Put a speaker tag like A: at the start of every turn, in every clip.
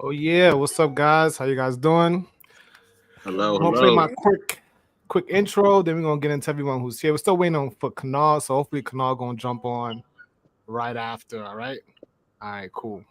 A: Oh yeah, what's up, guys? How you guys doing?
B: Hello,
A: I'm gonna play my
B: hello.
A: quick intro. Then we're gonna get into everyone who's here. We're still waiting on for Kanal, so hopefully Kanal gonna jump on right after. All right, cool.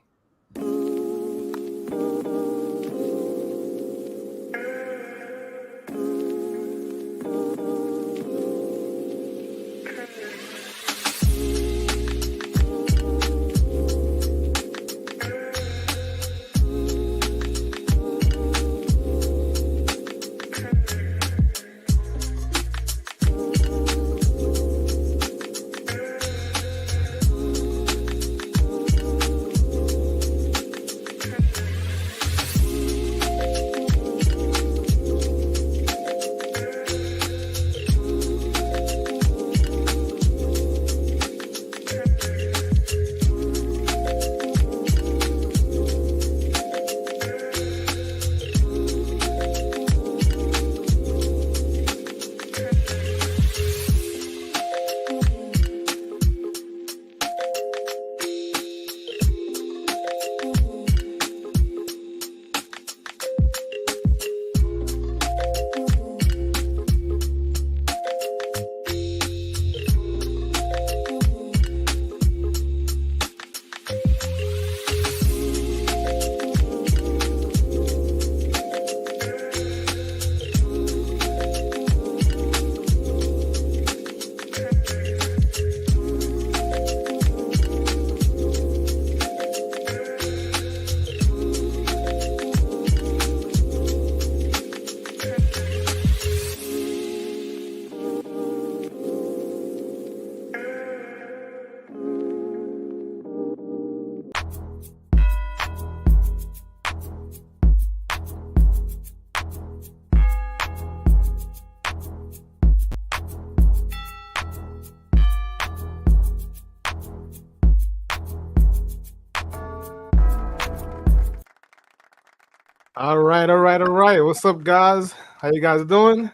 A: All right. What's up, guys? How you guys doing?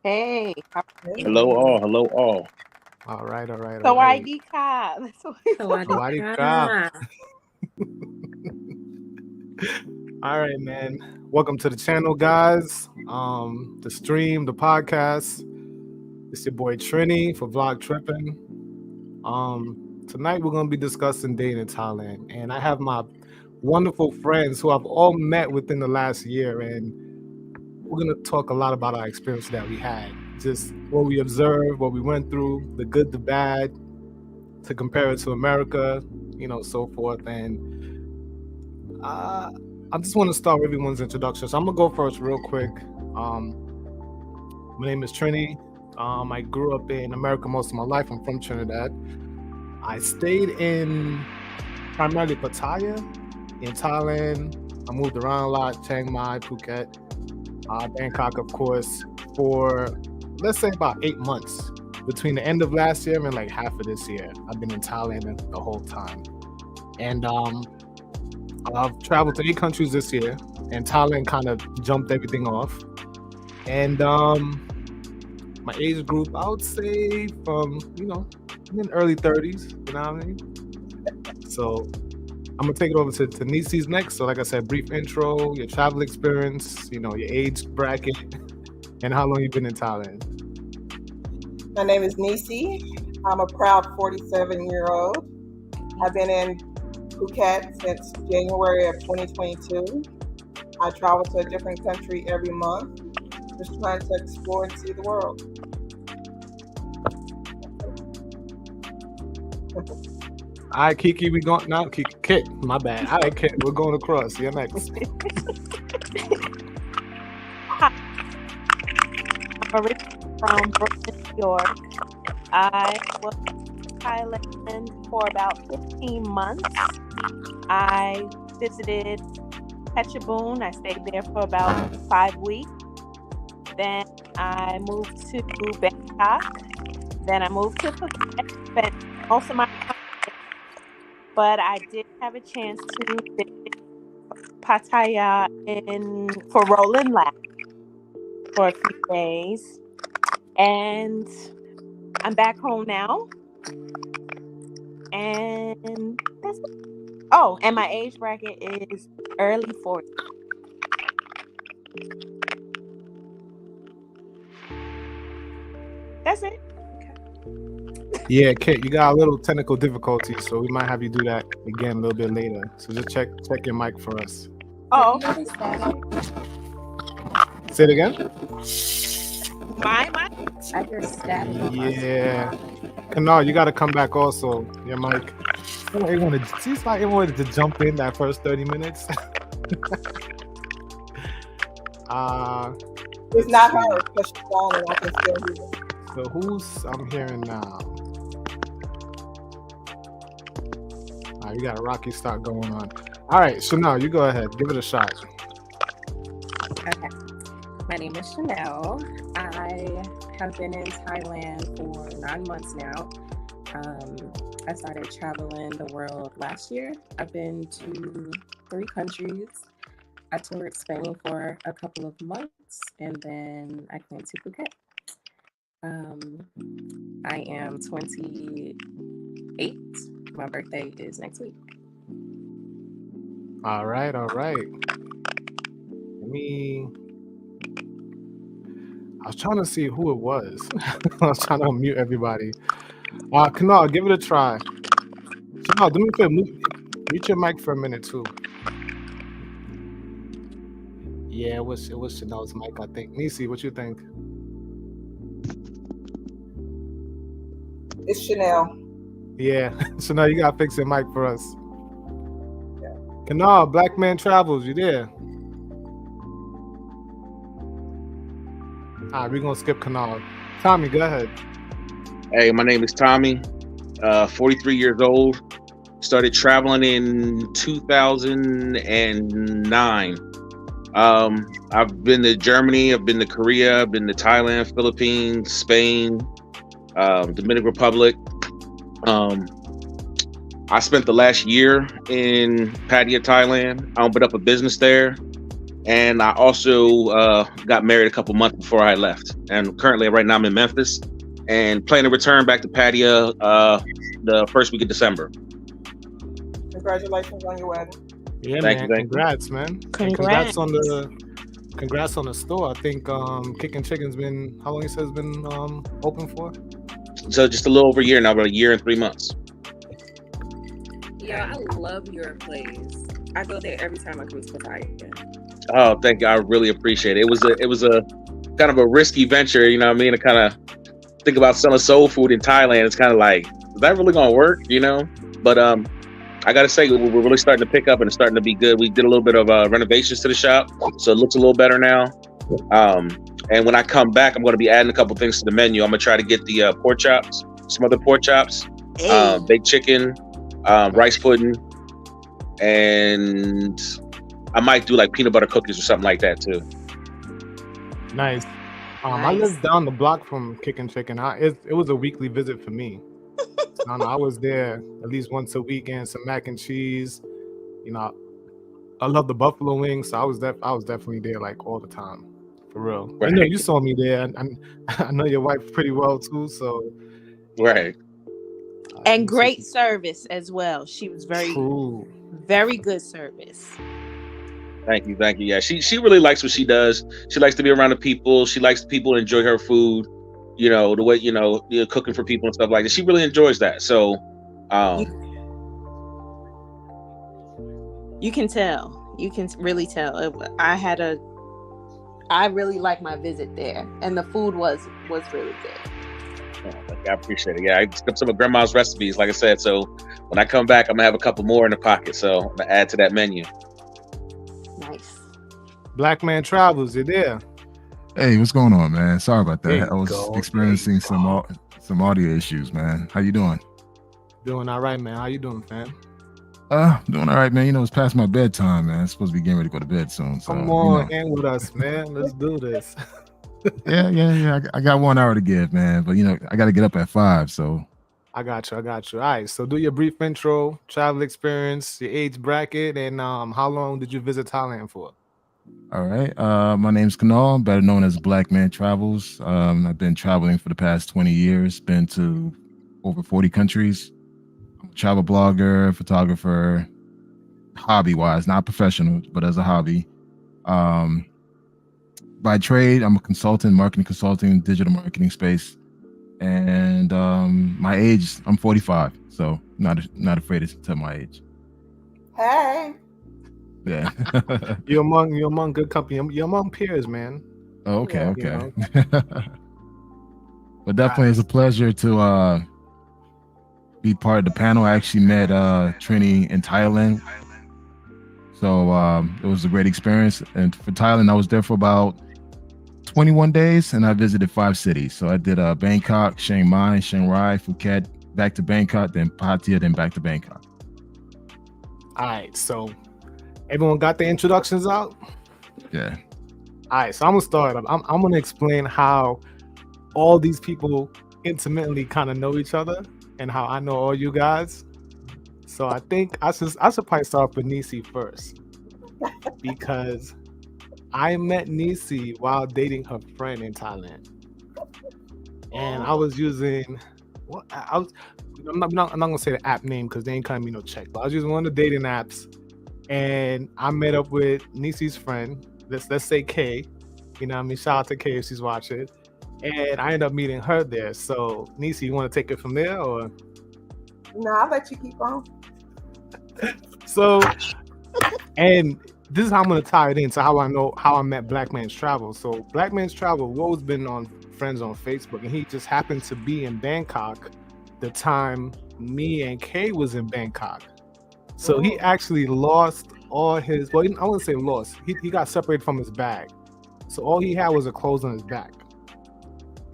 C: Hey.
B: Hello all, hello all.
A: All right.
C: Sawadika.
A: Sawadika. All right, man. Welcome to the channel, guys. The stream, the podcast. It's your boy Trini for Vlog Tripping. Tonight we're gonna be discussing dating in Thailand, and I have my wonderful friends who I've all met within the last year, and we're gonna talk a lot about our experience that we had, just what we observed, what we went through, the good, the bad, to compare it to America, so forth. And I just want to start with everyone's introduction. So I'm gonna go first real quick. My name is Trini. I grew up in America most of my life. I'm from Trinidad. I stayed in primarily Pattaya in Thailand. I moved around a lot, Chiang Mai, Phuket, Bangkok, of course, for let's say about 8 months. Between the end of last year and like half of this year, I've been in Thailand the whole time. And I've traveled to 8 countries this year, and Thailand kind of jumped everything off. And my age group, I would say from, I'm in early 30s, you know what I mean? So I'm gonna take it over to Nisi's next. So like I said, brief intro, your travel experience, your age bracket, and how long you've been in Thailand.
D: My name is Nisi. I'm a proud 47-year-old. I've been in Phuket since January of 2022. I travel to a different country every month, just trying to explore and see the world.
A: All right, Kiki, we going now. Kit, my bad. All right, Kit, we're going across. You're next.
C: I'm originally from Brooklyn, New York. I was in Thailand for about 15 months. I visited Phetchabun. I stayed there for about 5 weeks. Then I moved to Bangkok. Then I moved to Phuket. Spent most of my time there. But I did have a chance to visit Pattaya for Rolling Lab for a few days. And I'm back home now. And that's it. Oh, and my age bracket is early 40s. That's it.
A: Yeah, Kit, you got a little technical difficulty, so we might have you do that again a little bit later. So just check your mic for us.
C: Oh,
A: Say it again.
C: my
E: I hear static.
A: Yeah. Kanal, you got to come back also. Your mic. Seems like it wanted to jump in that first 30 minutes.
D: It's not her because she's on and I can still hear it.
A: So who's I'm hearing now? All right, you got a rocky start going on. All right, so now you go ahead, give it a shot.
E: Okay. My name is Chanel. I have been in Thailand for 9 months now. I started traveling the world last year. I've been to 3 countries. I toured Spain for a couple of months, and then I came to Phuket. I am 28. My birthday is next week.
A: All right. I was trying to see who it was. I was trying to unmute everybody. Kanal, give it a try. Kanal, do me a favor, mute your mic for a minute too. Yeah, it was Chanel's mic, I think. Nisi, what you think?
D: It's Chanel.
A: Yeah, Chanel, you gotta fix your mic for us. Kanal, Black Man Travels, you there? All right, we're gonna skip Kanal. Tommy, go ahead.
B: Hey, my name is Tommy, 43 years old. Started traveling in 2009. I've been to Germany, I've been to Korea, I've been to Thailand, Philippines, Spain, Dominican Republic. I spent the last year in Pattaya, Thailand. I opened up a business there. And I also got married a couple months before I left. And currently, right now, I'm in Memphis and plan to return back to Pattaya the first week of December.
D: Congratulations on your wedding.
A: Yeah,
B: Thank
A: man.
B: you.
A: Congrats, man.
C: Congrats.
A: Congrats on the store. I think Kickin' Chicken's been, how long you said it's been open for?
B: So just a little over a year now, about a year and 3 months.
E: Yeah, I love your place. I go there every time I come to Pattaya.
B: Oh, thank you. I really appreciate it. It was a kind of a risky venture, you know what I mean? To kind of think about selling soul food in Thailand. It's kind of like, is that really going to work, you know? But I got to say, we're really starting to pick up and it's starting to be good. We did a little bit of renovations to the shop, so it looks a little better now. And when I come back, I'm going to be adding a couple things to the menu. I'm going to try to get the pork chops, some other pork chops, baked chicken, rice pudding, and I might do like peanut butter cookies or something like that too.
A: Nice. I live down the block from Kickin' Chicken. It was a weekly visit for me. I was there at least once a week, and some mac and cheese. You know, I love the buffalo wings, so I was definitely there like all the time, for real.
B: Right.
A: I know you saw me there, and I know your wife pretty well too. So
B: right.
C: And great service as well. She was very good service.
B: Thank you. Yeah, she really likes what she does. She likes to be around the people. She likes people to enjoy her food. You know, the way, cooking for people and stuff like that. She really enjoys that. So,
C: you can tell. You can really tell. I really liked my visit there, and the food was really good.
B: I appreciate it. Yeah, I got some of Grandma's recipes, like I said. So when I come back, I'm gonna have a couple more in the pocket. So I'm gonna add to that menu.
C: Nice.
A: Black Man Travels, you there?
F: Hey, what's going on, man? Sorry about that. I was experiencing some audio issues, man. How you doing?
A: Doing all right, man. How you doing, fam?
F: Doing all right, man. It's past my bedtime, man. I'm supposed to be getting ready to go to bed soon. So,
A: Come on, hang with us, man. Let's do this.
F: yeah. I got 1 hour to give, man. But I got to get up at 5. So
A: I got you. All right. So do your brief intro, travel experience, your age bracket, and how long did you visit Thailand for?
F: all right. My name's Kanal, better known as Black Man Travels. I've been traveling for the past 20 years. Been to over 40 countries. I'm a travel blogger, photographer, hobby-wise, not professional, but as a hobby. By trade, I'm a consultant, marketing consulting, digital marketing space. And my age, I'm 45, so not afraid to tell my age.
D: Hey.
F: Yeah.
A: You're among good company. You're among peers, man.
F: Oh, okay. But definitely it's a pleasure to be part of the panel. I actually met Trini in Thailand. So it was a great experience. And for Thailand, I was there for about 21 days and I visited 5 cities. So I did Bangkok, Chiang Mai, Chiang Rai, Phuket, back to Bangkok, then Pattaya, then back to Bangkok.
A: All right. So everyone got their introductions out?
F: Yeah.
A: All right. So I'm going to start. I'm going to explain how all these people intimately kind of know each other and how I know all you guys. So I think I should probably start with Nisi first because I met Nisi while dating her friend in Thailand, and I was using I'm not gonna say the app name because they ain't coming me no check, but I was using one of the dating apps, and I met up with Nisi's friend. Let's say Kay, what I mean. Shout out to Kay if she's watching, and I ended up meeting her there. So Nisi, you want to take it from there or?
D: No, I'll let you keep on.
A: So, and this is how I'm gonna tie it in to how I met Black Man's Travel. So Black Man's Travel, we've always been on friends on Facebook, and he just happened to be in Bangkok the time me and Kay was in Bangkok. So he actually lost all his, I wouldn't say lost, he got separated from his bag. So all he had was a clothes on his back.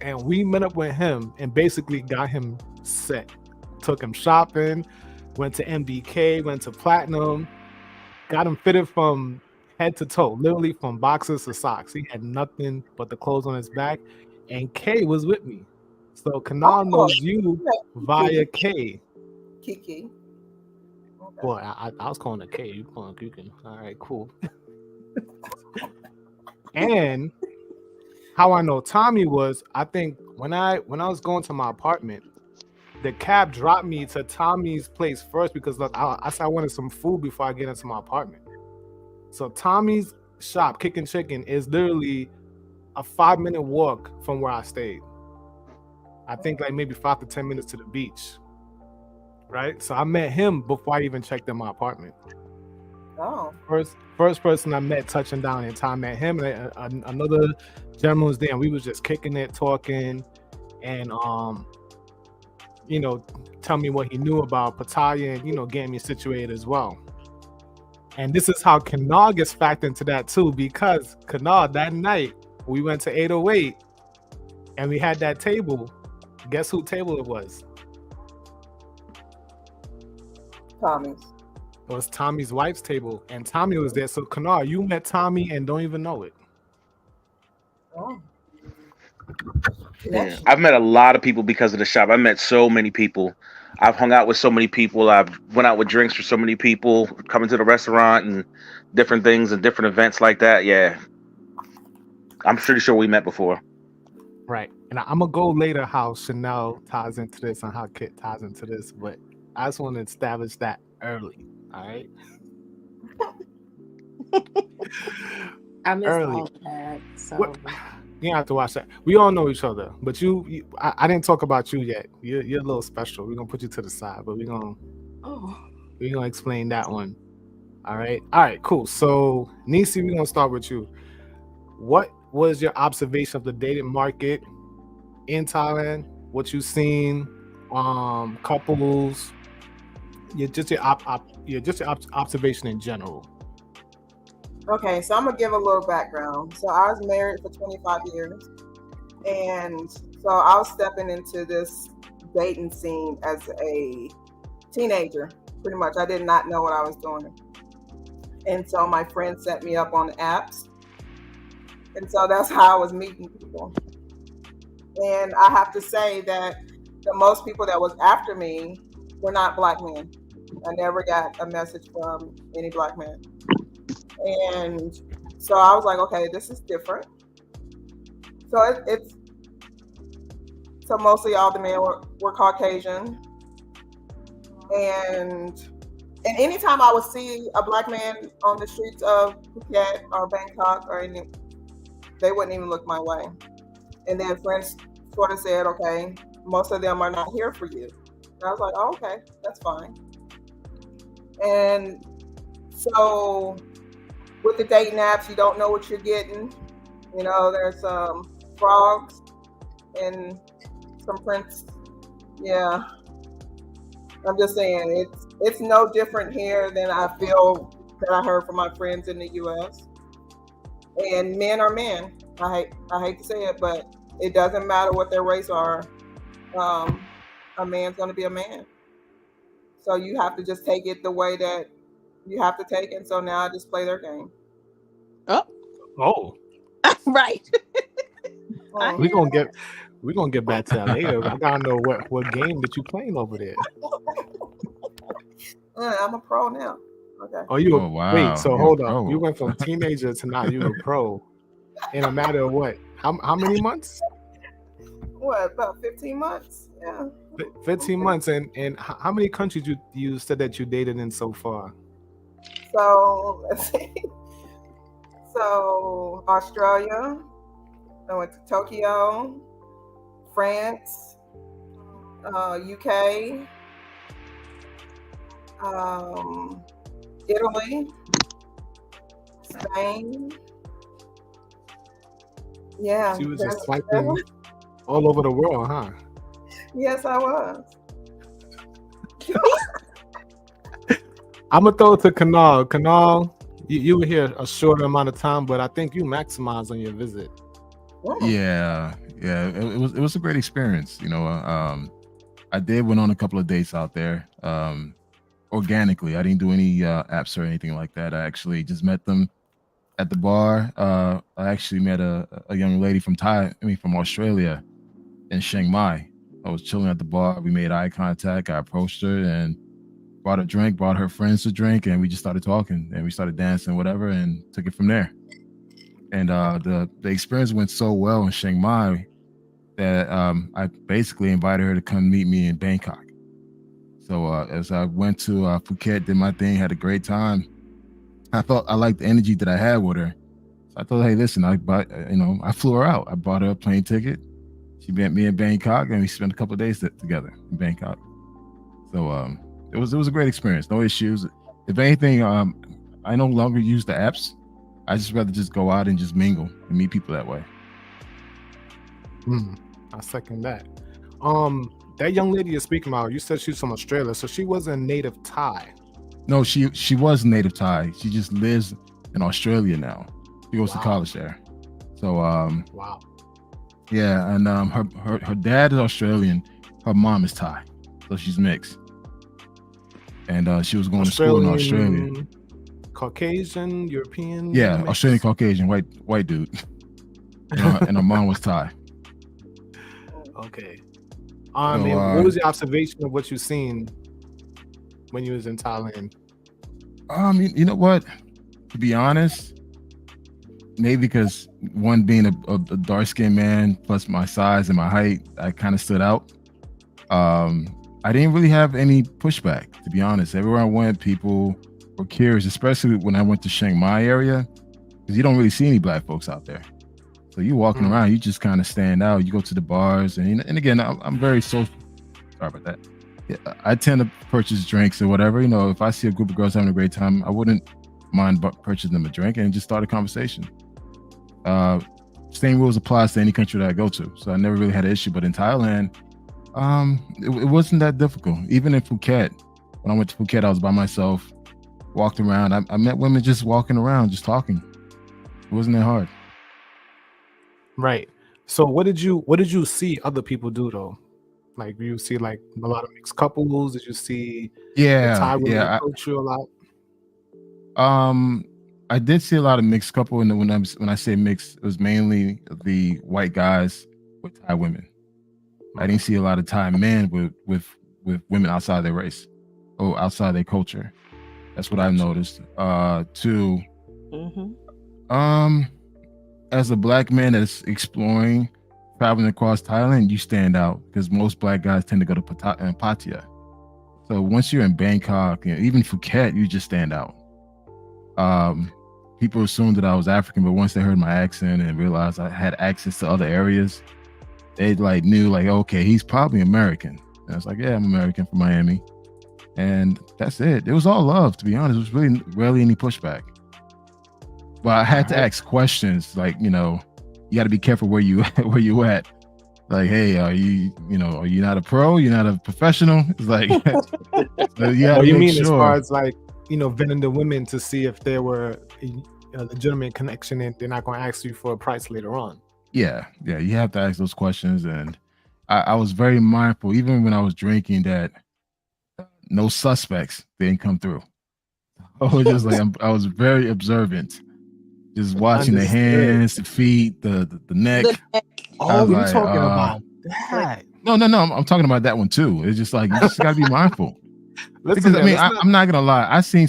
A: And we met up with him and basically got him set. Took him shopping, went to MBK, went to Platinum, got him fitted from head to toe, literally from boxers to socks. He had nothing but the clothes on his back, and Kay was with me. So Kanal knows you via Kay.
D: Kiki. Okay.
A: Boy, I was calling her Kay. You calling her Kukin. All right, cool. And how I know Tommy was, I think when I was going to my apartment, the cab dropped me to Tommy's place first because I said I wanted some food before I get into my apartment. So Tommy's shop, Kickin' Chicken, is literally a 5-minute walk from where I stayed. I think like maybe 5 to 10 minutes to the beach. Right? So I met him before I even checked in my apartment.
D: Oh.
A: First person I met touching down in time, met him, and another gentleman was there, and we was just kicking it, talking, and tell me what he knew about Pattaya and, getting me situated as well. And this is how Kanal gets factored into that too, because Kanal, that night, we went to 808 and we had that table. Guess whose table it was?
D: Tommy's.
A: It was Tommy's wife's table, and Tommy was there. So Kanal, you met Tommy and don't even know it.
D: Oh.
B: Yeah. I've met a lot of people because of the shop. I met so many people. I've hung out with so many people. I've went out with drinks for so many people, coming to the restaurant and different things and different events like that. Yeah. I'm pretty sure we met before.
A: Right. And I'm going to go later how Chanel ties into this and how Kit ties into this, but I just want to establish that early. All right.
E: I missed all of that. So
A: you don't have to watch that. We all know each other, but I didn't talk about you yet. You're a little special. We're gonna put you to the side, but we're gonna explain that one. All right, cool. So Nisi, we're gonna start with you. What was your observation of the dating market in Thailand? What you've seen, couples, your observation in general.
D: Okay, so I'm gonna give a little background. So I was married for 25 years, and so I was stepping into this dating scene as a teenager, pretty much. I did not know what I was doing. And so my friend set me up on the apps. And so that's how I was meeting people. And I have to say that the most people that was after me were not Black men. I never got a message from any Black man. And so I was like, okay, this is different. So so mostly all the men were Caucasian. And anytime I would see a Black man on the streets of Phuket or Bangkok or any, they wouldn't even look my way. And then friends sort of said, okay, most of them are not here for you. And I was like, oh, okay, that's fine. And so with the dating apps, you don't know what you're getting. You know, there's frogs and some prints. Yeah. I'm just saying, it's no different here than I feel that I heard from my friends in the U.S. And men are men. I hate to say it, but it doesn't matter what their race are. A man's going to be a man. So you have to just take it the way that you have to take it. So now I just play their game.
A: Oh.
C: Right.
A: We're gonna get back to that later. I gotta know what game that you playing over there.
D: I'm a pro now. Okay.
A: Oh,
F: wow.
A: Wait, so
F: You're
A: hold
F: a
A: up.
F: pro.
A: You went from teenager to now you're a pro in a matter of what? How many months?
D: What, about 15 months? Yeah.
A: 15 months. And how many countries you said that you dated in so far?
D: So let's see. So Australia, I went to Tokyo, France, UK, Italy, Spain. Yeah.
A: She was just swiping all over the world, huh?
D: Yes, I was.
A: I'm gonna throw it to Kanal. Kanal, you were here a short amount of time, but I think you maximized on your visit.
F: Yeah. It was a great experience. You know, I went on a couple of dates out there, organically. I didn't do any apps or anything like that. I actually just met them at the bar. I actually met a young lady from Australia in Chiang Mai. I was chilling at the bar. We made eye contact. I approached her and brought a drink, brought her friends a drink, and we just started talking and we started dancing, whatever, and took it from there. And the experience went so well in Chiang Mai that I basically invited her to come meet me in Bangkok. So as I went to Phuket, did my thing, had a great time. I thought I liked the energy that I had with her. So I thought, hey, listen, I flew her out. I bought her a plane ticket. She met me in Bangkok, and we spent a couple of days together in Bangkok. So it was a great experience. No issues. If anything, I no longer use the apps. I just rather just go out and just mingle and meet people that way.
A: I second that. That young lady you're speaking about, you said she's from Australia, so she wasn't native Thai.
F: No, she was native Thai. She just lives in Australia now. She goes to college there. So
A: wow.
F: Yeah, and her dad is Australian. Her mom is Thai, so she's mixed. And she was going to school in Australia.
A: Caucasian, European.
F: Yeah,
A: mix?
F: Australian Caucasian, white dude. And her mom was Thai.
A: Okay. What was your observation of what you seen when you was in Thailand?
F: You know what? To be honest, maybe because one being a dark-skinned man plus my size and my height, I kind of stood out. I didn't really have any pushback, to be honest. Everywhere I went, people were curious, especially when I went to Chiang Mai area, because you don't really see any black folks out there. So you walking around, you just kind of stand out. You go to the bars, and again, I'm very social. Sorry about that. Yeah, I tend to purchase drinks or whatever. You know, if I see a group of girls having a great time, I wouldn't mind purchasing them a drink and just start a conversation. Same rules applies to any country that I go to. So I never really had an issue. But in Thailand, it wasn't that difficult. Even in Phuket, when I went to Phuket, I was by myself, walked around. I met women just walking around, just talking. It wasn't that hard.
A: Right. So what did you see other people do though? Like, you see like a lot of mixed couples? Did you see the
F: Yeah,
A: Thai women
F: yeah.
A: approach you a lot?
F: I did see a lot of mixed couple, and when I say mixed, it was mainly the white guys with Thai women. I didn't see a lot of Thai men with women outside their race or outside their culture. That's what I've noticed. Two, as a black man that's exploring, traveling across Thailand, you stand out because most black guys tend to go to Pattaya. So once you're in Bangkok, even Phuket, you just stand out. People assumed that I was African, but once they heard my accent and realized I had access to other areas, they knew okay, he's probably American. And I was like, yeah, I'm American from Miami. And that's it. It was all love, to be honest. It was really rarely any pushback. But I had to ask questions like, you got to be careful where you at. Like, hey, are you not a pro? You're not a professional? It's like,
A: you mean as far as vetting the women to see if there were a legitimate connection and they're not going to ask you for a price later on.
F: Yeah. You have to ask those questions. And I was very mindful, even when I was drinking, that no suspects didn't come through. I was just I was very observant, just watching the hands, the feet, the neck.
A: Oh, you're talking about that?
F: No, I'm talking about that one too. It's just you just gotta be mindful. Because I'm not gonna lie. I seen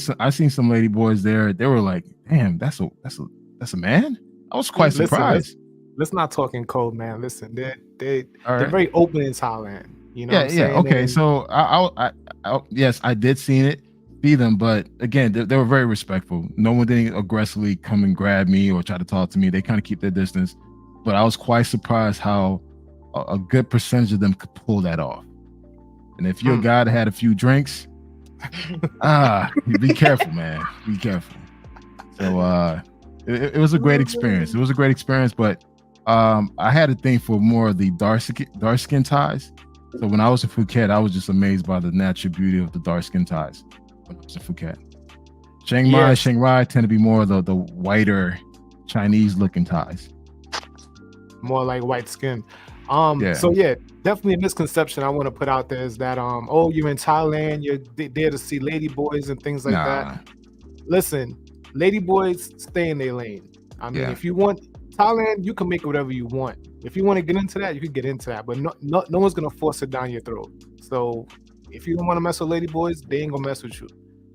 F: some lady boys there. They were like, "Damn, that's a man." I was quite surprised.
A: Let's not talk in code, man. Listen, they're very open in Thailand. You know?
F: Yeah. Okay, so I yes, I did see them, but again, they were very respectful. No one didn't aggressively come and grab me or try to talk to me. They kind of keep their distance. But I was quite surprised how a good percentage of them could pull that off. And if you're a guy that had a few drinks, be careful, man. Be careful. So it was a great experience. But I had a thing for more of the dark skin Thais. So when I was in Phuket, I was just amazed by the natural beauty of the dark skin Thais when I was in Phuket. Chiang Rai tend to be more of the whiter Chinese looking Thais.
A: More like white skin. So definitely a misconception I want to put out there is that you're in Thailand, you're there to see lady boys and things like that. Listen, lady boys stay in their lane. I mean, if you want Thailand, you can make it whatever you want. If you want to get into that, you can get into that, but no one's gonna force it down your throat. So if you don't want to mess with lady boys, they ain't gonna mess with you.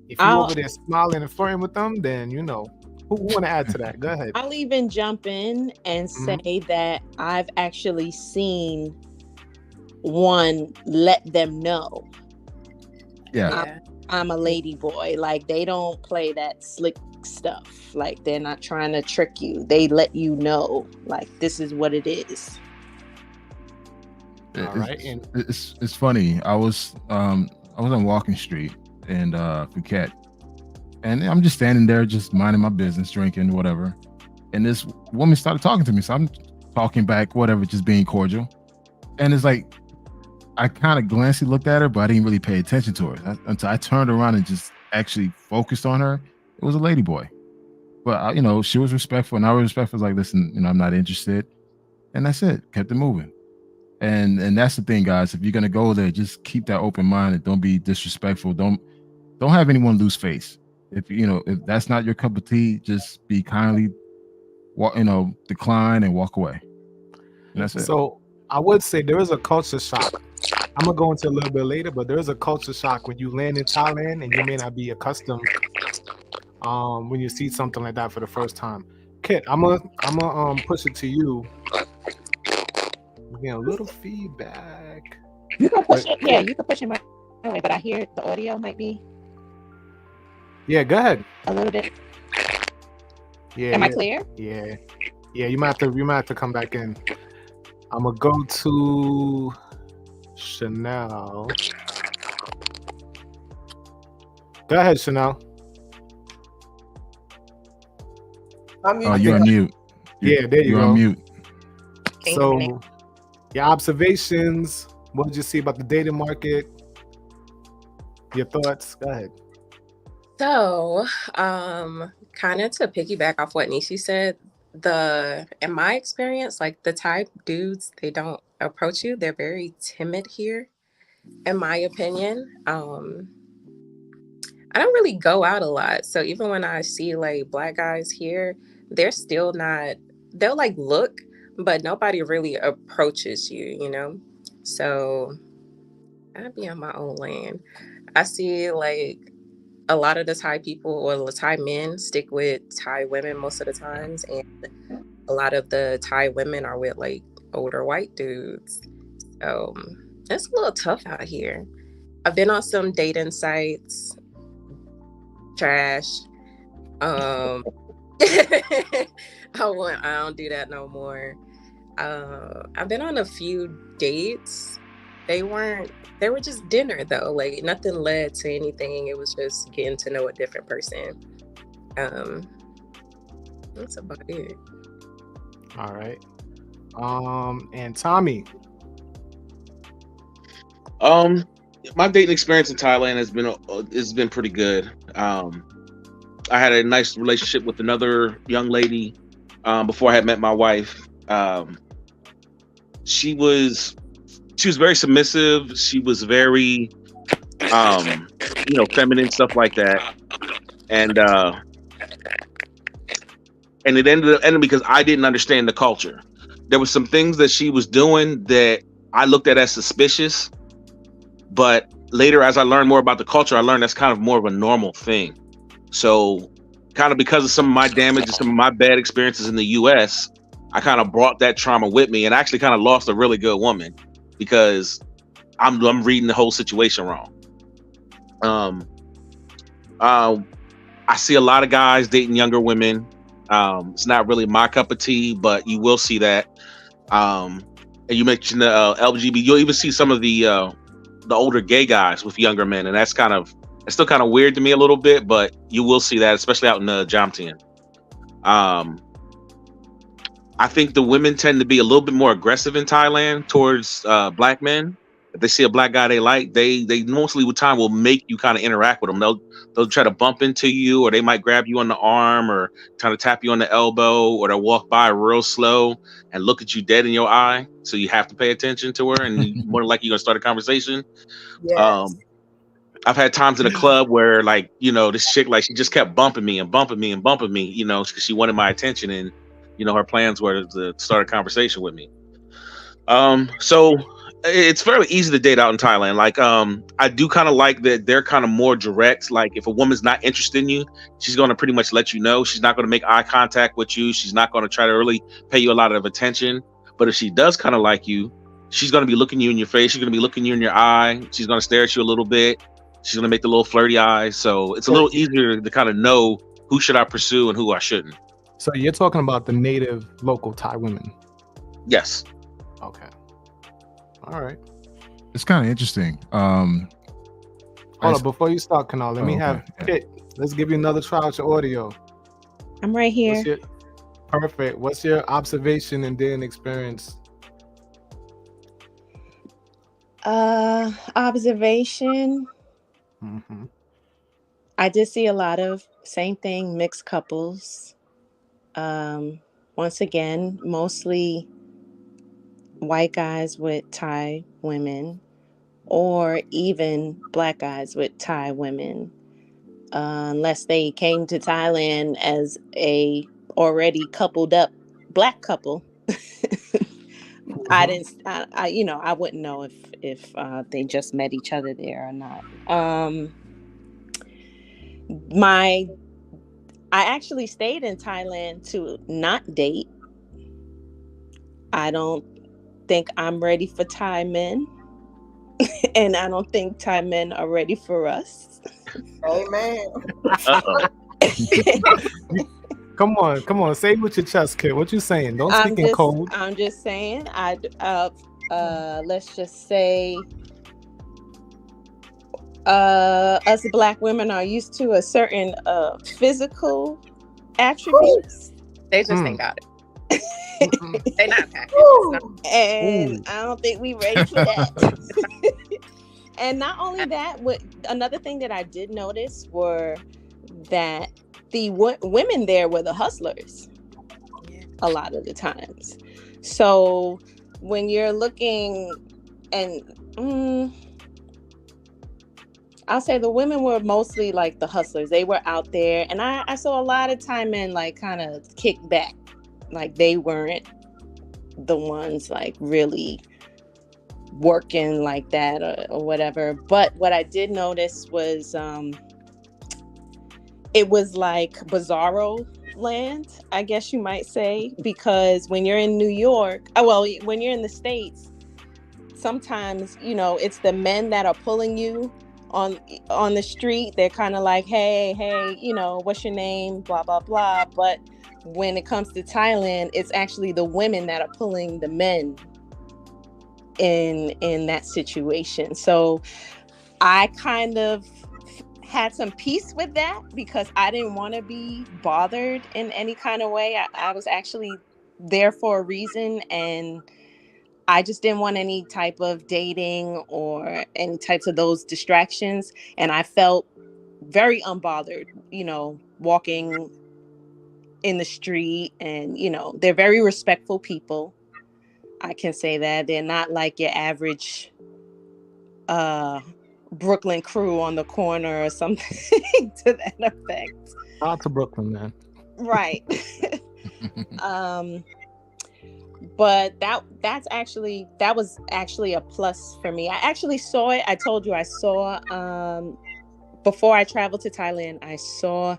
A: If you're over there smiling and flirting with them, then who want to add to that? Go ahead.
G: I'll even jump in and say that I've actually seen one let them know. I'm a lady boy. Like, they don't play that slick stuff. Like, they're not trying to trick you. They let you know, like, this is what it is.
F: It's funny. I was on Walking Street in Phuket. And I'm just standing there, just minding my business, drinking, whatever. And this woman started talking to me. So I'm talking back, whatever, just being cordial. And it's like, I kind of glancingly looked at her, but I didn't really pay attention to her until I turned around and just actually focused on her. It was a lady boy. But, she was respectful and I was respectful. Like, listen, I'm not interested. And that's it. Kept it moving. And that's the thing, guys. If you're going to go there, just keep that open mind and don't be disrespectful. Don't have anyone lose face. If that's not your cup of tea, just be kindly, decline and walk away. And that's it.
A: So I would say there is a culture shock. I'm gonna go into a little bit later, but there is a culture shock when you land in Thailand and you may not be accustomed when you see something like that for the first time. Kit, I'm gonna push it to you. We're getting a little feedback.
E: You can push it. Yeah, you can push it my way, but I hear the audio might be.
A: Yeah, go ahead.
E: A little bit.
A: Yeah.
E: Am I clear?
A: Yeah. You might have to come back in. I'm gonna go to Chanel. Go ahead, Chanel.
F: You're on mute.
A: Yeah, there you go.
F: You're on mute.
A: So, your observations. What did you see about the dating market? Your thoughts. Go ahead.
E: So, kind of to piggyback off what Nishi said, In my experience, like the Thai dudes, they don't approach you. They're very timid here, in my opinion. I don't really go out a lot. So even when I see like Black guys here, they're still not, they'll like look, but nobody really approaches you, you know? So I'd be on my own lane. I see like a lot of the Thai people or the Thai men stick with Thai women most of the times. And a lot of the Thai women are with like older white dudes. So it's a little tough out here. I've been on some dating sites. Trash. I don't do that no more. I've been on a few dates. They were just dinner though. Like nothing led to anything. It was just getting to know a different person. That's about it.
A: All right. And Tommy.
B: My dating experience in Thailand has been pretty good. I had a nice relationship with another young lady before I had met my wife. She was very submissive. She was very feminine, stuff like that. And it ended because I didn't understand the culture. There was some things that she was doing that I looked at as suspicious. But later, as I learned more about the culture, I learned that's kind of more of a normal thing. So kind of because of some of my damage and some of my bad experiences in the US, I kind of brought that trauma with me and actually kind of lost a really good woman because I'm reading the whole situation wrong. I see a lot of guys dating younger women. It's not really my cup of tea, but you will see that. And you mentioned the LGBT. You'll even see some of the older gay guys with younger men, and it's still kind of weird to me a little bit, but you will see that, especially out in Jamtian. I think the women tend to be a little bit more aggressive in Thailand towards Black men. If they see a Black guy they like, they mostly with time will make you kind of interact with them. They'll try to bump into you, or they might grab you on the arm or try to tap you on the elbow, or they'll walk by real slow and look at you dead in your eye. So you have to pay attention to her, and more likely you're gonna start a conversation.
E: Yes.
B: I've had times in a club where this chick, like, she just kept bumping me, because she wanted my attention, and her plans were to start a conversation with me. So it's fairly easy to date out in Thailand. Like, I do kind of like that they're kind of more direct. Like, if a woman's not interested in you, she's going to pretty much let you know. She's not going to make eye contact with you. She's not going to try to really pay you a lot of attention. But if she does kind of like you, she's going to be looking you in your face. She's going to be looking you in your eye. She's going to stare at you a little bit. She's going to make the little flirty eyes. So it's a little easier to kind of know who should I pursue and who I shouldn't.
A: So you're talking about the native local Thai women?
B: Yes.
A: Okay. All right.
F: It's kind of interesting.
A: Hold on, before you start, Kanal, let me have Kit. Let's give you another try out your audio.
G: I'm right here.
A: Perfect. What's your observation and dating experience?
G: Observation.
A: Mm-hmm.
G: I did see a lot of same thing, mixed couples. Once again, mostly white guys with Thai women, or even Black guys with Thai women, unless they came to Thailand as a already coupled up Black couple. Mm-hmm. I wouldn't know if they just met each other there or not. I actually stayed in Thailand to not date. I don't think I'm ready for Thai men. And I don't think Thai men are ready for us.
D: Amen.
A: Come on. Say it with your chest, kid. What you saying? Don't speak in code.
G: I'm just saying. Let's just say us Black women are used to a certain physical attributes.
E: They just ain't got it. They're not packaged.
G: And I don't think we ready for that. And not only that, another thing that I did notice were that the women there were the hustlers. a lot of the times. So when you're looking, and I'll say the women were mostly like the hustlers. They were out there, and I saw a lot of Thai men like kind of kick back, like they weren't the ones like really working like that or whatever. But what I did notice was it was like bizarro land, I guess you might say, because when you're in New York, when you're in the States, sometimes, you know, it's the men that are pulling you on the street. They're kind of like, hey, you know, what's your name, blah blah blah. But when it comes to Thailand, it's actually the women that are pulling the men in that situation. So I kind of had some peace with that because I didn't want to be bothered in any kind of way. I was actually there for a reason, and I just didn't want any type of dating or any types of those distractions. And I felt very unbothered, you know, walking in the street. And, you know, they're very respectful people. I can say that. They're not like your average Brooklyn crew on the corner or something to that effect.
A: Out to Brooklyn, man.
G: Right. But that was actually a plus for me. I actually saw it. I told you I saw before I traveled to Thailand, I saw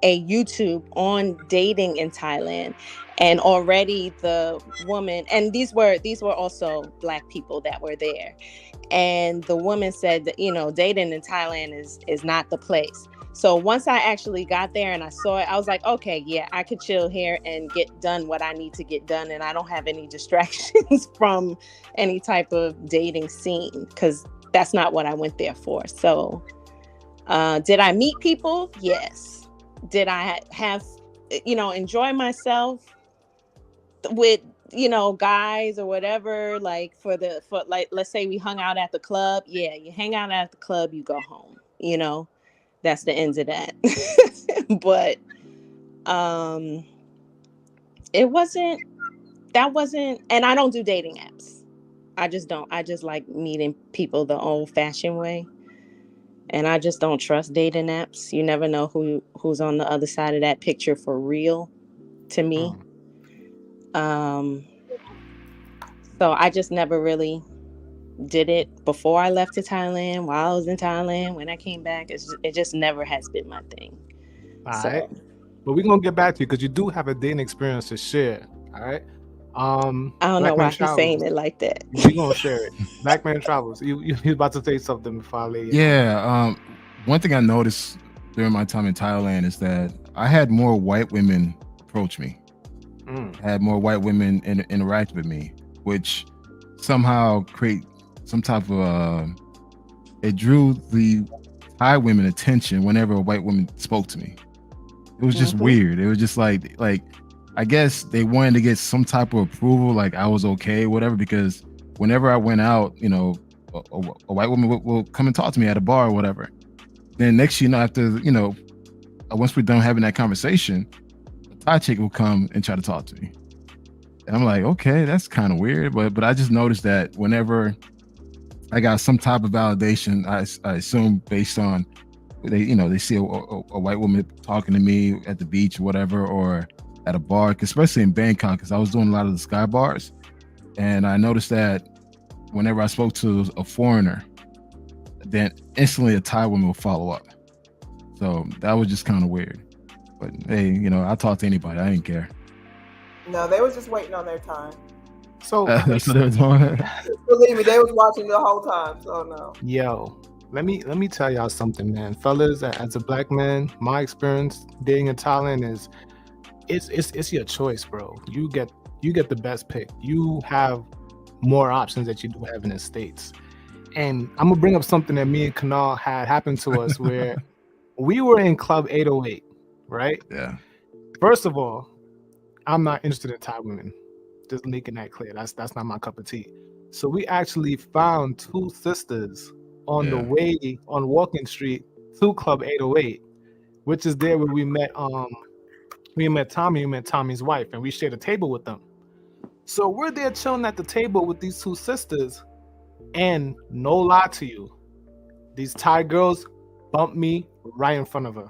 G: a YouTube on dating in Thailand, and already the woman, and these were also Black people that were there, and the woman said that, you know, dating in Thailand is not the place. So once I actually got there and I saw it, I was like, okay, yeah, I could chill here and get done what I need to get done, and I don't have any distractions from any type of dating scene, because that's not what I went there for. So did I meet people? Yes. Did I have, you know, enjoy myself with, you know, guys or whatever, like for like, let's say we hung out at the club. Yeah, you hang out at the club, you go home, you know, that's the ends of that. But that wasn't, and I don't do dating apps. I just don't. I just like meeting people the old fashioned way. And I just don't trust dating apps. You never know who's on the other side of that picture for real, to me. So I just never really did it before I left to Thailand, while I was in Thailand, when I came back. It just never has been my thing.
A: All right. But we're going to get back to you because you do have a dating experience to share. All right.
G: I don't know why he's saying it like that.
A: We're going to share it. Black Man Travels. You're about to say something before I lay you.
F: Yeah. One thing I noticed during my time in Thailand is that I had more white women approach me. I had more white women interact with me, which somehow create some type of it drew the Thai women attention whenever a white woman spoke to me. It was just weird. It was just like I guess they wanted to get some type of approval, like I was okay, whatever, because whenever I went out, you know, a white woman will come and talk to me at a bar or whatever. Then next, you know, after, you know, once we're done having that conversation, a Thai chick will come and try to talk to me. And I'm like, okay, that's kind of weird. But I just noticed that whenever I got some type of validation, I assume based on they see a white woman talking to me at the beach or whatever, or at a bar, especially in Bangkok, because I was doing a lot of the sky bars. And I noticed that whenever I spoke to a foreigner, then instantly a Thai woman will follow up. So that was just kind of weird. But hey, you know, I talk to anybody. I didn't care.
D: No, they was just waiting on their time.
A: So
F: that's what they were doing.
D: Believe me, they was watching the whole time. So no.
A: Yo, let me tell y'all something, man. Fellas, as a Black man, my experience dating in Thailand is it's your choice, bro. You get the best pick. You have more options that you do have in the States. And I'm gonna bring up something that me and Kanal had happen to us where we were in Club 808, right?
F: Yeah.
A: First of all, I'm not interested in Thai women. Just making that clear. That's not my cup of tea. So we actually found two sisters on the way on Walking Street to Club 808, which is there where we met We met Tommy, we met Tommy's wife, and we shared a table with them. So we're there chilling at the table with these two sisters, and no lie to you, these Thai girls bumped me right in front of her,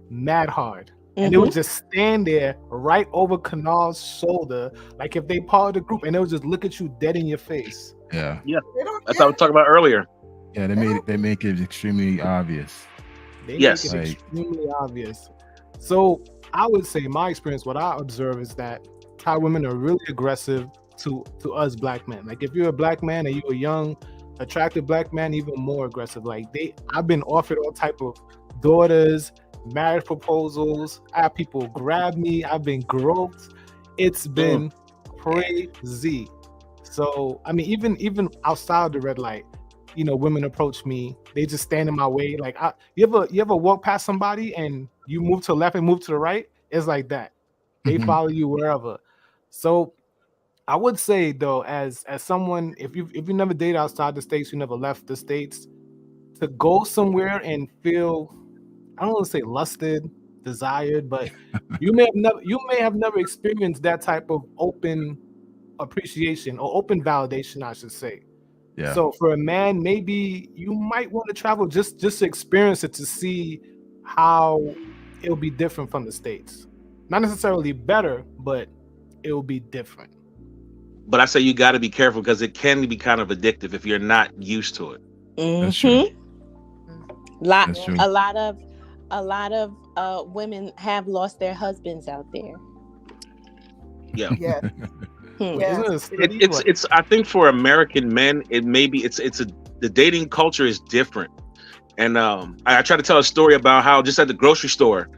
A: mad hard. And they would just stand there right over Kanal's shoulder, like if they part of the group, and they would just look at you dead in your face.
F: Yeah.
B: Yeah. That's what I was talking about earlier.
F: Yeah, they make it extremely obvious.
A: They
B: Yes.
A: make it extremely obvious. So I would say my experience, what I observe is that Thai women are really aggressive to us black men. Like if you're a black man and you're a young, attractive black man, even more aggressive. Like I've been offered all type of daughters, marriage proposals. I have people grab me. I've been groped. It's been crazy. So I mean, even outside the red light, you know, women approach me. They just stand in my way. Like you ever walk past somebody and you move to the left and move to the right? It's like that. They follow you wherever. So I would say though, as someone, if you never dated outside the States, you never left the States, to go somewhere and feel, I don't want to say lusted, desired, but you may have never experienced that type of open appreciation or open validation, I should say.
F: Yeah.
A: So for a man, maybe you might want to travel just to experience it, to see how it'll be different from the States. Not necessarily better, but it'll be different.
B: But I say you got to be careful because it can be kind of addictive if you're not used to it.
F: That's true. That's true.
G: A lot of women have lost their husbands out there.
B: Yeah.
D: Yeah.
B: It's I think for American men, the dating culture is different. And I try to tell a story about how just at the grocery store,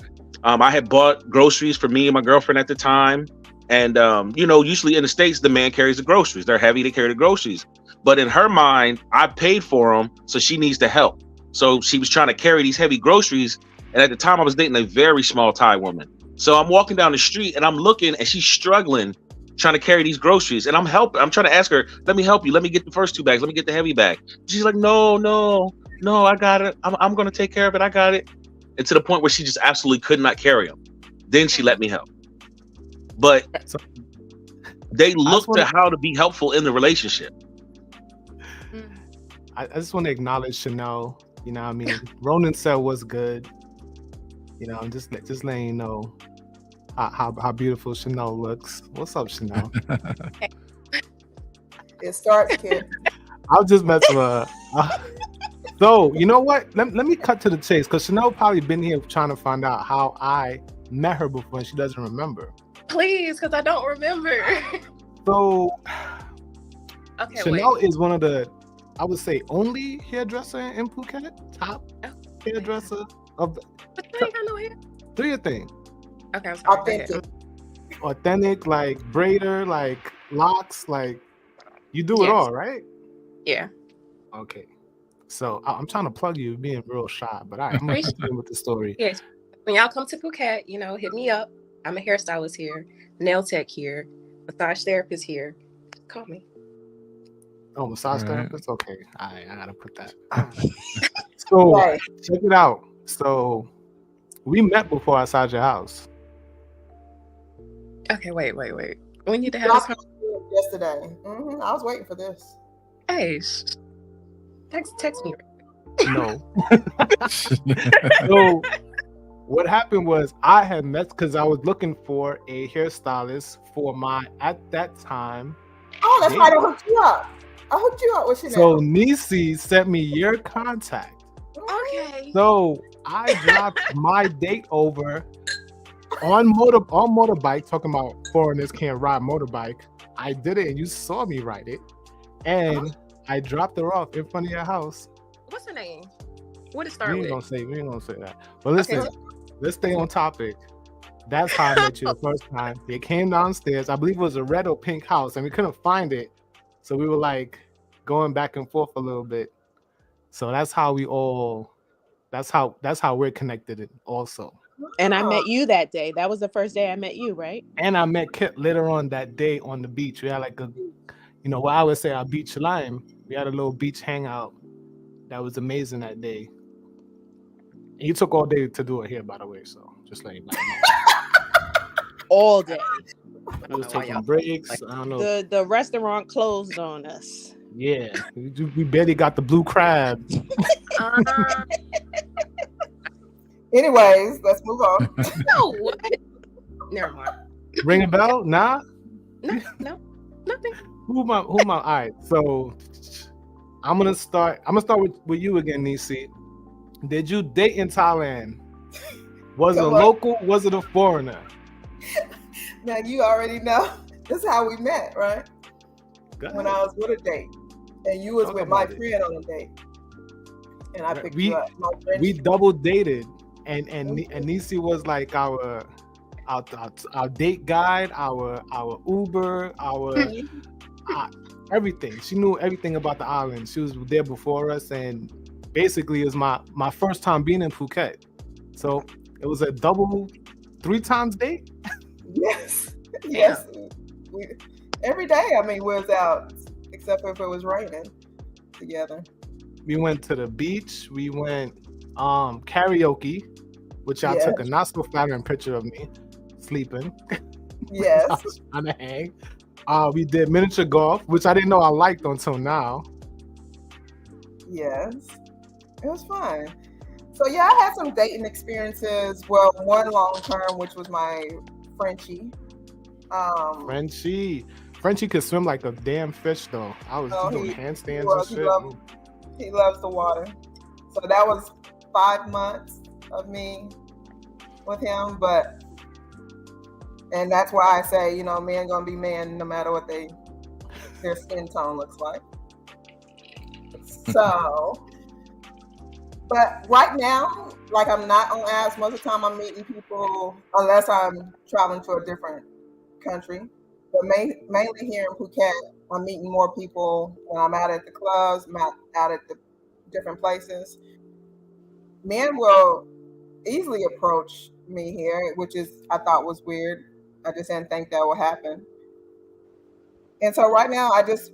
B: I had bought groceries for me and my girlfriend at the time. And, usually in the States, the man carries the groceries. They're heavy, they carry the groceries. But in her mind, I paid for them, so she needs the help. So she was trying to carry these heavy groceries. And at the time, I was dating a very small Thai woman. So I'm walking down the street and I'm looking and she's struggling, trying to carry these groceries. And I'm trying to ask her, let me help you. Let me get the first two bags. Let me get the heavy bag. She's like, no, I got it. I'm going to take care of it. I got it. And to the point where she just absolutely could not carry them. Then she let me help. But they look to how to be helpful in the relationship.
A: I just want to acknowledge Chanel. You know what I mean? Ronan said what's good. You know, I'm just letting you know how beautiful Chanel looks. What's up, Chanel?
D: It starts, kid.
A: I'll just mess with her. So, you know what? Let me cut to the chase, because Chanel probably been here trying to find out how I met her before and she doesn't remember.
E: Please, because I don't remember.
A: So,
E: Okay,
A: Chanel is one of the, I would say, only hairdresser in Phuket. Top hairdresser of the.
E: But you ain't got no hair.
A: Do your thing.
E: Okay, I'm sorry.
D: Authentic.
A: Authentic, like braider, like locks, like you do it all, right?
E: Yeah.
A: Okay. So I'm trying to plug you, being real shy, but I'm gonna continue with the story.
E: Yes. When y'all come to Phuket, hit me up. I'm a hairstylist here, nail tech here, massage therapist here. Call me.
A: Oh, massage therapist? Okay. I gotta put that. So check it out. So we met before outside your house.
E: Okay, wait. We need to have this conversation.
D: Yesterday. I was waiting for this.
E: Hey, text me.
A: No. So what happened was I had met, because I was looking for a hairstylist for my, at that time.
D: Oh, that's why I hooked you up. I hooked you up with Chanel.
A: So Nisi sent me your contact.
E: Okay.
A: So I dropped my date over on motorbike, talking about foreigners can't ride motorbike. I did it and you saw me ride it. And I dropped her off in front of your house.
E: What's her name? What did it start with?
A: We ain't gonna say that. But listen, let's stay on topic. That's how I met you the first time. You came downstairs. I believe it was a red or pink house, and we couldn't find it. So we were like going back and forth a little bit. So that's how we're connected also.
G: And I met you that day. That was the first day I met you, right?
A: And I met Kit later on that day on the beach. We had like a, what I would say our beach lime. We had a little beach hangout. That was amazing that day. And you took all day to do it here, by the way. So just letting you know.
G: all day.
A: We was taking breaks. I don't know.
G: The restaurant closed on us.
A: Yeah, we barely got the blue crab.
D: Anyways, let's move on.
E: No, what? Never mind.
A: Ring a bell? Nah.
E: No, nothing.
A: Who am I? All right. So I'm gonna start with you again, Nisi. Did you date in Thailand? Was it a local? Was it a foreigner?
D: Now you already know. This is how we met, right? When I was with a date, and you was with my friend on a date, and I picked you up.
A: We double dated, and Nisi was like our date guide, our Uber, our everything. She knew everything about the island. She was there before us, and basically it was my first time being in Phuket. So it was a double 3 times date.
D: Yes. Every day, we was out, except if it was raining, together.
A: We went to the beach. We went karaoke, which I took a not so flattering picture of me sleeping.
D: Yes.
A: I was trying to hang. We did miniature golf, which I didn't know I liked until now.
D: Yes. It was fun. So yeah, I had some dating experiences. Well, one long term, which was my Frenchie.
A: Frenchie could swim like a damn fish, though. I was doing handstands and shit.
D: He loves the water. So that was 5 months of me with him, and that's why I say, men gonna be men no matter what their skin tone looks like. So, but right now, like, I'm not on apps. Most of the time I'm meeting people, unless I'm traveling to a different country. But mainly here in Phuket, I'm meeting more people when I'm out at the clubs, I'm out at the different places. Men will easily approach me here, which I thought was weird. I just didn't think that would happen. And so right now,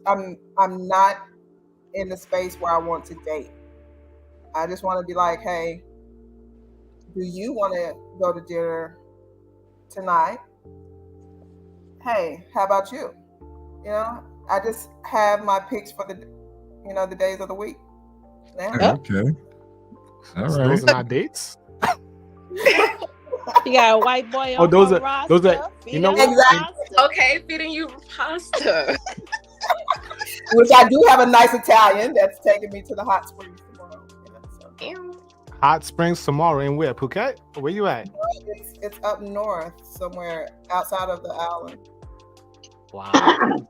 D: I'm not in the space where I want to date. I just want to be like, hey, do you want to go to dinner tonight? Hey, how about you? I just have my picks for the days of the week. Now.
F: Okay. All right.
A: Those are not dates.
G: You got a white boy on
A: those
G: her
A: are
G: roster.
E: Okay, feeding you pasta.
D: Which I do have a nice Italian that's taking me to the hot springs tomorrow.
A: Hot Springs tomorrow, and where? Phuket? Where you at?
D: It's up north, somewhere outside of the island.
A: Wow.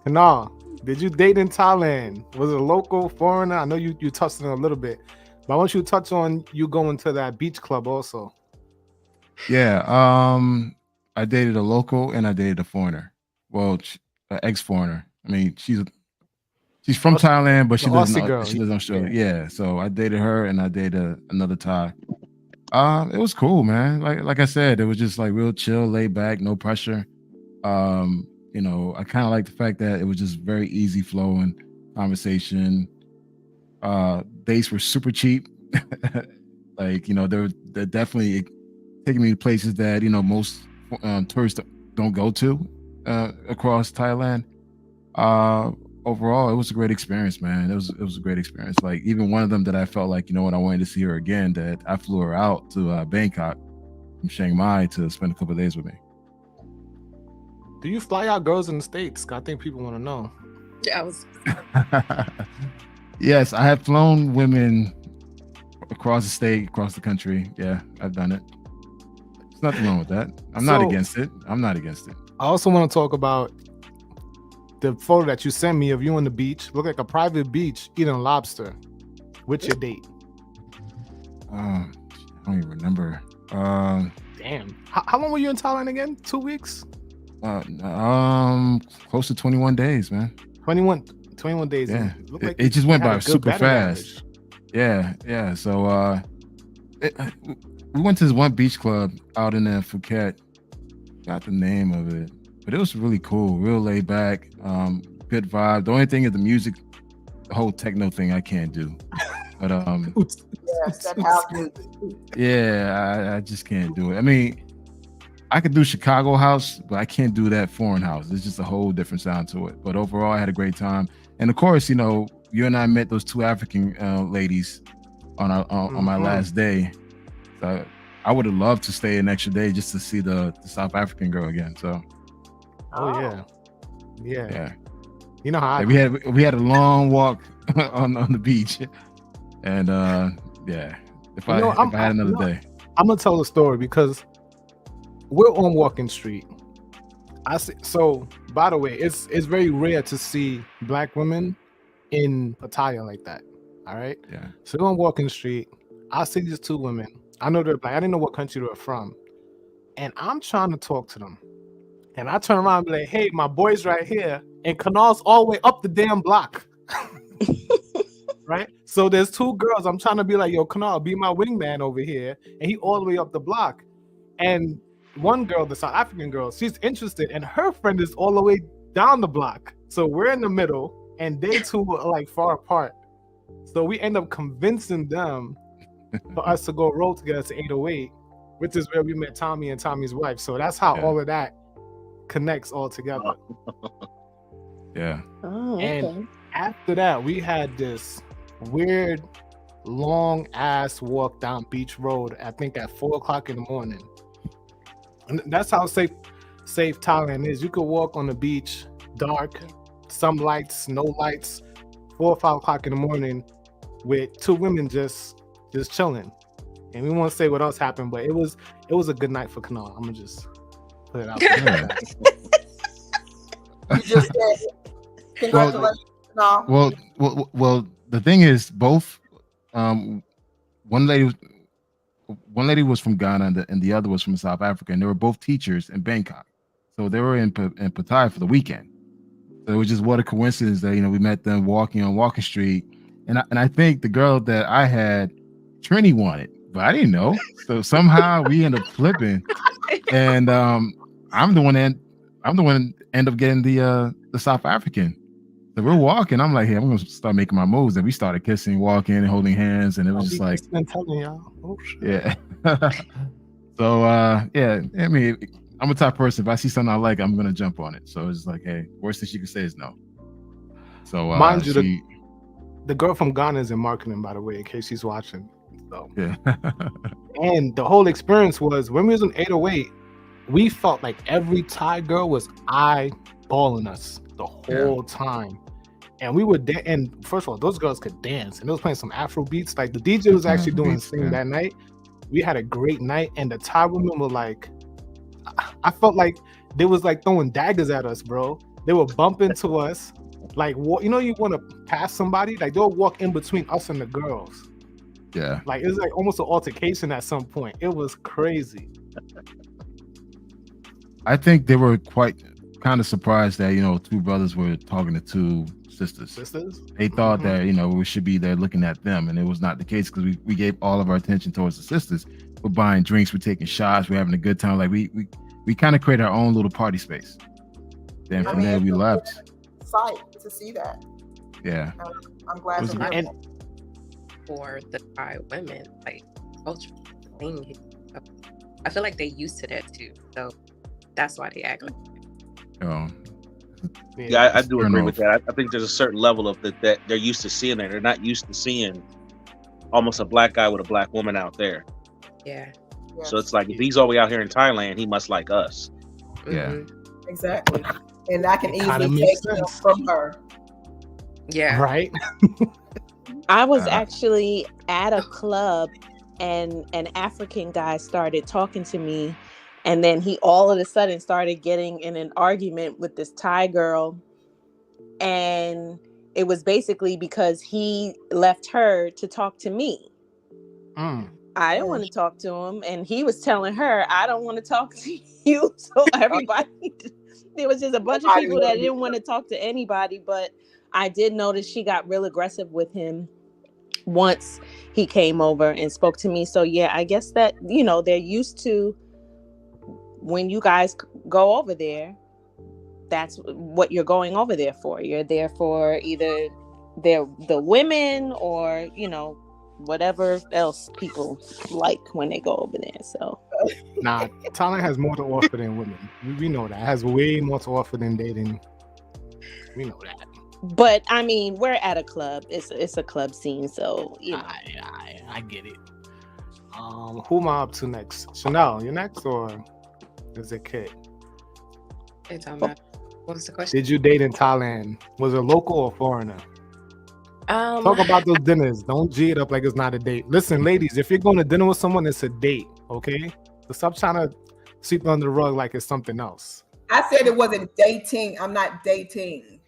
A: Kanal, did you date in Thailand? Was it a local, foreigner? I know you touched on it a little bit, but I want you to touch on you going to that beach club also.
F: Yeah, I dated a local and I dated a foreigner. Well, an ex-foreigner. She's from Thailand, but she lives in Australia. Yeah, so I dated her and I dated another Thai. It was cool, man. Like I said, it was just like real chill, laid back, no pressure. I kind of like the fact that it was just very easy flowing conversation. Dates were super cheap. They're definitely taking me to places that most tourists don't go to across Thailand. Overall, it was a great experience, man. It was a great experience. Like, even one of them that I felt like, I wanted to see her again, that I flew her out to Bangkok from Chiang Mai to spend a couple of days with me.
A: Do you fly out girls in the States? I think people want to know.
E: Yeah,
F: Yes, I have flown women across the state, across the country. Yeah, I've done it. There's nothing wrong with that. I'm not against it.
A: I also want to talk about the photo that you sent me of you on the beach. Look like a private beach eating lobster. What's your date?
F: I don't even remember.
A: Damn. How long were you in Thailand again? 2 weeks?
F: Close to 21 days, man.
A: 21 days.
F: Yeah. It just went by super fast. Average. Yeah. So we went to this one beach club out in Phuket. Got the name of it. But it was really cool, real laid back, good vibe. The only thing is the music, the whole techno thing I can't do. But
D: Yes, that house music.
F: yeah, I just can't do it. I mean, I could do Chicago house, but I can't do that foreign house. It's just a whole different sound to it. But overall, I had a great time. And of course, you know, you and I met those two African ladies on my last day. So I would have loved to stay an extra day just to see the South African girl again. So.
A: Oh yeah. You know how
F: we had a long walk on the beach, and yeah. If I had another day,
A: I'm gonna tell a story because we're on Walking Street. I see. So by the way, it's very rare to see black women in Pattaya like that. All right.
F: Yeah.
A: So we're on Walking Street. I see these two women. I know they're black. I didn't know what country they're from, and I'm trying to talk to them. And I turn around and be like, hey, my boy's right here. And Kanal's all the way up the damn block. Right? So there's two girls. I'm trying to be like, yo, Kanal, be my wingman over here. And he all the way up the block. And one girl, the South African girl, she's interested. And her friend is all the way down the block. So we're in the middle. And they two are like far apart. So we end up convincing them for us to go roll together to 808, which is where we met Tommy and Tommy's wife. So that's how all of that connects all together.
F: Yeah.
G: Oh, okay.
A: And after that, we had this weird, long ass walk down Beach Road. I think at 4:00 in the morning. And that's how safe Thailand is. You could walk on the beach, dark, some lights, no lights, 4 or 5 o'clock in the morning, with two women just chilling. And we won't say what else happened, but it was a good night for Kanal. I'm gonna just put it out there.
D: You just said congratulations.
F: Well, the thing is, both one lady was from Ghana and the other was from South Africa, and they were both teachers in Bangkok. So they were in Pattaya for the weekend. So it was just what a coincidence that, you know, we met them walking on Walking Street, and I think the girl that I had, Trini wanted, but I didn't know. So somehow we ended up flipping, and I'm the one end up getting the South African. So we're walking. I'm like, hey, I'm gonna start making my moves. And we started kissing, walking, and holding hands, and it was just like,
A: telling y'all. Oh, shit.
F: yeah. So yeah, I mean, I'm a type of person. If I see something I like, I'm gonna jump on it. So it's like, hey, worst thing she could say is no. So
A: mind you, the girl from Ghana is in marketing, by the way, in case she's watching. So
F: yeah.
A: And the whole experience was when we was in 808, we felt like every Thai girl was eyeballing us the whole time. And we would and first of all, those girls could dance, and they was playing some Afro beats. Like the DJ was actually doing singing that night. We had a great night, and the Thai women were like, I felt like they was like throwing daggers at us, bro. They were bumping to us, like, you know, you want to pass somebody, like they'll walk in between us and the girls.
F: Yeah,
A: like it was like almost an altercation at some point. It was crazy.
F: I think they were kind of surprised that, you know, two brothers were talking to two sisters. They thought that, you know, we should be there looking at them, and it was not the case because we gave all of our attention towards the sisters. We're buying drinks, we're taking shots, we're having a good time. Like we kind of created our own little party space. Then from there we left.
D: Sight to see that.
F: Yeah,
D: I'm glad to hear.
E: For the Thai women, like culture thing, I feel like they used to that too, so that's why they act like that.
B: Yeah, I do agree with that. I think there's a certain level of that they're used to seeing it. They're not used to seeing almost a black guy with a black woman out there.
E: Yeah.
B: So it's like, if he's all the way out here in Thailand, he must like us.
F: Yeah.
D: Exactly. And I can easily take him from her.
E: Yeah.
A: Right.
G: I was actually at a club, and an African guy started talking to me, and then he all of a sudden started getting in an argument with this Thai girl, and it was basically because he left her to talk to me. I didn't want to talk to him, and he was telling her, I don't want to talk to you. So everybody, there was just a bunch of people that didn't want to talk to anybody, but I did notice she got real aggressive with him once he came over and spoke to me. So yeah, I guess that, you know, they're used to when you guys go over there, that's what you're going over there for. You're there for either the women or, you know, whatever else people like when they go over there. So
A: Nah, Thailand has more to offer than women. We know that. It has way more to offer than dating. We know that.
G: but I mean, we're at a club. It's a club scene, so you know.
A: I get it. Who am I up to next? Chanel, you next, or is it Kit?
E: It's on my. What was the question?
A: Did you date in Thailand? Was it local or foreigner? Talk about those dinners. Don't G it up like it's not a date. Listen, ladies, if you're going to dinner with someone, it's a date, okay? So stop trying to sweep under the rug like it's something else.
D: I said it wasn't dating. I'm not dating.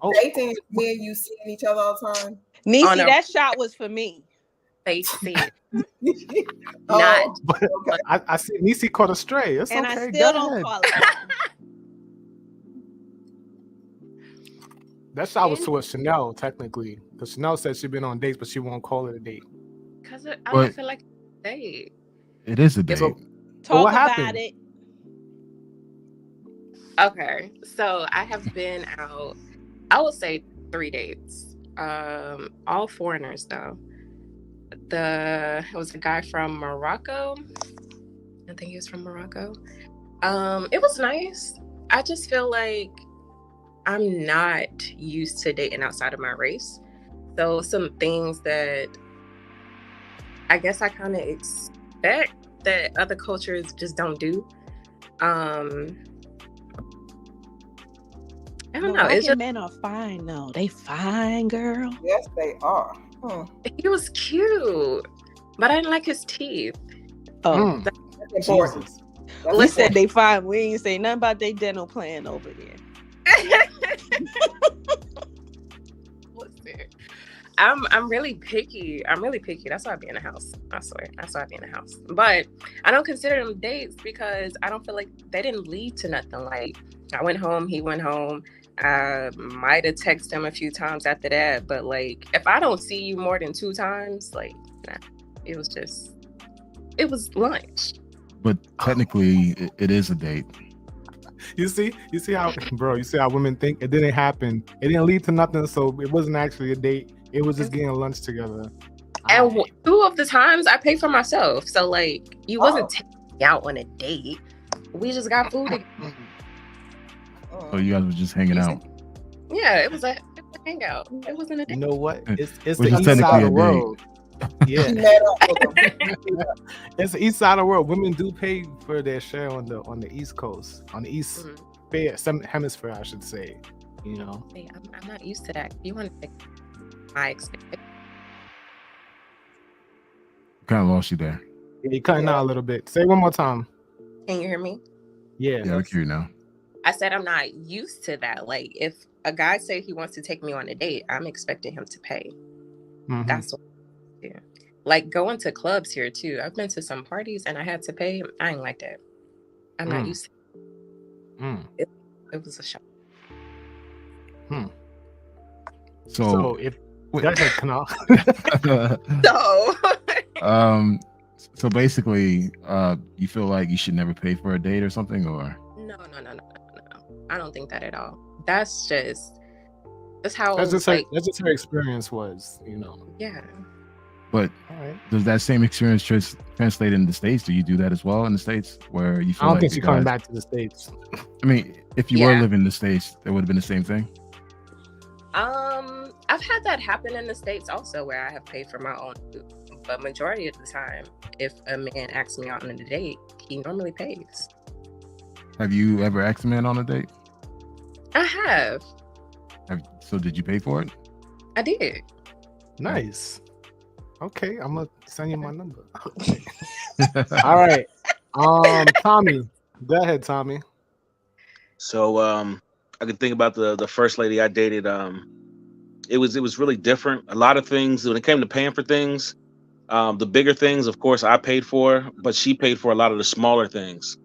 A: Oh.
D: Dating is me and you seeing each other all the time.
G: Niecy,
E: Oh, no.
G: that shot was for me.
E: Face it.
D: Oh,
E: Not.
A: But
D: okay.
A: I see Niecy caught a stray. It's
G: And
A: okay.
G: I still
A: Go
G: don't
A: ahead.
G: call it that.
A: That shot was towards Chanel, technically. Because Chanel said she'd been on dates, but she won't call it a date.
E: Because I
F: But-
E: don't feel like a date.
F: It is a date.
A: So,
G: Talk
A: what
G: about
A: happened?
G: it.
E: Okay, so I have been out, I would say 3 dates. All foreigners though. It was a guy from Morocco. I think he was from Morocco. It was nice. I just feel like I'm not used to dating outside of my race. So some things that I guess I kind of expect that other cultures just don't do. I don't know. It's
G: Moroccan
E: just,
G: men are fine, though. They fine, girl.
D: Yes, they are.
E: he was cute, but I didn't like his teeth.
G: Oh,
D: That's important.
A: Jesus.
D: That's
G: we said
D: important.
G: they fine. We ain't say nothing about they dental plan over there.
E: Listen, I'm really picky. I'm really picky. That's why I be in the house. I swear. That's why I be in the house. But I don't consider them dates because I don't feel like they didn't lead to nothing. Like I went home, he went home. I might have texted him a few times after that, but like if I don't see you more than 2 times, like nah, it was lunch.
F: But technically, it is a date.
A: You see how, bro, you see how women think? It didn't happen. It didn't lead to nothing, so it wasn't actually a date. It was just getting lunch together.
E: And
A: Alright.
E: 2 of the times I paid for myself. So like you wasn't taking me out on a date. We just got food together.
F: So you guys were just hanging out.
E: Yeah, it was a hangout. It wasn't a
A: You
E: date.
A: know what? It's
F: Which
A: the
F: is
A: east side
F: technically
A: of the
F: a date.
A: world. Yeah,
D: She met up with them.
A: it's the east side of the world. Women do pay for their share on the East Coast, on the East hemisphere, I should say. You know,
E: Hey, I'm not used to that. You want to take my experience?
F: Kind of lost you there.
A: you're cutting out a little bit. Say it one more time.
E: Can you hear me?
A: Yeah.
F: Yeah, we can hear you now.
E: I said I'm not used to that. Like if a guy say he wants to take me on a date, I'm expecting him to pay.
A: Mhm.
E: That's what I do. Like going to clubs here too. I've been to some parties and I had to pay. I ain't like that. I'm not used to
A: Mm.
E: it. It was a shock.
A: So if
F: Wait.
A: that's like canal.
E: So
F: So basically, you feel like you should never pay for a date or something, or
E: no. I don't think that at all. That's how
A: that's just
E: like,
A: that's just her experience was, you know.
E: yeah.
F: but
A: All right.
F: does that same experience translate in the States? Do you do that as well in the States, where you feel
A: I don't
F: like
A: think
F: the
A: she's coming
F: guys-
A: back to the States.
F: I mean, if you were
E: Yeah.
F: living in the States, it would have been the same thing.
E: I've had that happen in the States also where I have paid for my own food. But majority of the time, if a man asks me out on a date, he normally pays.
F: Have you ever asked a man on a date?
E: I have.
F: So did you pay for it?
E: I did.
A: Nice. Okay, I'm gonna send you my number. All right. Tommy. Go ahead, Tommy.
B: So I can think about the first lady I dated. It was really different. A lot of things when it came to paying for things. The bigger things, of course, I paid for, but she paid for a lot of the smaller things.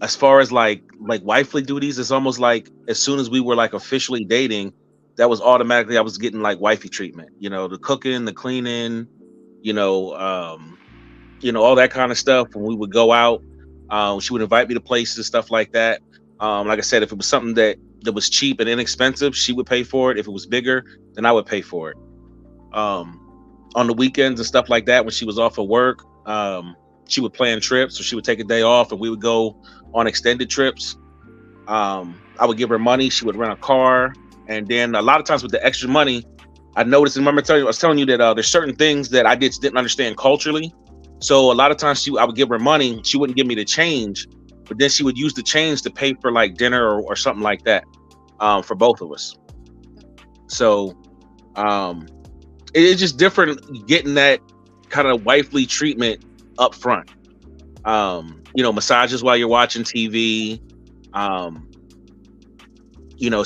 B: As far as like wifely duties, it's almost like as soon as we were like officially dating, that was automatically I was getting like wifey treatment. You know, the cooking, the cleaning, all that kind of stuff. When we would go out, she would invite me to places, stuff like that. Like I said, if it was something that was cheap and inexpensive, she would pay for it. If it was bigger, then I would pay for it. on the weekends and stuff like that when she was off of work. She would plan trips, so she would take a day off and we would go on extended trips. I would give her money, she would rent a car, and then a lot of times with the extra money, I noticed, and remember I was telling you that there's certain things that I just didn't understand culturally. So a lot of times I would give her money, she wouldn't give me the change, but then she would use the change to pay for like dinner or something like that, for both of us. So it's just different getting that kind of wifely treatment up front. Massages while you're watching TV. As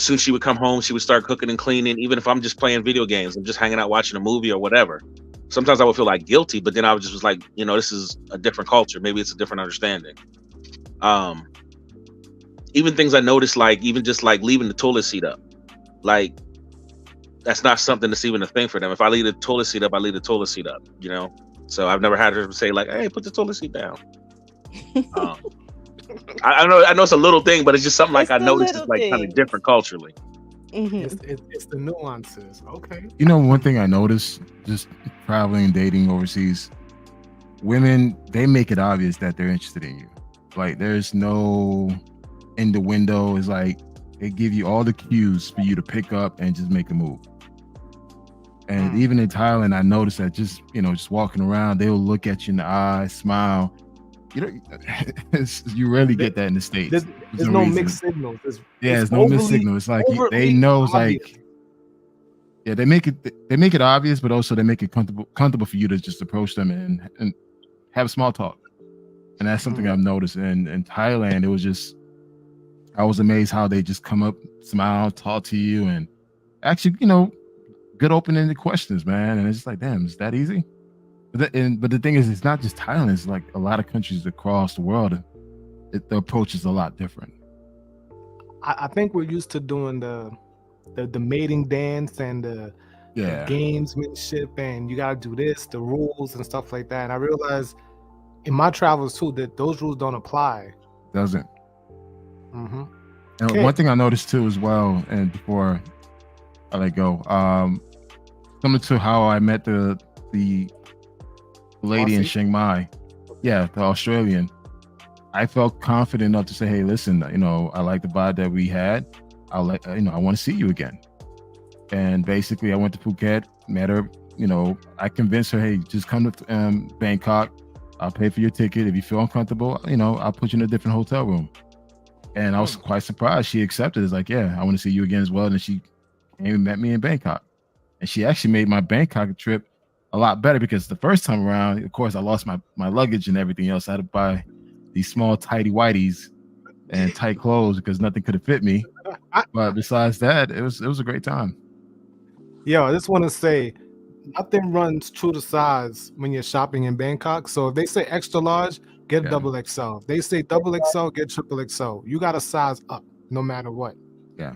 B: soon as she would come home, she would start cooking and cleaning. Even if I'm just playing video games, I'm just hanging out watching a movie or whatever. Sometimes I would feel like guilty, but then I was like, this is a different culture. Maybe it's a different understanding. Even things I noticed, like even just like leaving the toilet seat up, like that's not something that's even a thing for them. If I leave the toilet seat up, I leave the toilet seat up, So I've never had her say like, "Hey, put the toilet seat down." I know it's a little thing, but it's just something like I noticed is like kind of different culturally.
A: Mm-hmm. It's the nuances. Okay.
F: One thing I noticed just traveling and dating overseas, women, they make it obvious that they're interested in you. Like there's no in the window. It's like they give you all the cues for you to pick up and just make a move. And even in Thailand, I noticed that just walking around, they will look at you in the eye, smile. You rarely get that in the States.
A: There's no mixed signals.
F: There's no mixed signal. It's like they know, it's like, they make it obvious, but also they make it comfortable for you to just approach them and have small talk. And that's something I've noticed. And in Thailand, it was just, I was amazed how they just come up, smile, talk to you, and actually, good open-ended questions, man. And it's just like, damn, is that easy? But the thing is, it's not just Thailand. It's like a lot of countries across the world. The approach is a lot different.
A: I think we're used to doing the mating dance and the gamesmanship, and you gotta do this, the rules and stuff like that. And I realized in my travels too that those rules don't apply.
F: Doesn't.
A: Mm-hmm.
F: And one thing I noticed too as well, and before I let go, similar to how I met the lady in Chiang Mai, the Australian, I felt confident enough to say, hey, listen, I like the vibe that we had. I want to see you again. And basically I went to Phuket, met her, I convinced her, hey, just come to Bangkok. I'll pay for your ticket. If you feel uncomfortable, I'll put you in a different hotel room. And I was quite surprised. She accepted. It's like, yeah, I want to see you again as well. And she came and met me in Bangkok. And she actually made my Bangkok trip a lot better, because the first time around, of course, I lost my luggage and everything else. I had to buy these small tighty whities and tight clothes because nothing could have fit me. But besides that, it was a great time.
A: Yo, I just want to say, nothing runs true to size when you're shopping in Bangkok. So if they say extra large, get double XL. If they say double XL, get triple XL. You got to size up no matter what.
F: Yeah.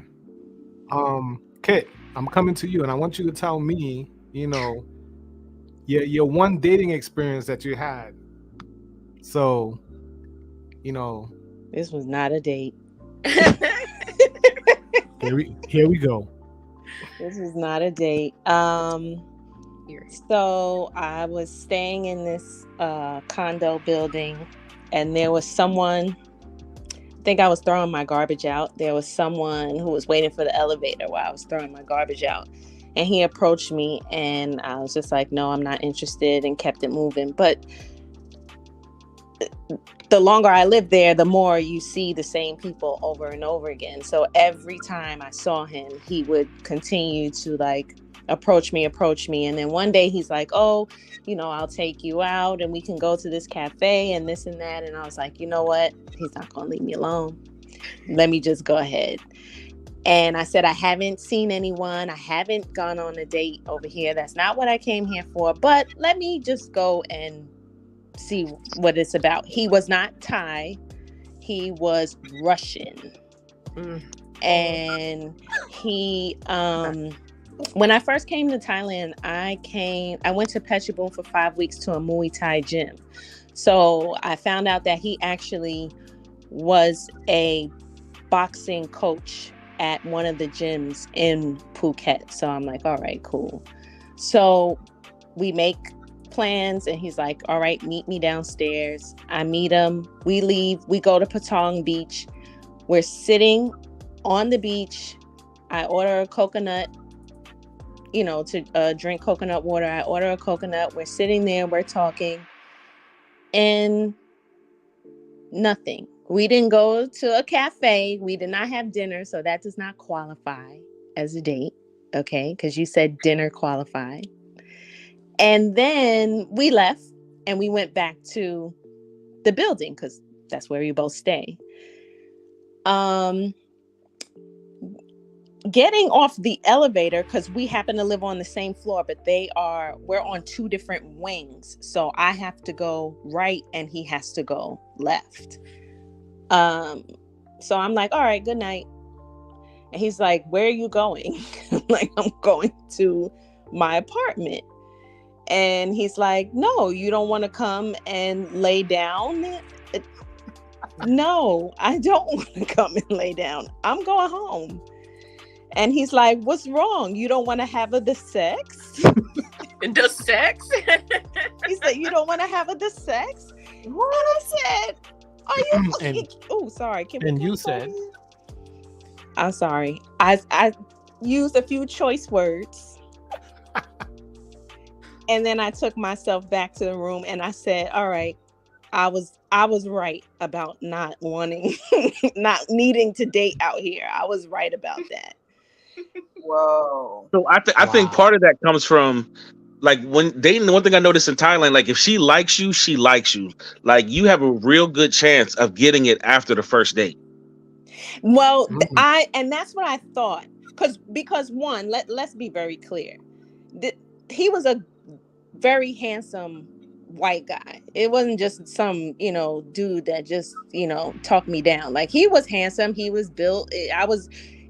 A: Kit, I'm coming to you, and I want you to tell me, your one dating experience that you had. So,
G: this was not a date.
A: Here we go.
G: This was not a date. So I was staying in this condo building, and there was someone, I think I was throwing my garbage out. There was someone who was waiting for the elevator while I was throwing my garbage out. And he approached me, and I was just like, no, I'm not interested, and kept it moving. But the longer I lived there, the more you see the same people over and over again. So every time I saw him, he would continue to like approach me. And then one day he's like, oh, I'll take you out and we can go to this cafe and this and that. And I was like, you know what? He's not going to leave me alone. Let me just go ahead. And I said, I haven't seen anyone. I haven't gone on a date over here. That's not what I came here for. But let me just go and see what it's about. He was not Thai. He was Russian. And he, when I first came to Thailand, I went to Phetchabun for 5 weeks to a Muay Thai gym. So I found out that he actually was a boxing coach at one of the gyms in Phuket. So I'm like, all right, cool. So we make plans, and he's like, all right, meet me downstairs. I meet him. We leave. We go to Patong Beach. We're sitting on the beach. I order a coconut, to drink coconut water. I order a coconut. We're sitting there. We're talking. And nothing. We didn't go to a cafe. We did not have dinner. So that does not qualify as a date. Okay. Because you said dinner qualified. And then we left and we went back to the building because that's where we both stay. Getting off the elevator, because we happen to live on the same floor, but we're on two different wings. So I have to go right and he has to go left. So I'm like, all right, good night. And he's like, where are you going? Like, I'm going to my apartment. And he's like, no, you don't want to come and lay down? No, I don't want to come and lay down. I'm going home. And he's like, what's wrong? You don't want to have the sex?
E: The sex?
G: He said, you don't want to have the sex? What? And I said, are you... Oh, sorry.
A: And you said...
G: I'm sorry. I used a few choice words. And then I took myself back to the room and I said, all right, I was right about not needing to date out here. I was right about that.
D: Whoa.
B: So I think part of that comes from, like, when dating. One thing I noticed in Thailand, like, if she likes you, she likes you. Like, you have a real good chance of getting it after the first date.
G: Well, and that's what I thought. Because one, let's be very clear. He was a very handsome white guy. It wasn't just some, dude that just, talked me down. Like, he was handsome. He was built.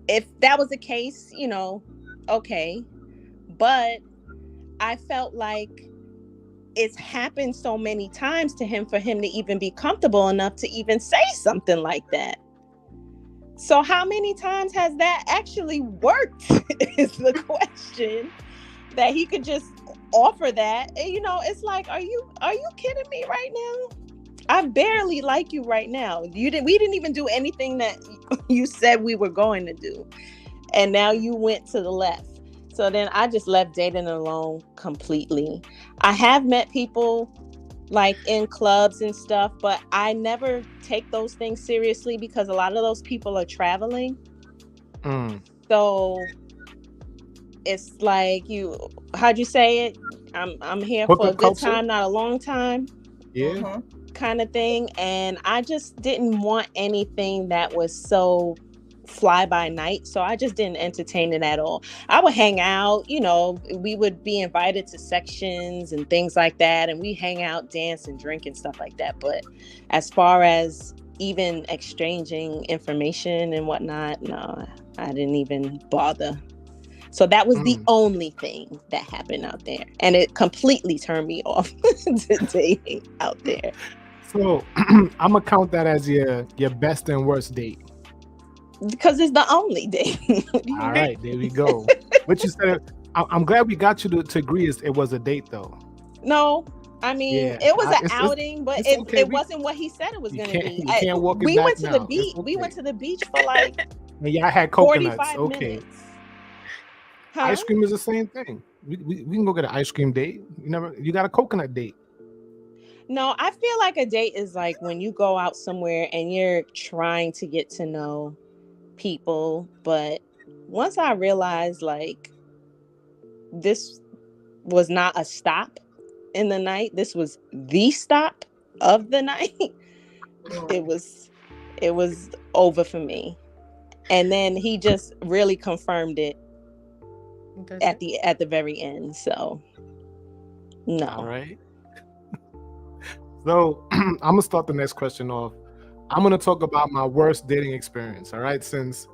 G: If that was the case, okay. But I felt like it's happened so many times to him for him to even be comfortable enough to even say something like that. So how many times has that actually worked is the question, that he could just offer that. It's like, are you kidding me right now? I barely like you right now. We didn't even do anything that you said we were going to do. And now you went to the left. So then I just left dating alone completely. I have met people like in clubs and stuff, but I never take those things seriously because a lot of those people are traveling. So it's like, how'd you say it? I'm here for a good time, not a long time.
A: Yeah.
G: Kind of thing. And I just didn't want anything that was so fly by night. So I just didn't entertain it at all. I would hang out, we would be invited to sections and things like that. And we hang out, dance and drink and stuff like that. But as far as even exchanging information and whatnot, no, I didn't even bother. So that was the only thing that happened out there. And it completely turned me off to dating out there.
A: So I'm going to count that as your best and worst date.
G: Because it's the only date.
A: All right, there we go. What you said, I'm glad we got you to agree it was a date, though.
G: No, I mean, it was an outing, but it wasn't what he said it was going to be.
A: You can't walk it
G: we
A: back
G: went to
A: now.
G: the beach. We went to the beach for like
A: I had coconuts.
G: 45
A: Okay.
G: minutes. Huh?
A: Ice cream is the same thing. We can go get an ice cream date. You got a coconut date.
G: No, I feel like a date is like when you go out somewhere and you're trying to get to know people. But once I realized like this was not a stop in the night, this was the stop of the night, it was over for me. And then he just really confirmed it at the very end. So no.
A: All right. So I'm gonna start the next question off. I'm gonna talk about my worst dating experience. All right, since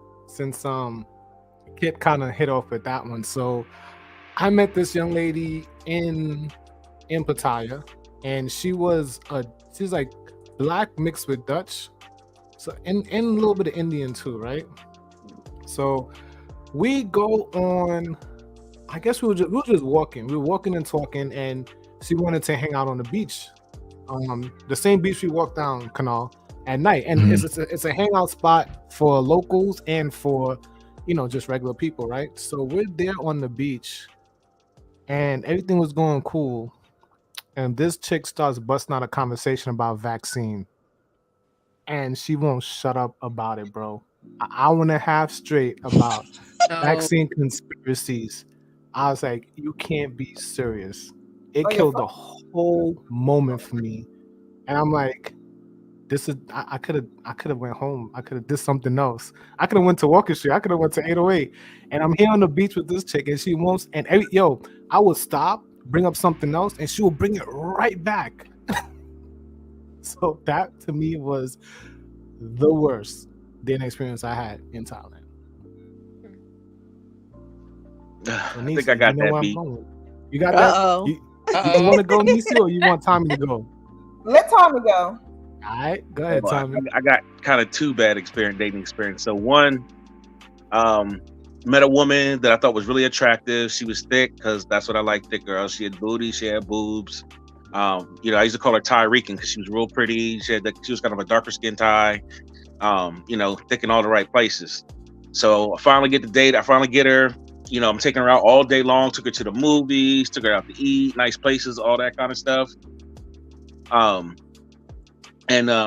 A: Kit kind of hit off with that one. So I met this young lady in Pattaya, and she's like black mixed with Dutch, so and a little bit of Indian too, right? So we go on I guess we were just walking. We were walking and talking, and she wanted to hang out on the beach, the same beach we walked down Canal at night. And it's a hangout spot for locals and for, just regular people, right? So we're there on the beach, and everything was going cool. And this chick starts busting out a conversation about vaccine, and she won't shut up about it, bro. An hour and a half straight about vaccine conspiracies. I was like, you can't be serious. It killed the whole moment for me. And I'm like, this is I could have went home. I could have did something else. I could have went to Walker Street. I could have went to 808. And I'm here on the beach with this chick, and she won't. And I would stop, bring up something else, and she will bring it right back. So that to me was the worst dating experience I had in Thailand.
B: I think I got that beat.
A: You got that? You want to go, Nisi, or you want Tommy to go?
D: Let Tommy go.
A: All right, go ahead, Tommy.
B: I got kind of two bad dating experience. So one, met a woman that I thought was really attractive. She was thick because that's what I like, thick girls. She had booty, she had boobs. I used to call her Thai Rican because she was real pretty. She was kind of a darker skin Thai. Thick in all the right places. So I finally get the date. I finally get her. I'm taking her out all day long. Took her to the movies. Took her out to eat, nice places, all that kind of stuff.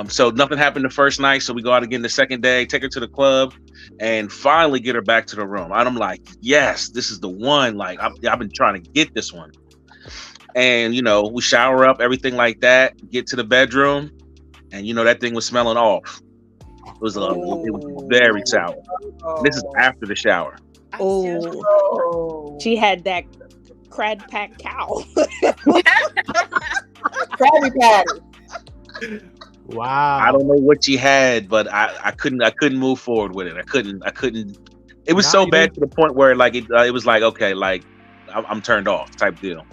B: So nothing happened the first night. So we go out again the second day. Take her to the club, and finally get her back to the room. And I'm like, yes, this is the one. Like I've been trying to get this one. And we shower up, everything like that. Get to the bedroom, and that thing was smelling off. It was very sour. This is after the shower.
C: Oh, she had that crab pack cow.
D: Krabby Patty.
A: Wow.
B: I don't know what she had, but I couldn't move forward with it. I couldn't. It was so bad to the point where like it was like, okay, like I'm turned off type deal.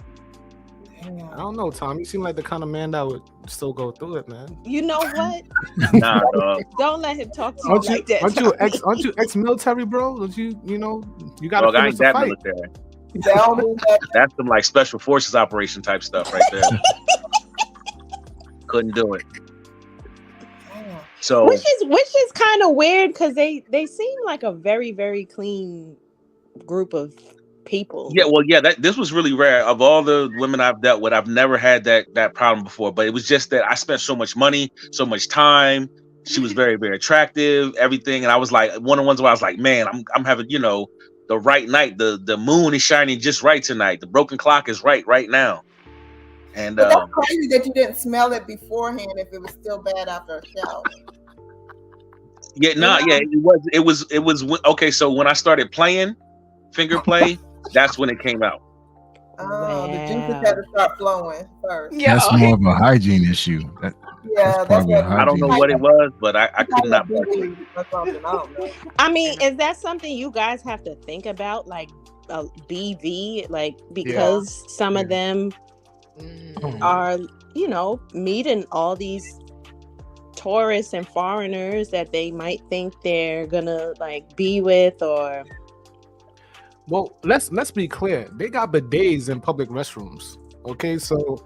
A: I don't know, Tom. You seem like the kind of man that would still go through it, man.
C: You know what?
B: Nah, dog.
C: Don't let him talk to you like that.
A: Aren't you ex-military, bro? Don't you got to finish the fight.
B: Military. That's some like special forces operation type stuff right there. Couldn't do it. So
C: which is kind of weird because they seem like a very, very clean group of people.
B: Yeah, well, this was really rare. Of all the women I've dealt with, I've never had that problem before. But it was just that I spent so much money, so much time. She was very, very attractive, everything, and I was like, one of the ones where I was like, man, I'm having the right night. The moon is shining just right tonight. The broken clock is right now. And
D: but that's crazy that you didn't smell it beforehand if it was still bad after a shower.
B: It was okay. So when I started playing finger play, that's when it came out.
D: Oh, the juices had to start flowing first.
F: Yeah, that's more of a hygiene issue. That's
B: I don't know what it was, but I could not.
C: I mean, is that something you guys have to think about, like BV, like because some of them are, meeting all these tourists and foreigners that they might think they're gonna like be with, or
A: well, let's be clear. They got bidets in public restrooms. Okay, so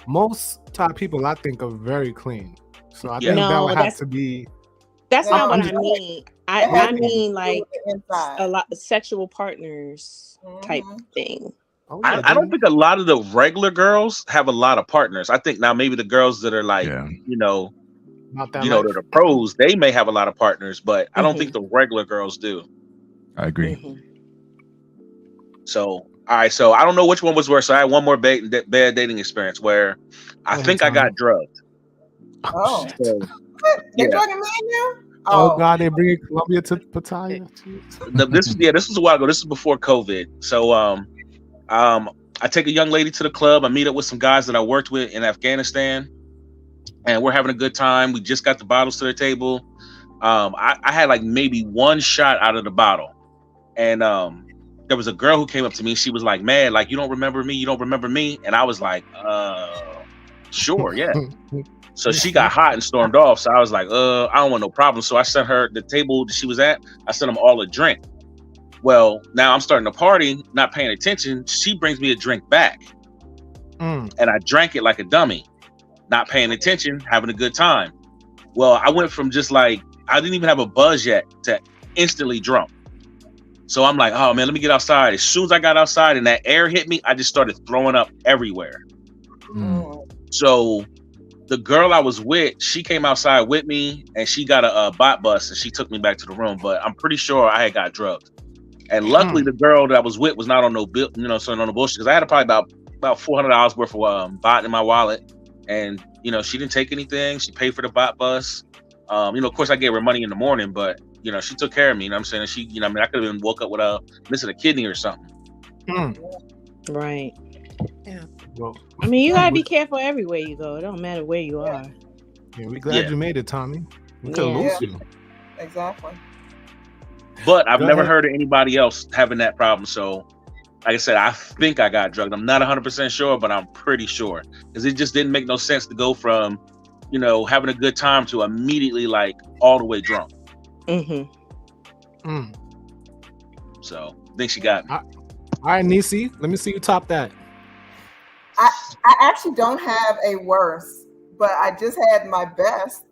A: most Thai people I think are very clean. So I think that would have to be.
C: That's not what I mean. I mean like a lot of sexual partners type thing.
B: I don't think a lot of the regular girls have a lot of partners. I think now maybe the girls that are like, that are the pros, they may have a lot of partners, but I don't think the regular girls do.
F: I agree.
B: So, all right. So I don't know which one was worse. So I had one more bad dating experience where I think I got drugged.
D: Oh,
B: so,
D: they're drugging me now?
A: Oh God, they bring Colombia to Pattaya.
B: This was a while ago. This is before COVID. So, I take a young lady to the club. I meet up with some guys that I worked with in Afghanistan, and we're having a good time. We just got the bottles to the table. I had like maybe one shot out of the bottle, and there was a girl who came up to me. She was like, "Man, like you don't remember me? You don't remember me?" And I was like, "Sure, yeah." So she got hot and stormed off. So I was like, I don't want no problem. So I sent her the table that she was at. I sent them all a drink. Well, now I'm starting to party, not paying attention. She brings me a drink back. And I drank it like a dummy, not paying attention, having a good time. Well, I went from just like, I didn't even have a buzz yet to instantly drunk. So I'm like, oh man, let me get outside. As soon as I got outside and that air hit me, I just started throwing up everywhere. So the girl I was with, she came outside with me and she got a bot bus and she took me back to the room. But I'm pretty sure I had got drugged. And luckily the girl that I was with was not on no bill, you know, so on the bullshit, because I had probably about $400 worth of bot in my wallet. And, you know, she didn't take anything. She paid for the bot bus. You know, of course I gave her money in the morning, but, you know, she took care of me. You know what I'm saying? And she, you know, I mean, I could have been woke up with missing a kidney or something.
G: Right.
E: Yeah.
A: Well,
G: I mean, you gotta be careful everywhere you go. It don't matter where you are.
A: yeah, we're glad you made it, Tommy. We could lose you.
D: Exactly.
B: But I've
A: Go
B: never
A: ahead.
B: heard of anybody else having that problem. So, like I said, I think I got drugged. I'm not 100% sure, but I'm pretty sure. Because it just didn't make no sense to go from, you know, having a good time to immediately, like, all the way drunk. So, I think she got me.
A: All right, Nisi, let me see you top that.
D: I actually don't have a worse, but I just had my best.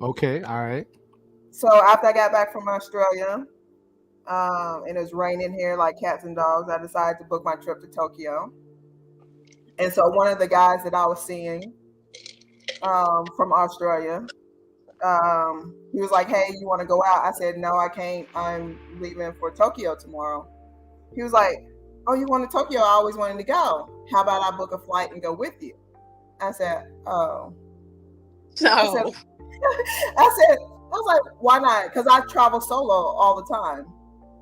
A: Okay, all right.
D: So after I got back from Australia, and it was raining here like cats and dogs, I decided to book my trip to Tokyo. And so one of the guys that I was seeing from Australia, he was like, hey, you want to go out? I said, no, I can't. I'm leaving for Tokyo tomorrow. He was like, oh, you want to Tokyo? I always wanted to go. How about I book a flight and go with you? I said, oh.
E: No.
D: I was like, why not? Because I travel solo all the time.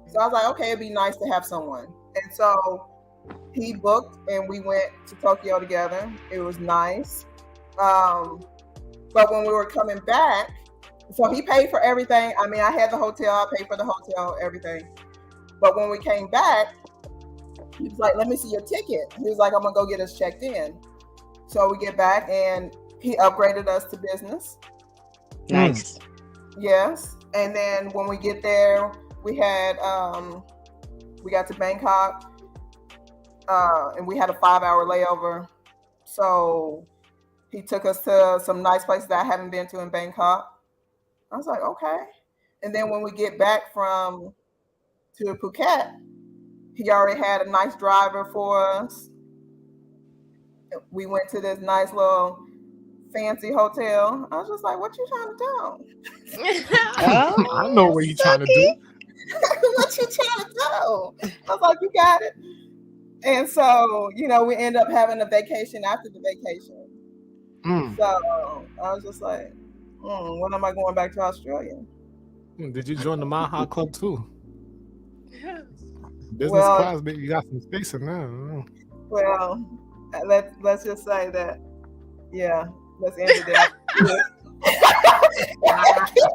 D: So I was like, okay, it'd be nice to have someone. And so he booked and we went to Tokyo together. It was nice. But when we were coming back, so he paid for everything. I mean, I had the hotel, I paid for the hotel, everything. But when we came back, he was like, let me see your ticket. He was like, I'm going to go get us checked in. So we get back and he upgraded us to business.
G: Nice.
D: Yes. And then when we get there, we had, we got to Bangkok and we had a 5-hour layover. So he took us to some nice places that I haven't been to in Bangkok. I was like, okay. And then when we get back to Phuket, he already had a nice driver for us. We went to this nice little fancy hotel. I was just like, what you trying to do?
A: I know what you're trying to do.
D: What you trying to do? I was like, you got it. And so, you know, we end up having a vacation after the vacation. So I was just like, when am I going back to Australia?
A: Did you join the Maha Club too? Business
D: Well,
A: class, baby, you got some space in there.
D: Well, let's just say that, yeah, let's end it there.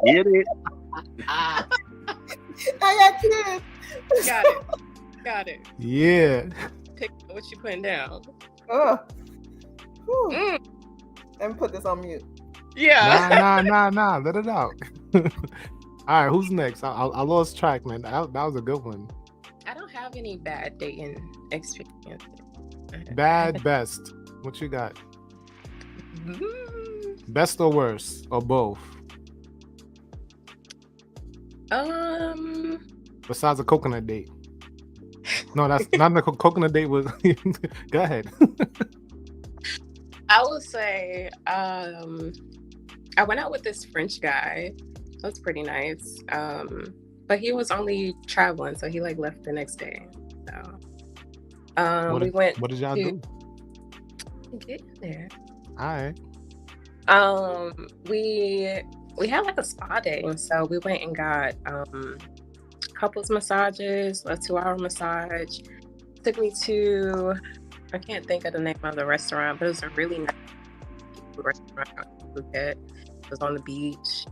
B: Get it?
D: I got kids.
E: Got it.
A: Yeah.
E: Pick what you putting down.
D: Let me put this on mute.
E: Yeah.
A: Nah. Let it out. All right, who's next? I lost track, man. That was a good one.
E: I don't have any bad dating experience.
A: Bad, best. What you got? Best or worst or both? Besides a coconut date. No, that's not the coconut date. Was go ahead.
E: I will say, I went out with this French guy. That was pretty nice. But he was only traveling, so he like left the next day. So
A: What did y'all do?
E: Get there.
A: All right.
E: We had like a spa day, and so we went and got couples massages, a 2-hour massage. Took me to, I can't think of the name of the restaurant, but it was a really nice restaurant in Phuket. It was on the beach,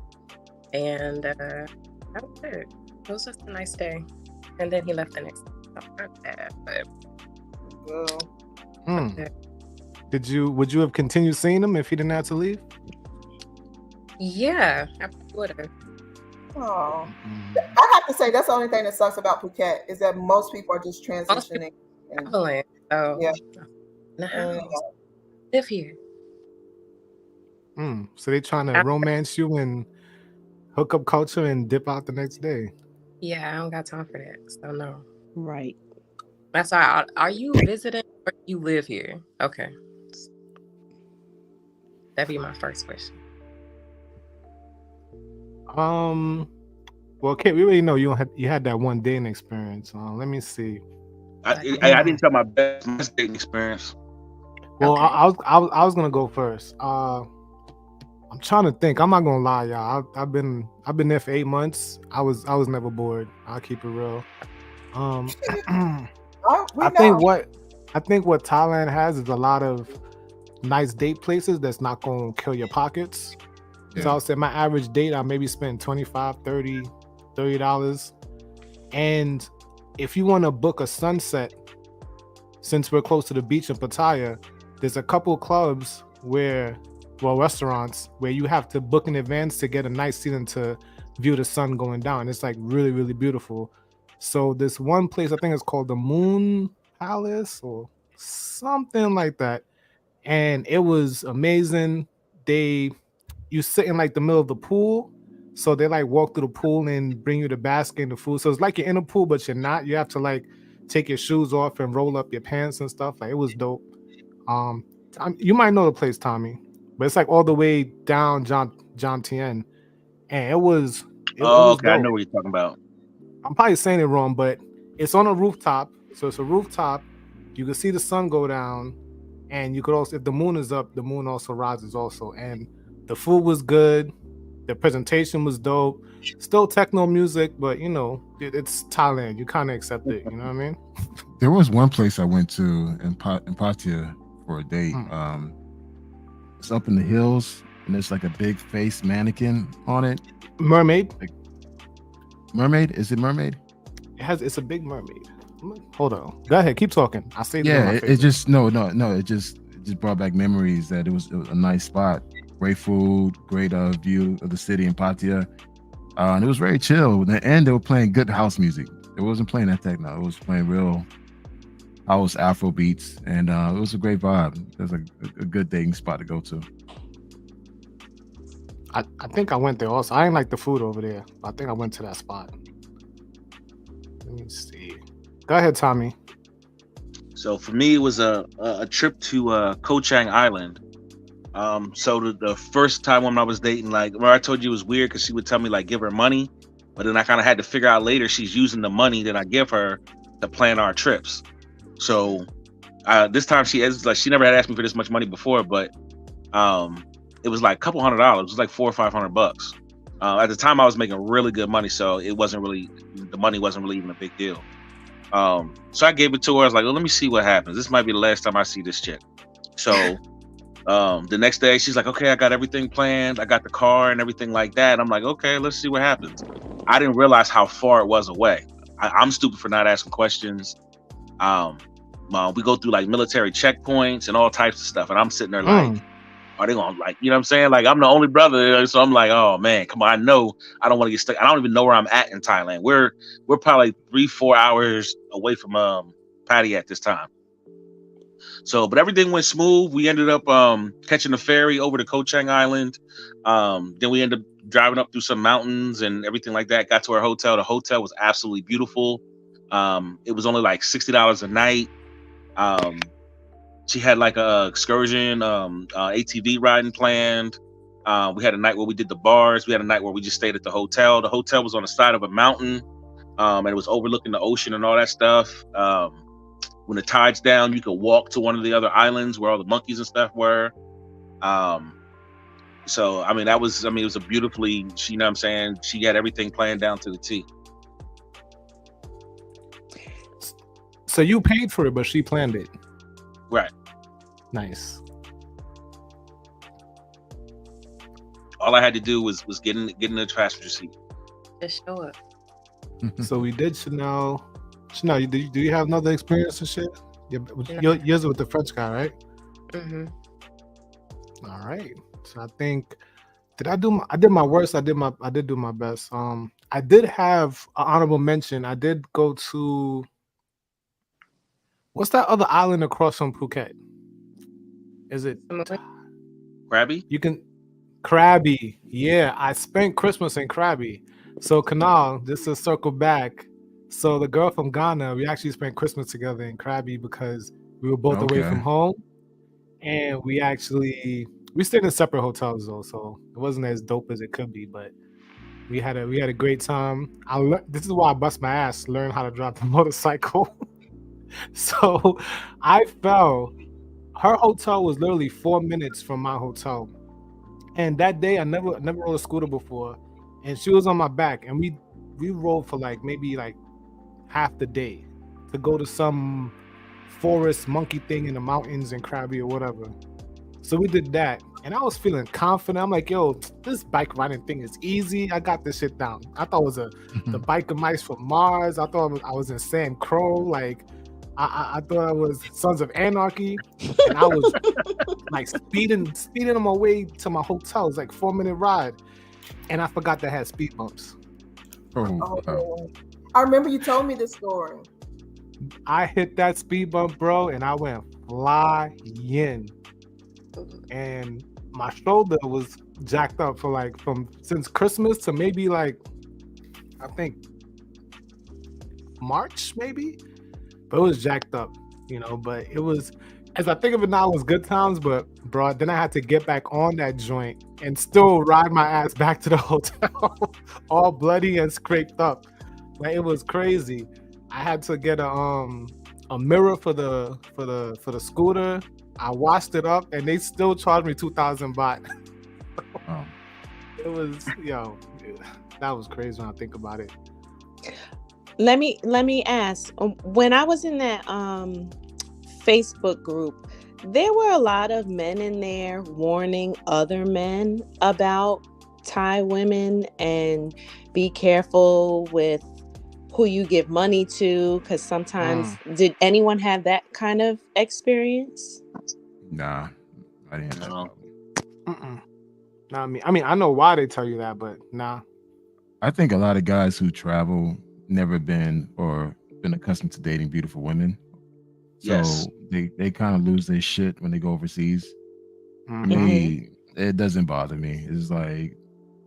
E: and that was it. It was just a nice day. And then he left the next day. Not bad, but
A: Would you have continued seeing him if he didn't have to leave?
E: yeah, I would have.
D: Oh,
A: Mm.
D: I have to say that's the only thing that sucks about Phuket is that most people are just transitioning. And,
E: Traveling. So
D: yeah,
E: in the
D: and,
E: house. Live here.
A: So they trying to
E: I-
A: romance you and hook up culture and dip out the next day.
E: Yeah, I don't got time for that. So no.
G: Right.
E: That's why. Are you visiting or you live here? Okay. That'd be my first question.
A: Well, Kate, we already know you had that one dating experience. Let me see.
B: I didn't tell my best dating experience.
A: Well,
E: Okay.
A: I was gonna go first. I'm trying to think. I'm not gonna lie, y'all. I've been there for 8 months. I was never bored. I'll keep it real. I think what Thailand has is a lot of nice date places that's not gonna kill your pockets.
F: Yeah.
A: So I'll say my average date, I maybe spend $25, $30. And if you want to book a sunset, since we're close to the beach in Pattaya, there's a couple clubs restaurants where you have to book in advance to get a nice seating to view the sun going down. It's like really, really beautiful. So this one place, I think it's called the Moon Palace or something like that. And it was amazing. You sit in like the middle of the pool. So they like walk through the pool and bring you the basket and the food. So it's like you're in a pool, but you're not. You have to like take your shoes off and roll up your pants and stuff. Like it was dope. You might know the place, Tommy, but it's like all the way down John Tien, and it was
B: Okay, I
A: dope.
B: know what you're talking about.
A: I'm probably saying it wrong, but it's on a rooftop. So it's a rooftop. You can see the sun go down, and you could also, if the moon is up, the moon also rises also. And the food was good. The presentation was dope. Still techno music, but you know, it's Thailand. You kind of accept it. You know what I mean?
F: There was one place I went to in Pattaya for a date. It's up in the hills, and there's like a big face mannequin on it.
A: Mermaid?
F: Mermaid? Is it mermaid?
A: It's a big mermaid. Hold on. Go ahead. Keep talking. I saved
F: it just no. It just brought back memories that it was a nice spot. Great food, great view of the city in Pattaya. And it was very chill. And they were playing good house music. It wasn't playing that techno. It was playing real house Afro beats, and it was a great vibe. It was a good dating spot to go to.
A: I think I went there also. I didn't like the food over there. I think I went to that spot. Let me see. Go ahead, Tommy.
B: So for me, it was a trip to Koh Chang Island. So the first time when I was dating, like, remember I told you it was weird because she would tell me like give her money, but then I kind of had to figure out later she's using the money that I give her to plan our trips. So this time she never had asked me for this much money before, but it was like a couple $100. It was like $400 or $500. At the time I was making really good money, so the money wasn't really even a big deal. So I gave it to her. I was like, well, let me see what happens. This might be the last time I see this chick. So the next day she's like, okay, I got everything planned. I got the car and everything like that. I'm like, okay, let's see what happens. I didn't realize how far it was away. I'm stupid for not asking questions. We go through like military checkpoints and all types of stuff. And I'm sitting there like, are they gonna, like, you know what I'm saying? Like, I'm the only brother. So I'm like, oh man, come on. I know I don't want to get stuck. I don't even know where I'm at in Thailand. We're probably 3-4 hours away from Pattaya at this time. So, but everything went smooth. We ended up catching a ferry over to Koh Chang Island. Then we ended up driving up through some mountains and everything like that. Got to our hotel. The hotel was absolutely beautiful. It was only like $60 a night. She had like a excursion, ATV riding planned. We had a night where we did the bars. We had a night where we just stayed at the hotel. The hotel was on the side of a mountain, and it was overlooking the ocean and all that stuff. When the tide's down, you could walk to one of the other islands where all the monkeys and stuff were. So, it was a beautifully, you know what I'm saying? She had everything planned down to the T.
A: So you paid for it, but she planned it.
B: Right.
A: Nice.
B: All I had to do was get in the passenger seat.
E: Just show up.
A: So we did Chanel. Chanel, do you have another experience and shit? Yours with the French guy, right?
E: Mm-hmm.
A: All right. So I think I did my worst. I did do my best. I did have an honorable mention. I did go to, what's that other island across from Phuket? Is it,
B: Krabby?
A: you can, Krabi? Yeah, I spent Christmas in Krabi. So Kanal, just to circle back. So the girl from Ghana, we actually spent Christmas together in Krabi because we were both away from
F: Okay.
A: home, and we stayed in separate hotels though, so it wasn't as dope as it could be, but we had a great time. This is why I bust my ass, learn how to drive the motorcycle. So I fell. Her hotel was literally 4 minutes from my hotel, and that day I never rode a scooter before, and she was on my back, and we rode for like maybe like half the day to go to some forest monkey thing in the mountains in Krabi or whatever. So we did that, and I was feeling confident. I'm like, yo, this bike riding thing is easy. I got this shit down. I thought it was the biker mice from Mars. I thought I was in Sam Crow. Like, I thought I was Sons of Anarchy, and I was like speeding on my way to my hotel. It's like 4 minute ride, and I forgot that I had speed bumps.
D: Oh, I remember you told me this story.
A: I hit that speed bump, bro, and I went flying. And my shoulder was jacked up for like since Christmas to maybe like I think March maybe, but it was jacked up, but it was, as I think of it now, it was good times. But bro, then I had to get back on that joint and still ride my ass back to the hotel all bloody and scraped up. Like, it was crazy. I had to get a mirror for the scooter. I washed it up, and they still charged me 2,000 baht.
F: Oh.
A: It was, that was crazy when I think about it.
G: Let me ask. When I was in that Facebook group, there were a lot of men in there warning other men about Thai women and be careful with who you give money to, because sometimes did anyone have that kind of experience?
F: Nah, I didn't have
B: No.
F: that.
A: Not me. I mean, I know why they tell you that, but nah.
F: I think a lot of guys who travel never been accustomed to dating beautiful women. So
B: Yes.
F: they kind of lose their shit when they go overseas. Me, it doesn't bother me. It's like,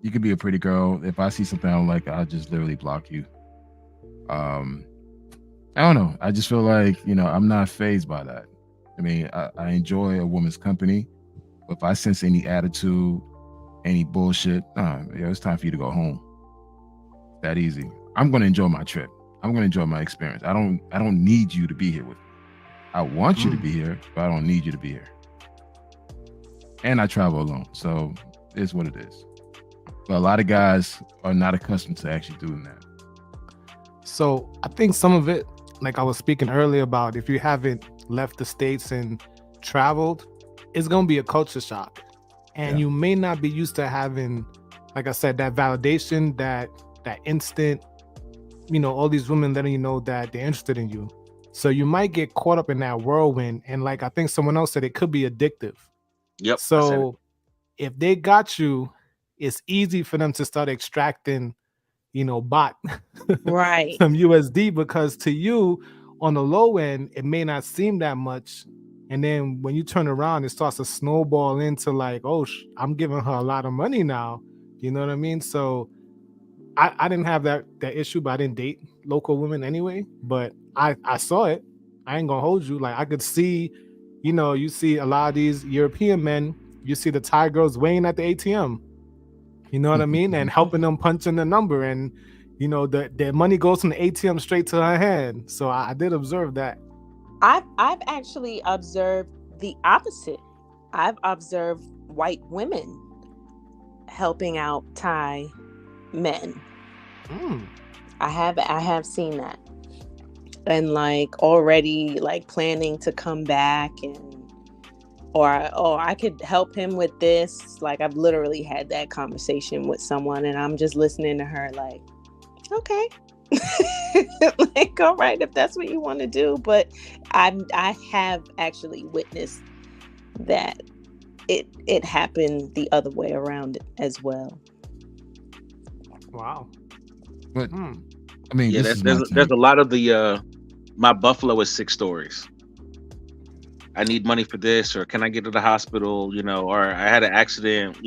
F: you could be a pretty girl. If I see something I don't like, I'll just literally block you. I don't know. I just feel like, I'm not fazed by that. I mean, I enjoy a woman's company, but if I sense any attitude, any bullshit, it's time for you to go home. That easy. I'm going to enjoy my trip. I'm going to enjoy my experience. I don't need you to be here with me. I want you to be here, but I don't need you to be here. And I travel alone, so it's what it is. But a lot of guys are not accustomed to actually doing that.
A: So I think some of it, like I was speaking earlier about, if you haven't left the States and traveled, it's going to be a culture shock. And you may not be used to having, like I said, that validation, that instant, all these women letting you know that they're interested in you. So you might get caught up in that whirlwind. And like I think someone else said, it could be addictive.
B: Yep.
A: So if they got you, it's easy for them to start extracting, bot
G: Right.
A: some USD, because to you on the low end, it may not seem that much. And then when you turn around, it starts to snowball into like, oh, I'm giving her a lot of money now. You know what I mean? So I didn't have that issue, but I didn't date local women anyway. But I saw it. I ain't gonna hold you. Like, I could see, you see a lot of these European men, you see the Thai girls waiting at the ATM. You know what I mean? And helping them punch in the number. And, the money goes from the ATM straight to her hand. So I did observe that.
G: I've actually observed the opposite. I've observed white women helping out Thai men. I have seen that, and like already like planning to come back, and or I could help him with this. Like, I've literally had that conversation with someone, and I'm just listening to her like, okay. Like, all right, if that's what you want to do. But I have actually witnessed that it happened the other way around as well.
A: Wow.
F: But I mean,
B: Yeah,
F: this is
B: there's a lot of the my Buffalo is 6 stories. I need money for this, or can I get to the hospital? Or I had an accident.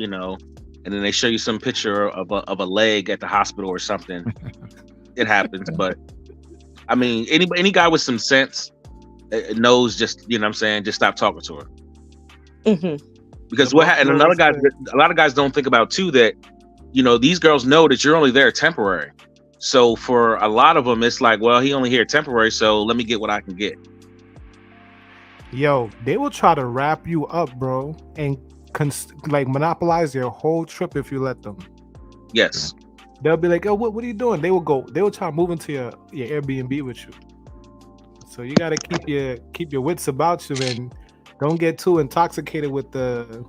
B: And then they show you some picture of a leg at the hospital or something. It happens, but I mean, any guy with some sense knows just what I'm saying, just stop talking to her.
G: Mm-hmm.
B: Because a lot of guys don't think about too that these girls know that you're only there temporary. So for a lot of them, it's like, well, he only here temporary, so let me get what I can get.
A: Yo, they will try to wrap you up, bro, and monopolize your whole trip if you let them.
B: Yes.
A: They'll be like, "Oh, what are you doing?" They will try to move into your Airbnb with you. So you gotta keep your wits about you and don't get too intoxicated with the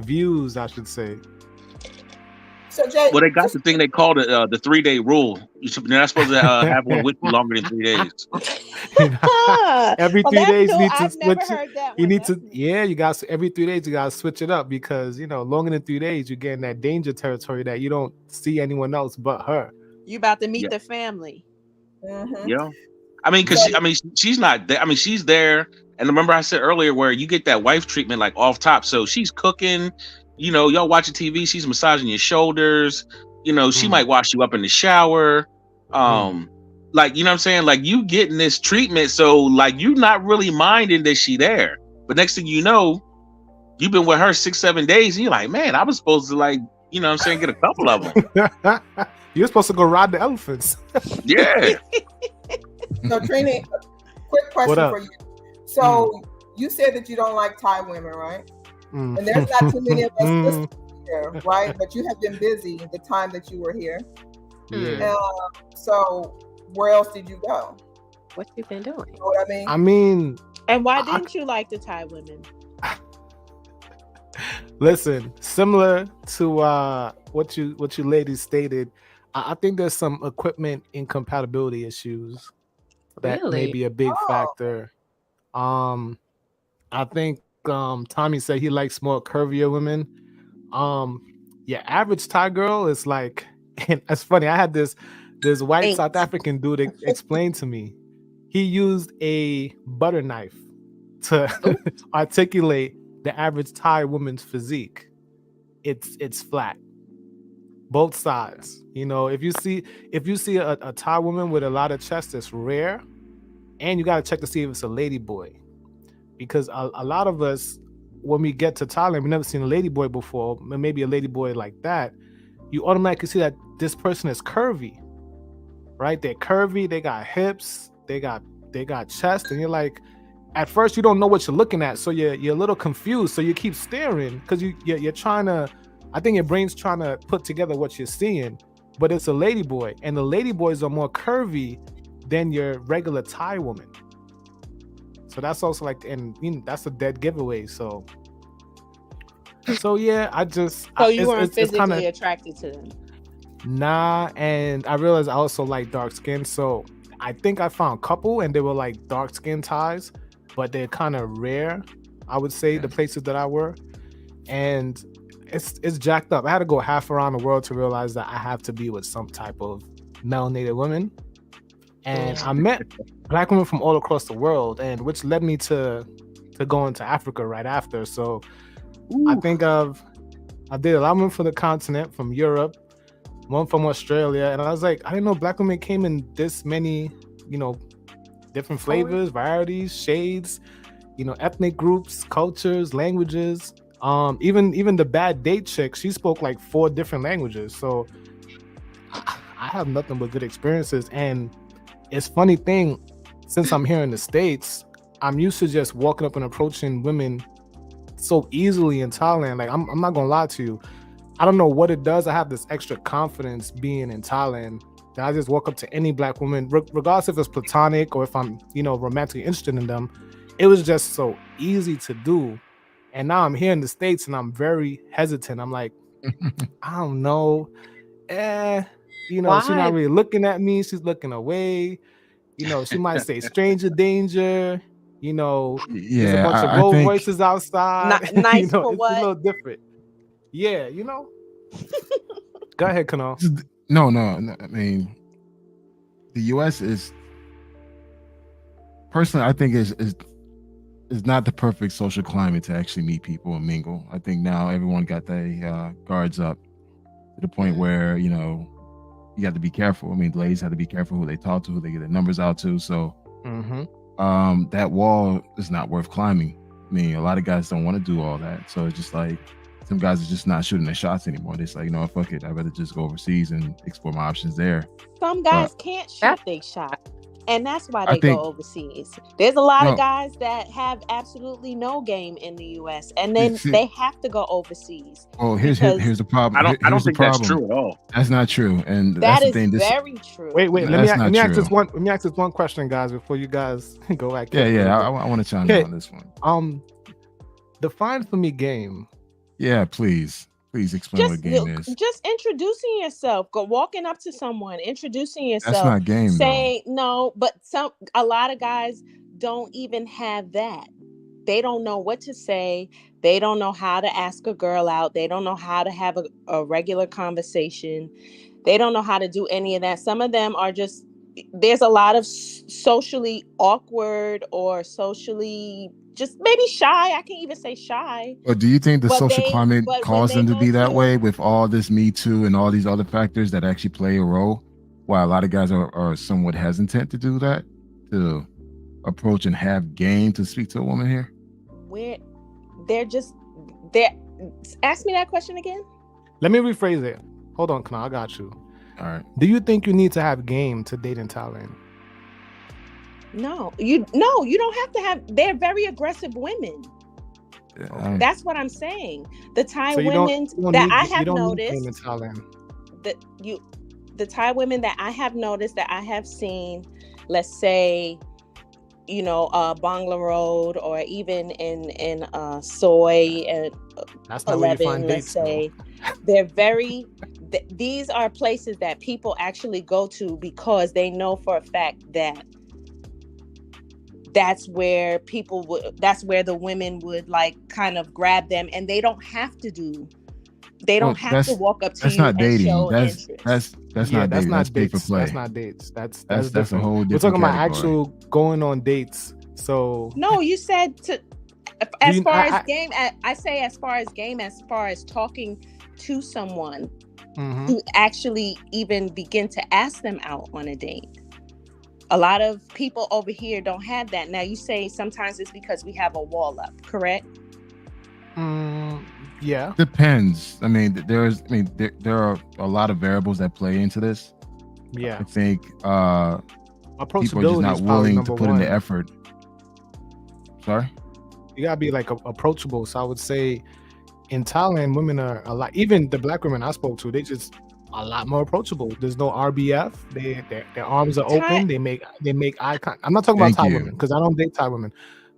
A: views, I should say.
D: So Jay,
B: Well, they got the thing they called it the 3-day rule. You're not supposed to have one with you longer than 3 days.
A: Every 3 days you need to switch. You need to, every 3 days you gotta switch it up because longer than 3 days you get in that danger territory that you don't see anyone else but her.
C: You about to meet the family.
D: Mm-hmm.
B: Yeah, I mean, because she's not there. I mean, she's there. And remember, I said earlier where you get that wife treatment like off top. So she's cooking. Y'all watching TV. She's massaging your shoulders. She might wash you up in the shower. Like, you know what I'm saying? Like, you getting this treatment, so like you not really minding that she there. But next thing you know, you've been with her 6-7 days, and you're like, man, I was supposed to get a couple of them.
A: You're supposed to go ride the elephants.
B: Yeah.
D: So Trini, quick question for you. So you said that you don't like Thai women, right? And there's not too many of us here, right? But you have been busy the time that you were here.
A: Yeah.
D: So where else did you go?
G: What you been doing?
D: You know what I mean?
C: And why didn't you like the Thai women?
A: Listen, similar to what you ladies stated, I think there's some equipment incompatibility issues that may be a big factor. I think Tommy said he likes more curvier women. Average Thai girl is like, and it's funny. I had this white South African dude explain to me. He used a butter knife to articulate the average Thai woman's physique. It's flat, both sides. If you see a Thai woman with a lot of chest, it's rare, and you gotta check to see if it's a lady boy. Because a lot of us, when we get to Thailand, we've never seen a lady boy before, maybe a lady boy like that. You automatically see that this person is curvy, right? They're curvy, they got hips, they got chest, and you're like, at first you don't know what you're looking at, so you're a little confused, so you keep staring because you're trying to, I think your brain's trying to put together what you're seeing, but it's a lady boy, and the lady boys are more curvy than your regular Thai woman. So that's also like, and that's a dead giveaway. So yeah,
C: you weren't physically attracted to them?
A: Nah, and I realized I also like dark skin. So I think I found a couple, and they were like dark skin Thais, but they're kind of rare. I would say the places that I were, and it's jacked up. I had to go half around the world to realize that I have to be with some type of melanated women. And I met Black women from all across the world, and which led me to going to Africa right after. So I think I did a lot of women from the continent, from Europe, one from Australia, and I was like, I didn't know Black women came in this many, different flavors, varieties, shades, ethnic groups, cultures, languages. Even the bad date chick, she spoke like 4 different languages. So I have nothing but good experiences. And it's funny thing, since I'm here in the States, I'm used to just walking up and approaching women so easily in Thailand. Like I'm not gonna lie to you, I don't know what it does. I have this extra confidence being in Thailand that I just walk up to any Black woman, regardless if it's platonic or if I'm romantically interested in them. It was just so easy to do. And now I'm here in the States and I'm very hesitant. I'm like, I don't know. She's not really looking at me. She's looking away. She might say stranger danger. you know, there's a
F: Yeah,
A: bunch of
F: I
A: Rolls
F: think
A: Royces outside.
C: Nice
A: You know,
C: for
A: it's a
C: what?
A: little different. Yeah, you know. Go ahead, Kanal.
F: no. I mean, the U.S. is personally, I think is not the perfect social climate to actually meet people and mingle. I think now everyone got their guards up to the point where you know you got to be careful. I mean, ladies have to be careful who they talk to, who they get their numbers out to. So that wall is not worth climbing. I mean, a lot of guys don't want to do all that. So it's just like some guys are just not shooting their shots anymore. They're just like, you know, fuck it. I'd rather just go overseas and explore my options there.
G: Some guys can't shoot their shot. And that's why they go overseas. There's a lot of guys that have absolutely no game in the U.S. and then they have to go overseas.
F: Oh, here's the problem.
B: I don't think that's true at all.
F: That's not true, and
G: that
F: that's
G: is
F: the thing.
G: Very true.
A: Wait. Let me ask this one. Let me ask this one question, guys, before you guys go back.
F: Yeah. I want to chime in on this one.
A: Define for me game.
F: Yeah, please explain what game is.
G: Just introducing yourself, walking up to someone, introducing yourself.
F: That's not game.
G: Saying no, but a lot of guys don't even have that. They don't know what to say. They don't know how to ask a girl out. They don't know how to have a regular conversation. They don't know how to do any of that. Some of them are just, there's a lot of socially awkward or socially just maybe shy. I can't even say shy.
F: But do you think the social climate caused them to be that way with all this Me Too and all these other factors that actually play a role? Why a lot of guys are somewhat hesitant to do that, to approach and have game to speak to a woman here?
G: Ask me that question again.
A: Let me rephrase it. Hold on, Kana, I got you.
F: All right.
A: Do you think you need to have game to date in Thailand?
G: No, you don't have to have. They're very aggressive women. That's what I'm saying. The Thai women that I have noticed, the Thai women that I have noticed, that I have seen, let's say, you know, Bangla Road, or even in Soy and
A: that's not
G: 11,
A: where you find
G: let's
A: dates,
G: say, they're very. These are places that people actually go to because they know for a fact that that's where the women would like kind of grab them, and they don't have to walk up to
F: that's
G: you
F: not
G: and
F: dating.
G: show
F: That's
G: interest.
F: not dating. That's pay for
A: dates.
F: play.
A: That's not dates. That's
F: a whole different
A: We're talking about
F: category.
A: actual going on dates. So
G: no, you said as far as talking to someone to actually even begin to ask them out on a date. A lot of people over here don't have that. Now you say sometimes it's because we have a wall up, correct?
A: Yeah.
F: Depends. I mean, there are a lot of variables that play into this.
A: Yeah.
F: I think people are just
A: Approachability
F: not
A: is
F: willing to put in
A: one.
F: the effort. Sorry?
A: You gotta be like approachable. So I would say in Thailand, women are a lot, even the black women I spoke to, they just a lot more approachable. There's no RBF. Their arms are open. They make eye contact. I'm not talking about Thai women because I don't date Thai women.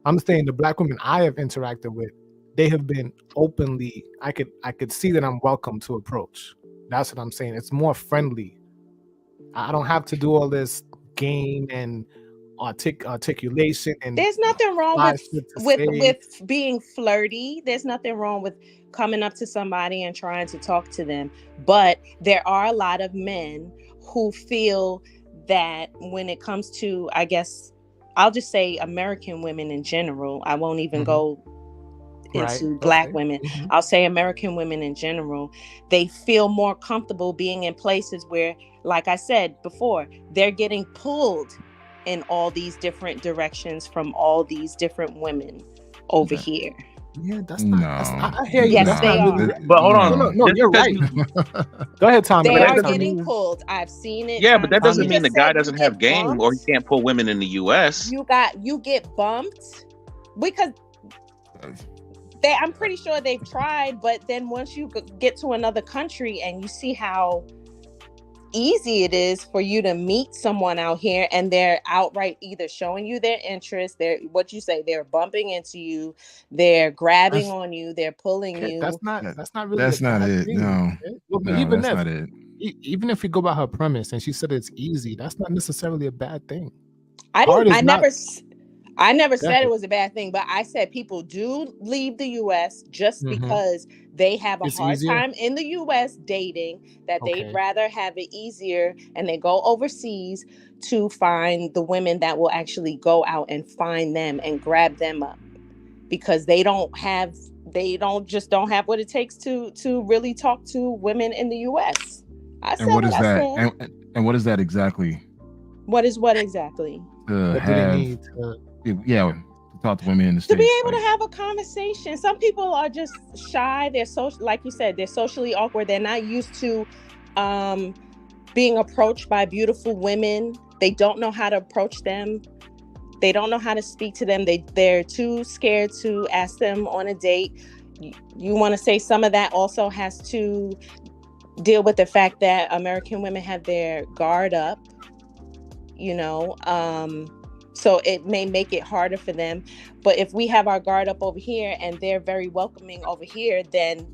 A: I'm saying the black women I have interacted with, they have been openly. I could see that I'm welcome to approach. That's what I'm saying. It's more friendly. I don't have to do all this game and articulation. And
G: there's nothing wrong with being flirty. There's nothing wrong with coming up to somebody and trying to talk to them. But there are a lot of men who feel that when it comes to, I guess, I'll just say American women in general. I won't even go into black women. I'll say American women in general. They feel more comfortable being in places where, like I said before, they're getting pulled in all these different directions from all these different women over here.
A: Yeah, that's not. I hear you.
G: Yes, they are.
B: But hold on.
A: No, you're right. Go ahead, Tommy.
G: They are getting pulled. I've seen it.
B: Yeah, but that doesn't mean the guy doesn't have game or he can't pull women in the U.S.
G: You get bumped because I'm pretty sure they've tried, but then once you get to another country and you see how easy it is for you to meet someone out here, and they're outright either showing you their interest, they're bumping into you, they're grabbing on you, they're pulling you.
A: That's not really.
F: That's not it.
A: Thing,
F: no.
A: Well,
F: No,
A: even
F: that's not it.
A: Even if you go by her premise and she said it's easy, that's not necessarily a bad thing.
G: I never said it
A: Definitely.
G: was a bad thing, but I said people do leave the US just
A: Mm-hmm.
G: because they have a
A: It's
G: hard
A: easier.
G: time in the US dating, that they'd
A: Okay.
G: rather have it easier, and they go overseas to find the women that will actually go out and find them and grab them up, because they don't have what it takes to really talk to women in the US. I said
F: And what
G: what
F: is
G: I
F: that?
G: said.
F: And what is that exactly?
G: What is what exactly?
F: To
A: What do they
F: have,
A: need to?
F: yeah, to talk to women in the
G: To be
F: States.
G: able
F: Like,
G: to have a conversation. Some people are just shy. They're social, like you said, they're socially awkward. They're not used to being approached by beautiful women. They don't know how to approach them. They don't know how to speak to them. They're too scared to ask them on a date. You want to say some of that also has to deal with the fact that American women have their guard up, so it may make it harder for them. But if we have our guard up over here and they're very welcoming over here, then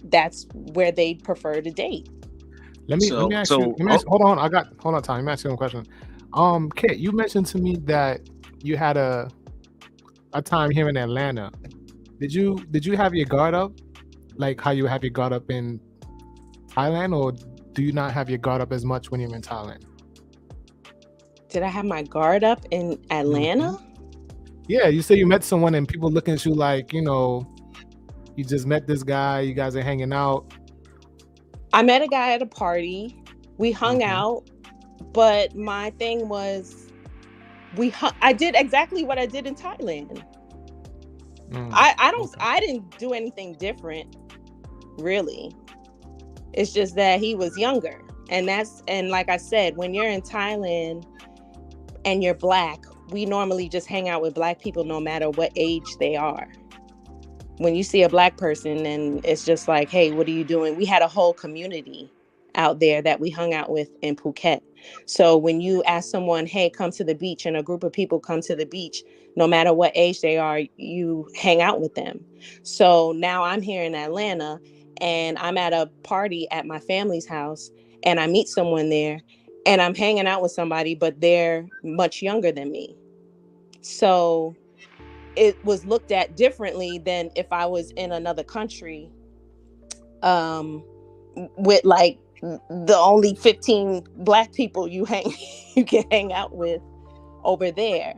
G: that's where they prefer to date.
A: Let me ask you. Hold on, Tom. Let me ask you one question. Kit, you mentioned to me that you had a time here in Atlanta. Did you have your guard up, like how you have your guard up in Thailand, or do you not have your guard up as much when you're in Thailand?
G: Did I have my guard up in Atlanta?
A: Yeah, you say you met someone and people looking at you like, you just met this guy, you guys are hanging out.
G: I met a guy at a party. We hung out, but my thing was I did exactly what I did in Thailand. I didn't do anything different, really. It's just that he was younger. And like I said, when you're in Thailand and you're Black, we normally just hang out with Black people no matter what age they are. When you see a Black person, and it's just like, hey, what are you doing? We had a whole community out there that we hung out with in Phuket. So when you ask someone, hey, come to the beach, and a group of people come to the beach, no matter what age they are, you hang out with them. So now I'm here in Atlanta and I'm at a party at my family's house, and I meet someone there, and I'm hanging out with somebody, but they're much younger than me. So it was looked at differently than if I was in another country with like the only 15 Black people you can hang out with over there.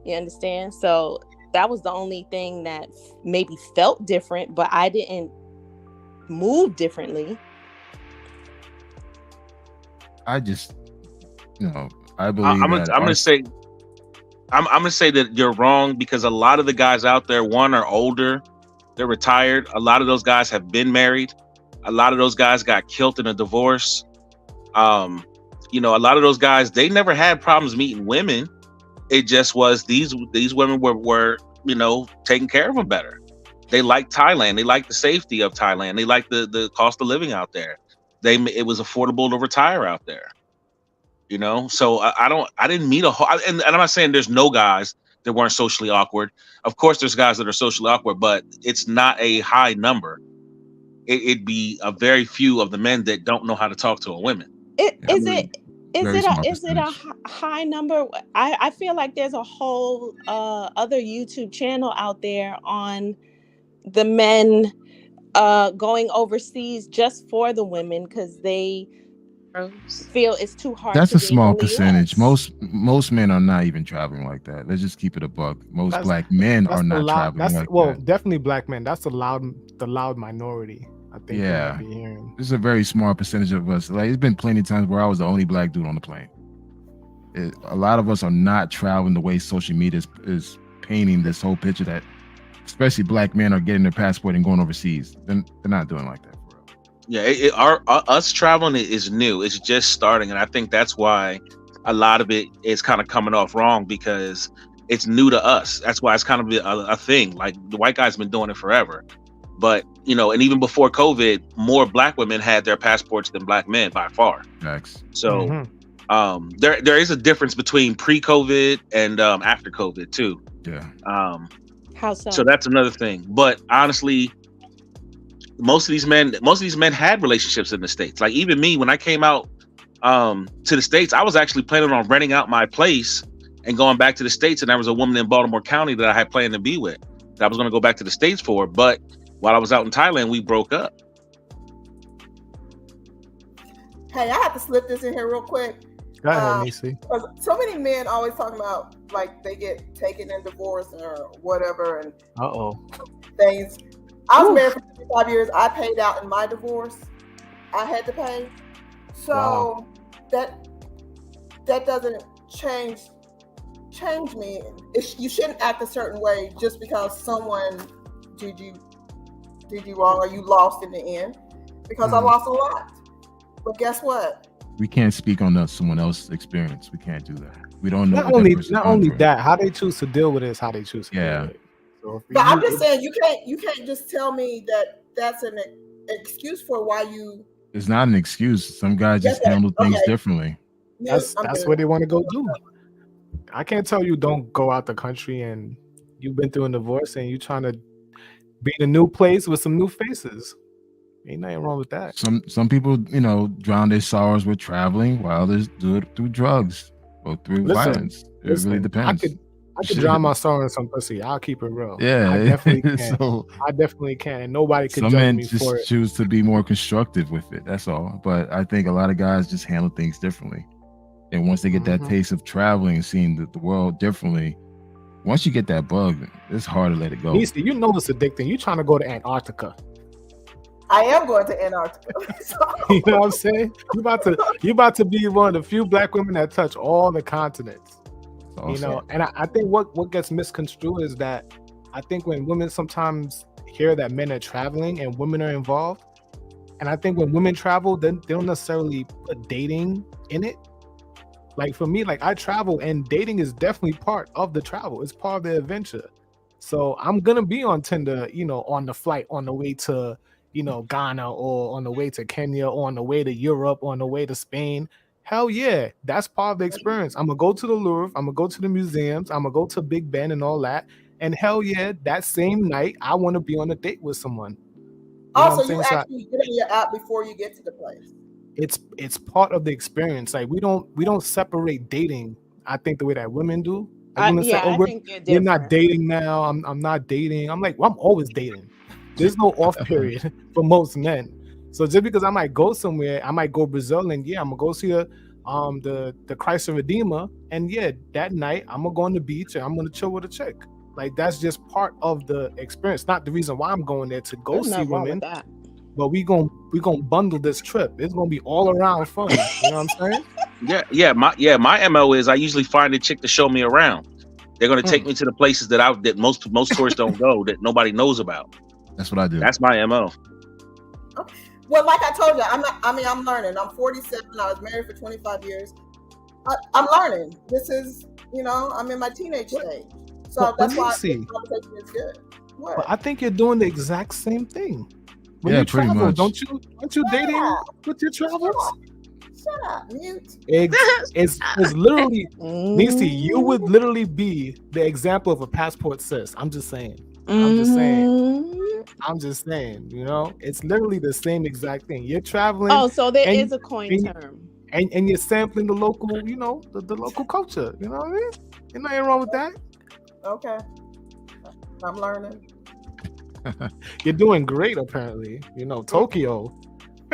G: You understand? So that was the only thing that maybe felt different, but I didn't move differently.
F: I just, I believe
B: I'm gonna say that you're wrong, because a lot of the guys out there, one, are older, they're retired. A lot of those guys have been married. A lot of those guys got killed in a divorce. A lot of those guys, they never had problems meeting women. It just was these women were taking care of them better. They liked Thailand. They liked the safety of Thailand. They liked the cost of living out there. It was affordable to retire out there. So I didn't meet a whole, and I'm not saying there's no guys that weren't socially awkward. Of course, there's guys that are socially awkward, but it's not a high number. It'd be a very few of the men that don't know how to talk to a woman.
G: Is it a high number? I feel like there's a whole other YouTube channel out there on the men going overseas just for the women, because they feel it's too hard.
F: That's a small percentage. Most men are not even traveling like that. Let's just keep it a buck. Most Black men are not traveling like that.
A: Well, definitely Black men. That's the loud minority, I think.
F: Yeah,
A: be hearing.
F: This is a very small percentage of us. Like, it's been plenty of times where I was the only Black dude on the plane. A lot of us are not traveling the way social media is painting this whole picture that, especially Black men, are getting their passport and going overseas. They're not doing like that.
B: Yeah, us traveling is new. It's just starting, and I think that's why a lot of it is kind of coming off wrong, because it's new to us. That's why it's kind of a thing. Like, the white guys been doing it forever, but and even before COVID, more Black women had their passports than Black men by far.
F: Facts.
B: So there is a difference between pre-COVID and after COVID too.
F: Yeah.
G: How so?
B: So that's another thing. But honestly, most of these men had relationships in the States. Like, even me, when I came out to the States, I was actually planning on renting out my place and going back to the States. And there was a woman in Baltimore County that I had planned to be with, that I was going to go back to the States for. But while I was out in Thailand, we broke up.
D: Hey, I have to slip this in here real quick.
A: Go ahead, Nisi.
D: Because so many men always talking about like they get taken in divorce or whatever and things. I was married for 25 years. I paid out in my divorce. I had to pay. So that doesn't change me. You shouldn't act a certain way just because someone did you wrong or you lost in the end. Because I lost a lot. But guess what?
F: We can't speak on someone else's experience. We can't do that. We don't know.
A: Not only that, how they choose to deal with it is how they choose to deal with it. So
D: but I'm just saying, you can't just tell me that that's an excuse for why you.
F: It's not an excuse. Some guys just handle things differently.
A: That's what they want to go do. I can't tell you don't go out the country and you've been through a divorce and you're trying to be in a new place with some new faces. Ain't nothing wrong with that.
F: Some people, drown their sorrows with traveling, while others do it through drugs or through violence. It really depends.
A: I could drown my sorrow in some pussy. I'll keep it real.
F: Yeah,
A: I definitely can. I definitely can, and nobody can judge me for it.
F: Some men just choose to be more constructive with it. That's all. But I think a lot of guys just handle things differently. And once they get that taste of traveling and seeing the world differently, once you get that bug, it's hard to let it go.
A: Easty, you know it's addicting. You're trying to go to Antarctica.
D: I am going to Antarctica.
A: You know what I'm saying? You about to be one of the few black women that touch all the continents. Awesome. And I think what gets misconstrued is that I think when women sometimes hear that men are traveling and women are involved, and I think when women travel, then they don't necessarily put dating in it. Like for me, like I travel and dating is definitely part of the travel. It's part of the adventure. So I'm gonna be on Tinder, on the flight on the way to Ghana or on the way to Kenya or on the way to Europe or on the way to Spain. Hell yeah, that's part of the experience. I'm gonna go to the Louvre, I'm gonna go to the museums, I'm gonna go to Big Ben and all that. And hell yeah, that same night I want to be on a date with someone.
D: Also, you actually get on your app before you get to the place.
A: It's part of the experience. Like we don't separate dating. I think the way that women do. Like,
G: I think
A: you're not dating now. I'm not dating. I'm like, well, I'm always dating. There's no off period for most men. So just because I might go somewhere, I might go Brazil, and I'm gonna go see the Christ the Redeemer, and that night I'm gonna go on the beach and I'm gonna chill with a chick. Like that's just part of the experience, not the reason why I'm going there to go see women. But we gonna bundle this trip. It's gonna be all around fun. You know what I'm saying?
B: My MO is I usually find a chick to show me around. They're gonna take me to the places that most tourists don't go, that nobody knows about.
F: That's what I do.
B: That's my MO.
D: Okay. Well, like I told you, I'm learning. I'm 47. I was married for 25 years. I'm learning. This is, I'm in my teenage stage. So that's why this conversation is good. What?
A: But I think you're doing the exact same thing. When you travel,
F: pretty much.
A: Aren't you dating with your travels?
D: Shut up, mute.
A: It's literally, Nisi, you would literally be the example of a passport sis. I'm just saying. I'm just saying, it's literally the same exact thing. You're traveling.
G: Oh, so there is a coin term.
A: And you're sampling the local, the local culture. You know what I mean? There's nothing wrong with that.
D: Okay. I'm learning.
A: You're doing great, apparently. Tokyo,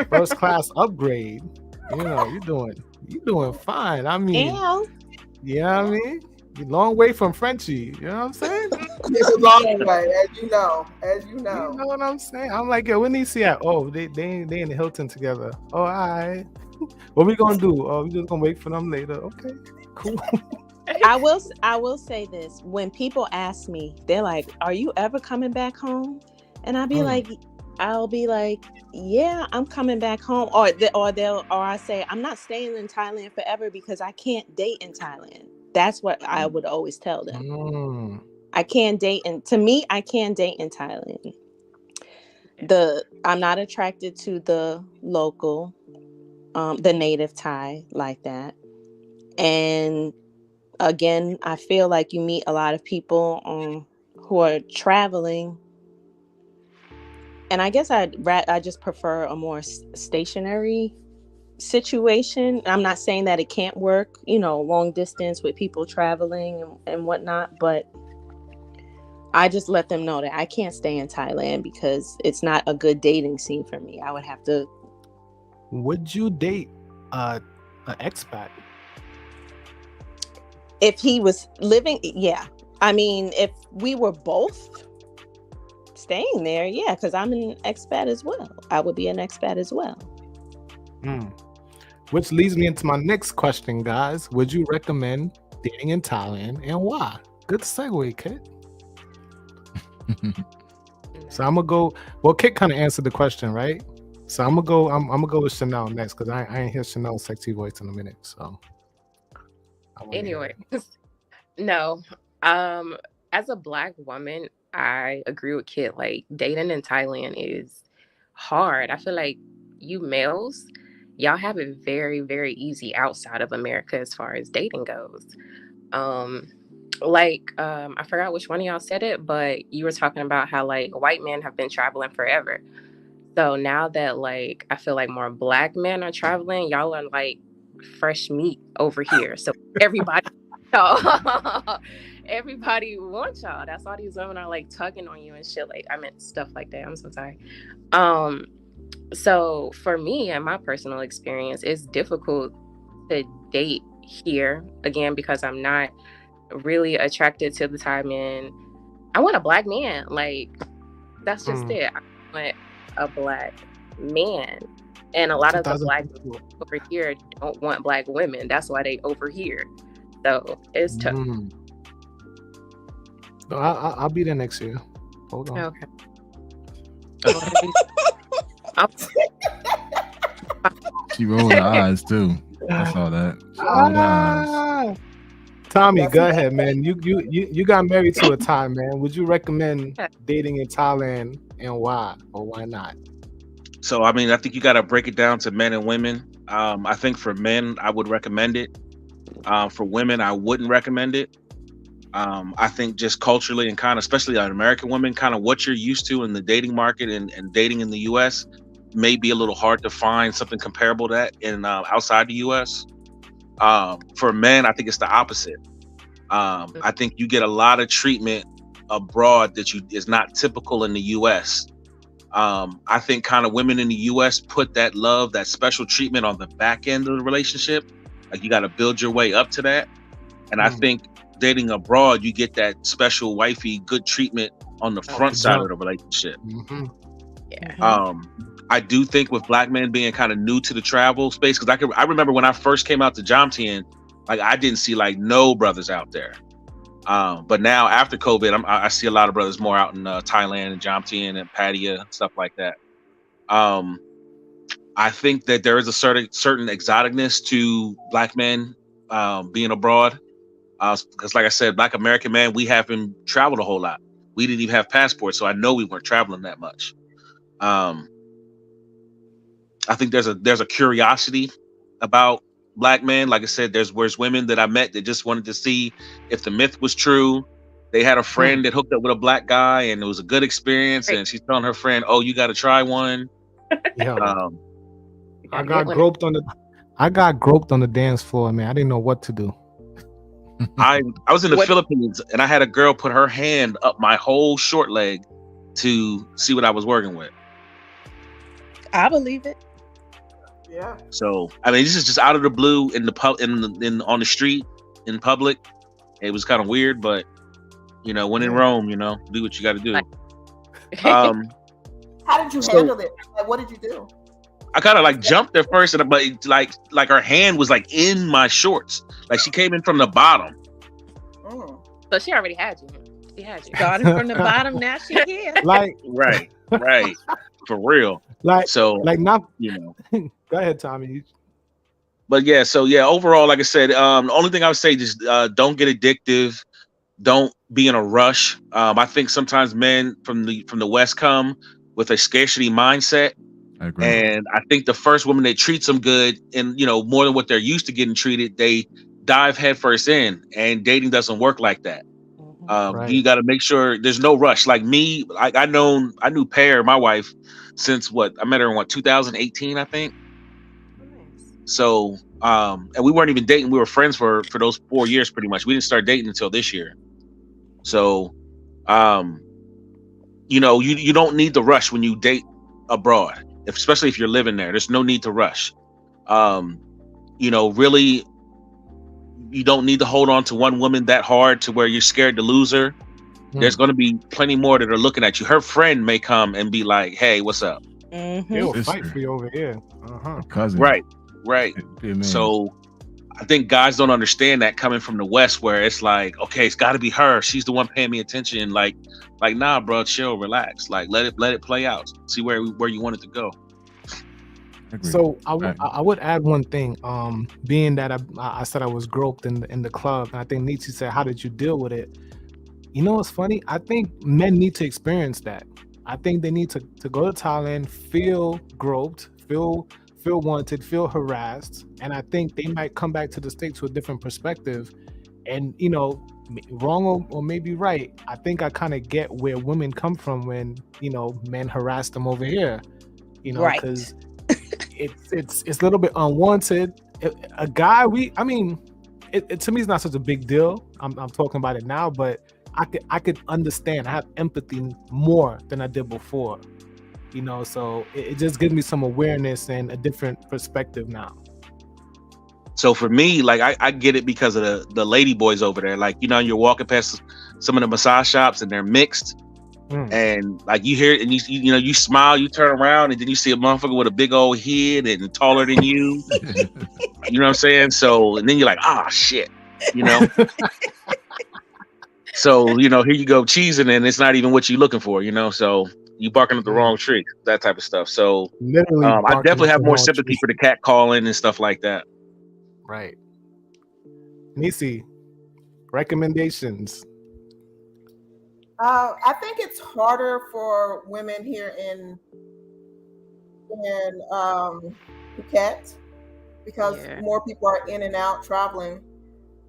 A: first class upgrade. You're doing fine. I mean, yeah, I mean, you're a long way from Frenchie. You know what I'm saying?
D: It's a long way, as you know.
A: You know what I'm saying? I'm like, when they see that, they in the Hilton together. Oh, all right. What we gonna do? Oh, we just gonna wait for them later. Okay, cool.
G: I will say this. When people ask me, they're like, "Are you ever coming back home?" And I'll be like, "Yeah, I'm coming back home." Or I say, "I'm not staying in Thailand forever because I can't date in Thailand." That's what I would always tell them. I can't date, and to me, I can't date in Thailand. I'm not attracted to the local, the native Thai like that, and again, I feel like you meet a lot of people who are traveling, and I guess I just prefer a more stationary situation. I'm not saying that it can't work, long distance with people traveling and whatnot, but I just let them know that I can't stay in Thailand because it's not a good dating scene for me. I would have to.
A: Would you date an expat?
G: If he was living, yeah. I mean, if we were both staying there, yeah, because I'm an expat as well. I would be an expat as well.
A: Which leads me into my next question, guys. Would you recommend dating in Thailand and why? Good segue, Kit. So I'm gonna go. Well, Kit kind of answered the question, right? So I'm gonna go. I'm gonna go with Chanel next because I ain't hear Chanel's sexy voice in a minute. So
E: anyway, no. As a Black woman, I agree with Kit. Like, dating in Thailand is hard. I feel like you males, y'all have it very, very easy outside of America as far as dating goes. I forgot which one of y'all said it, but you were talking about how like white men have been traveling forever. So now that like I feel like more Black men are traveling, y'all are like fresh meat over here. So everybody everybody wants y'all. That's why these women are like tugging on you and shit. Like, I meant stuff like that. I'm so sorry. So for me and my personal experience, it's difficult to date here again because I'm not really attracted to the Thai men. I want a Black man. Like, that's just it. I want a Black man. And a lot of the Black people over here don't want Black women. That's why they over here. So it's tough.
A: I'll be there next year. Hold on.
E: Okay.
F: She rolled her eyes too. I saw that. She rolled her eyes.
A: Tommy, go ahead, man. You got married to a Thai man. Would you recommend dating in Thailand and why or why not?
B: So I mean, I think you got to break it down to men and women. I think for men, I would recommend it. For women, I wouldn't recommend it. I think just culturally and kind of, especially on American women, kind of what you're used to in the dating market and dating in the U.S. may be a little hard to find something comparable to that in outside the U.S. For men, I think it's the opposite. I think you get a lot of treatment abroad that is not typical in the U.S. I think kind of women in the U.S. put that love, that special treatment on the back end of the relationship. Like, you got to build your way up to that. And I think dating abroad, you get that special wifey good treatment on the front side of the relationship. Yeah. I do think with Black men being kind of new to the travel space, because I remember when I first came out to Jomtien, like I didn't see like no brothers out there. But now after COVID, I see a lot of brothers more out in Thailand and Jomtien and Pattaya and stuff like that. I think that there is a certain exoticness to Black men being abroad. Because like I said, Black American men, we haven't traveled a whole lot. We didn't even have passports, so I know we weren't traveling that much. I think there's a curiosity about Black men. Like I said, there's women that I met that just wanted to see if the myth was true. They had a friend that hooked up with a Black guy, and it was a good experience. And she's telling her friend, "Oh, you got to try one."
A: I got groped on the dance floor, man. I didn't know what to do.
B: I was in the Philippines, and I had a girl put her hand up my whole short leg to see what I was working with.
G: I believe it.
D: Yeah.
B: So I mean, this is just out of the blue in the on the street in public. It was kind of weird, but when in Rome, do what you got to do.
D: How did you handle it? Like, what did you do?
B: I kind of like jumped at first, but like her hand was like in my shorts. Like she came in from the bottom.
E: So she already had you. She had you.
G: Starting from the bottom, now she here.
A: Like
B: right, for real.
A: Like
B: so,
A: like not. Go ahead, Tommy.
B: But yeah, overall, like I said, the only thing I would say is don't get addictive. Don't be in a rush. I think sometimes men from the West come with a scarcity mindset.
F: I agree.
B: And I think the first woman that treats them good and, more than what they're used to getting treated, they dive headfirst in, and dating doesn't work like that. You got to make sure there's no rush. Like me, I knew Pear, my wife, since I met her in 2018, I think. So, and we weren't even dating. We were friends for those 4 years, pretty much. We didn't start dating until this year. So, you know, you don't need to rush when you date abroad, especially if you're living there. There's no need to rush. You know, really, you don't need to hold on to one woman that hard to where you're scared to lose her. There's going to be plenty more that are looking at you. Her friend may come and be like, "Hey, what's up?"
A: They'll fight for you over here.
F: Cousin.
B: Right.
F: Man.
B: So I think guys don't understand that coming from the West, where it's like, okay, it's got to be her. She's the one paying me attention. Like, nah, bro, chill, relax. Like, let it play out. See where you want it to go.
A: So I would add one thing. Being that I said I was groped in the club, and I think Nietzsche said, "How did you deal with it?" You know what's funny? I think men need to experience that. I think they need to go to Thailand, feel groped, feel wanted, feel harassed, and I think they might come back to the States with a different perspective. And you know, wrong or maybe right, I think I kind of get where women come from when, you know, men harass them over here. You know, because it's a little bit unwanted. A guy, to me, it's not such a big deal. I'm talking about it now, but I could understand. I have empathy more than I did before. You know, so it just gives me some awareness and a different perspective now.
B: So for me, like I get it because of the lady boys over there. Like, you know, you're walking past some of the massage shops and they're mixed. And like you hear it and you know, you smile, you turn around and then you see a motherfucker with a big old head and taller than you. You know what I'm saying? So, and then you're like, ah, shit, you know? So, you know, here you go cheesing and it's not even what you're looking for, you know? So you barking up the wrong tree, that type of stuff. So I definitely have more sympathy for the cat calling and stuff like that.
A: Right. Nisi, recommendations.
D: I think it's harder for women here in Phuket because more people are in and out traveling.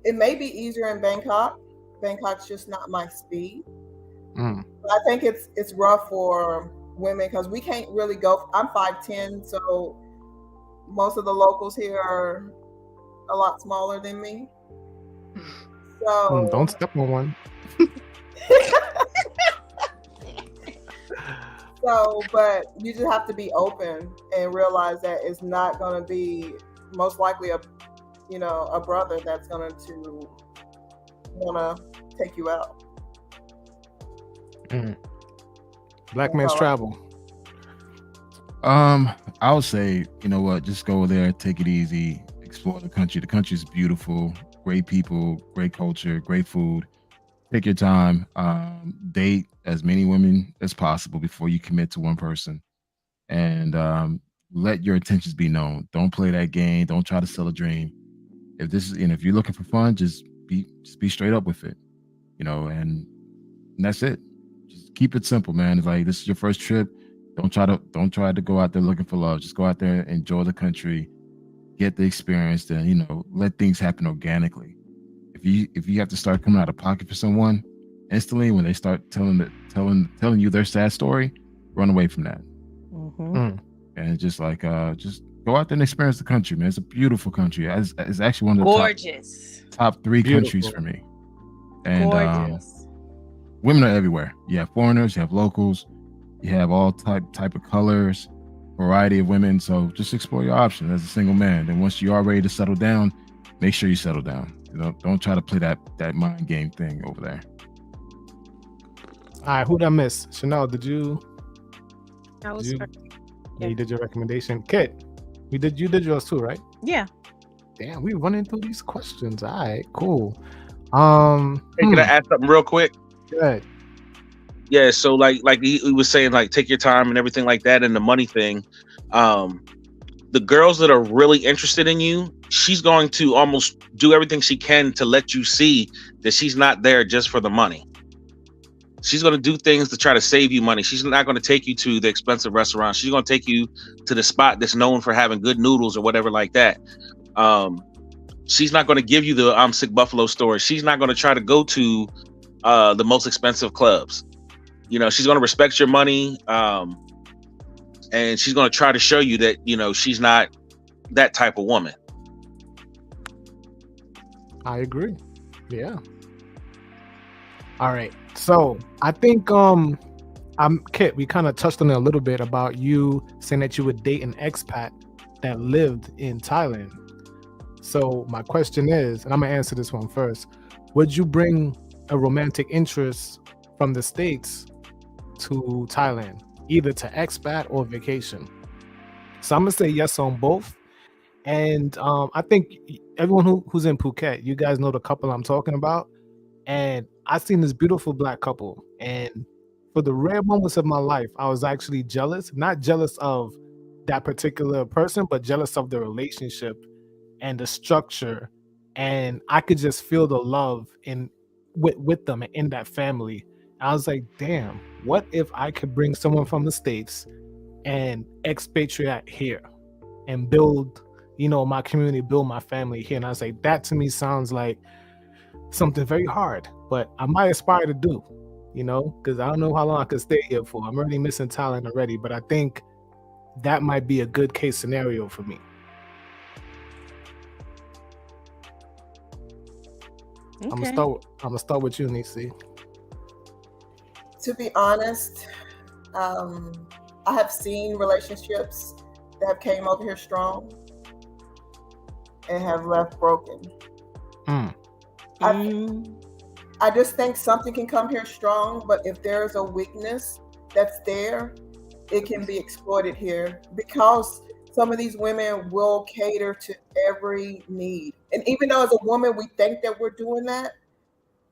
D: It may be easier in Bangkok. Bangkok's just not my speed. But I think it's rough for women because we can't really go. I'm 5'10", so most of the locals here are a lot smaller than me. So
A: don't step on one.
D: So, but you just have to be open and realize that it's not going to be most likely a brother that's going to want to take you out.
A: Black man's travel.
F: I would say, you know what, just go there, take it easy, explore the country. The country is beautiful, great people, great culture, great food. Take your time, date as many women as possible before you commit to one person, and let your intentions be known. Don't play that game. Don't try to sell a dream. If you're looking for fun, just be straight up with it, you know, and that's it. Just keep it simple, man. It's like, this is your first trip. Don't try to go out there looking for love. Just go out there, enjoy the country, get the experience, then, you know, let things happen organically. If you have to start coming out of pocket for someone instantly when they start telling you their sad story, run away from that. And it's just like just go out there and experience the country, man. It's a beautiful country. It's actually one of the top 3 countries for me. And women are everywhere. You have foreigners, you have locals, you have all type of colors, variety of women. So just explore your options as a single man. And once you are ready to settle down, make sure you settle down. You know, don't try to play that mind game thing over there.
A: All right, who'd I miss? Chanel, did you?
G: Yeah,
A: you did your recommendation. Kit, you did yours too, right?
G: Yeah.
A: Damn, we running through these questions. All right, cool.
B: Hey, can I add something real quick?
A: Good.
B: Yeah, so like he was saying, like, take your time and everything like that, and the money thing. The girls that are really interested in you, she's going to almost do everything she can to let you see that she's not there just for the money. She's going to do things to try to save you money. She's not going to take you to the expensive restaurant. She's going to take you to the spot that's known for having good noodles or whatever like that. She's not going to give you the I'm Sick Buffalo story. She's not going to try to go to the most expensive clubs. You know, she's going to respect your money. And she's going to try to show you that, you know, she's not that type of woman.
A: I agree. Yeah. All right. So I think Kit, we kind of touched on it a little bit about you saying that you would date an expat that lived in Thailand. So my question is, and I'm gonna answer this one first, would you bring a romantic interest from the States to Thailand, either to expat or vacation? So I'm gonna say yes on both. And I think everyone who's in Phuket, you guys know the couple I'm talking about. And I seen this beautiful black couple, and for the rare moments of my life, I was actually jealous, not jealous of that particular person, but jealous of the relationship and the structure. And I could just feel the love with them and in that family. I was like, damn, what if I could bring someone from the States and expatriate here and build, my community, build my family here? And I was like, that to me sounds like something very hard, but I might aspire to do, because I don't know how long I could stay here for. I'm already missing Thailand already, but I think that might be a good case scenario for me.
G: Okay.
A: I'm gonna start with you, Nisi.
D: To be honest, I have seen relationships that have came over here strong and have left broken. I just think something can come here strong, but if there's a weakness that's there, it can be exploited here, because some of these women will cater to every need. And even though as a woman we think that we're doing that,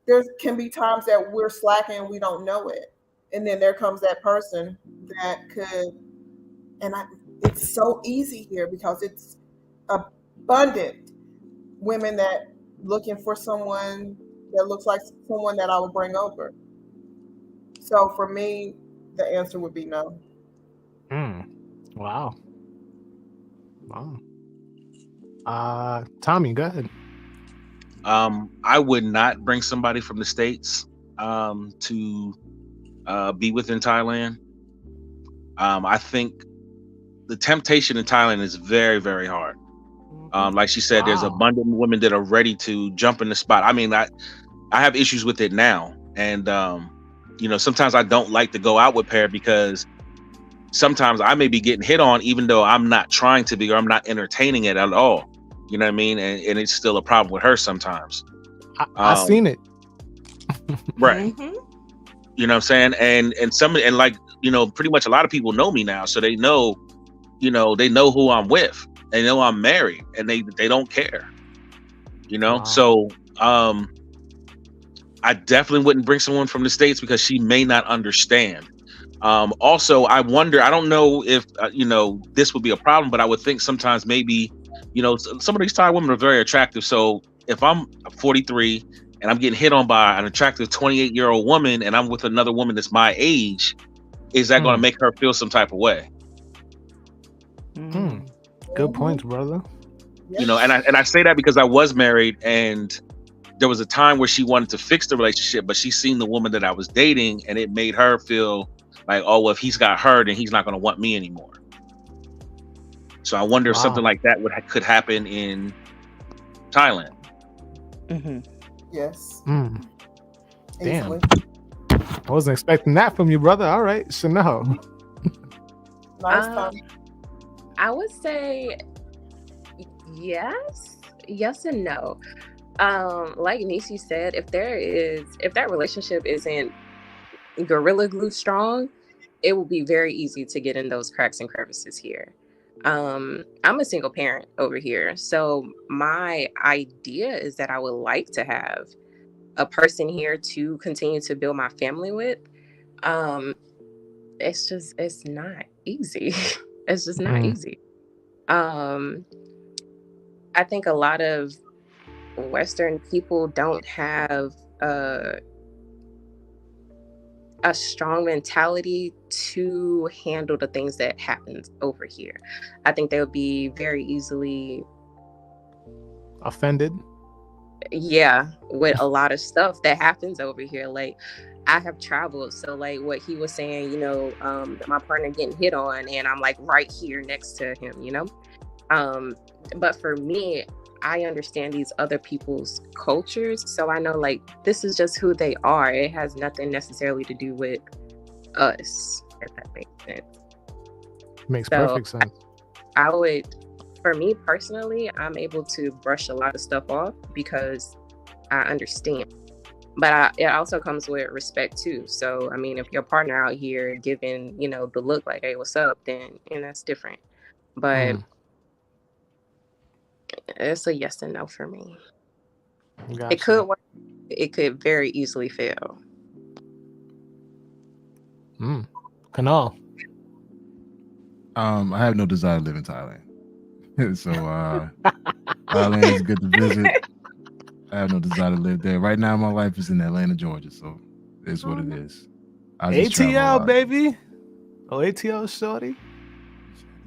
D: there can be times that we're slacking and we don't know it. And then there comes that person that could, it's so easy here because it's abundant women that looking for someone that looks like someone that I would bring over. So for me, the answer would be no.
A: Wow. Tommy, go ahead.
B: I would not bring somebody from the States to be within Thailand. I think the temptation in Thailand is very, very hard. Like she said, there's abundant women that are ready to jump in the spot. I mean, I have issues with it now. And, sometimes I don't like to go out with Pear because sometimes I may be getting hit on, even though I'm not trying to be, or I'm not entertaining it at all. You know what I mean? And it's still a problem with her sometimes.
A: I've seen it.
B: Right. You know what I'm saying? And pretty much a lot of people know me now. So they know, they know who I'm with. They know I'm married, and they don't care.
A: Wow.
B: So I definitely wouldn't bring someone from the States because she may not understand. Also, I wonder, I don't know if, this would be a problem, but I would think sometimes maybe, some of these Thai women are very attractive. So if I'm 43 and I'm getting hit on by an attractive 28-year-old woman and I'm with another woman that's my age, is that going to make her feel some type of way?
A: Good point, brother.
B: And I say that because I was married, and there was a time where she wanted to fix the relationship, but she seen the woman that I was dating, and it made her feel like, oh, well, if he's got her, then he's not going to want me anymore. So I wonder if something like that could happen in Thailand.
D: Yes.
A: Damn. I wasn't expecting that from you, brother. All right, Chanel.
D: Nice time.
E: I would say yes and no. Like Nisi said, if that relationship isn't gorilla glue strong, it will be very easy to get in those cracks and crevices here. I'm a single parent over here, so my idea is that I would like to have a person here to continue to build my family with. It's not easy. It's just not easy. I think a lot of Western people don't have a strong mentality to handle the things that happens over here. I think they would be very easily
A: offended.
E: Yeah, with a lot of stuff that happens over here. Like, I have traveled, so like what he was saying, my partner getting hit on, and I'm like right here next to him, But for me, I understand these other people's cultures, so I know like this is just who they are. It has nothing necessarily to do with us, if that makes sense.
A: Makes
E: So
A: perfect sense.
E: I would, for me personally, I'm able to brush a lot of stuff off because I understand. But it also comes with respect too. So I mean, if your partner out here giving, you know, the look like, hey, what's up, then that's different. But it's a yes and no for me.
A: Gotcha.
E: It could work. It could very easily fail.
A: Kanal.
F: I have no desire to live in Thailand. So Thailand is good to visit. I have no desire to live there. Right now, my life is in Atlanta, Georgia. So it's what it is. I just travel a
A: ATL,
F: lot.
A: baby. Oh, ATL, shorty.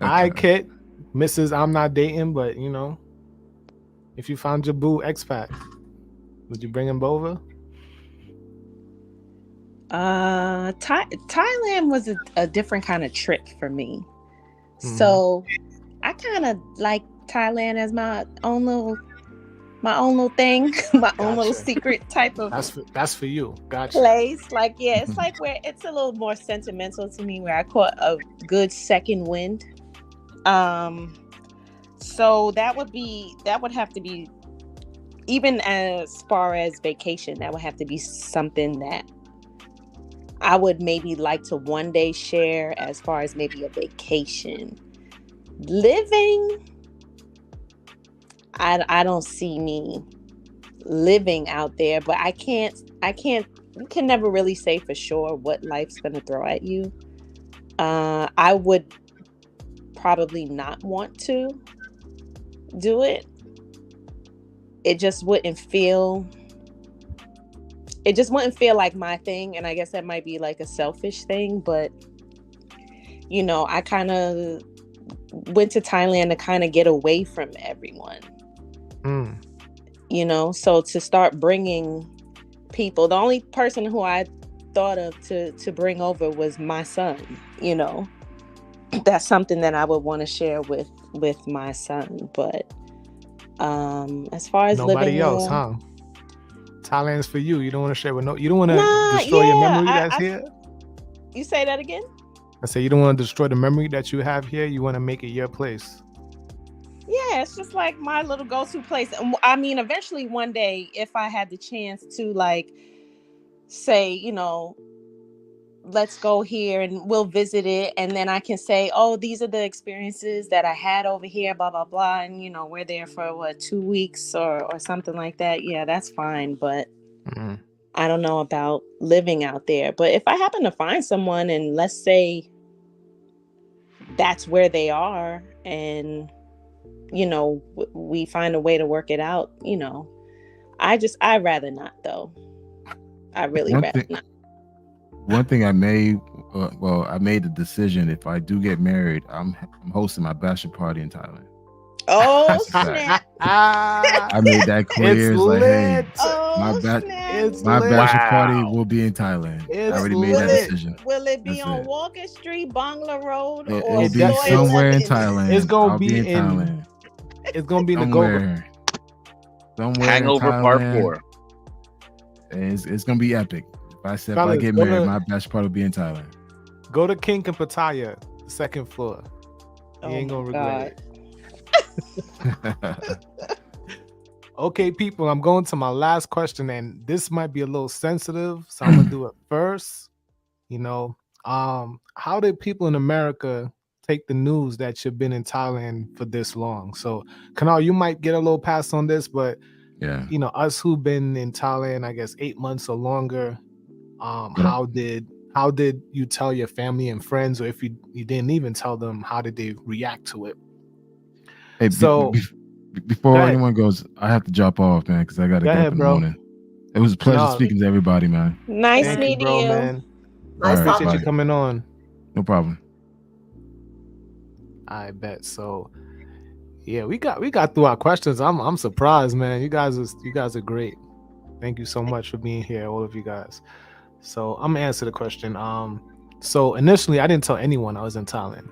A: I kid, Mrs. I'm not dating, but you know, if you found your boo expat, would you bring him over?
G: Thailand was a different kind of trip for me. So I kind of like Thailand as my own little thing, my own little secret type of
A: that's for you. Gotcha.
G: Place. Like, yeah, it's like where it's a little more sentimental to me, where I caught a good second wind. So that would have to be, even as far as vacation, that would have to be something that I would maybe like to one day share as far as maybe a vacation. Living, I don't see me living out there, but you can never really say for sure what life's going to throw at you. I would probably not want to do it. It just wouldn't feel like my thing. And I guess that might be like a selfish thing, but you know, I kind of went to Thailand to kind of get away from everyone. You know, so to start bringing people, the only person who I thought of to bring over was my son. You know, that's something that I would want to share with my son. But as far as
A: nobody else, huh? Thailand's for you. You don't want to share with you don't want to destroy your memory that's here.
G: You say that again?
A: I say you don't want to destroy the memory that you have here. You want to make it your place.
G: Yeah, it's just like my little go-to place. I mean, eventually one day, if I had the chance to like say, you know, let's go here and we'll visit it. And then I can say, oh, these are the experiences that I had over here, blah, blah, blah. And, you know, we're there for 2 weeks or something like that. Yeah, that's fine. But I don't know about living out there. But if I happen to find someone and let's say that's where they are and, you know, we find a way to work it out, you know, I'd rather not though. I really rather not.
F: One thing I made the decision, if I do get married, I'm hosting my bachelor party in Thailand.
G: Oh, snap.
F: I made that clear. It's like, hey, my bachelor party will be in Thailand. I already made that decision.
G: Will it be on Walker Street, Bangla Road?
F: It'll be somewhere in Thailand.
A: It's going to be in Thailand. It's going to be in the
F: somewhere
B: Hangover Part 4.
F: It's going to be epic. If I get married, my bachelor party will be in Thailand.
A: Go to King and Pattaya, the second floor. You ain't going to regret it. Okay, people, I'm going to my last question, and this might be a little sensitive, so I'm going to do it first. You know, how did people in America take the news that you've been in Thailand for this long? So, Kanal, you might get a little pass on this, but
F: yeah,
A: you know, us who've been in Thailand, I guess 8 months or longer, how did you tell your family and friends, or if you didn't even tell them, how did they react to it?
F: Hey, so before anyone goes, I have to drop off, man, because I got to get up in the morning. It was a pleasure speaking to everybody, man.
G: Nice meeting you,
A: man. I appreciate you coming on.
F: No problem.
A: I bet. So yeah, we got through our questions. I'm surprised, man. You guys are great. Thank you so much for being here, all of you guys. So I'm gonna answer the question. So initially I didn't tell anyone I was in Thailand.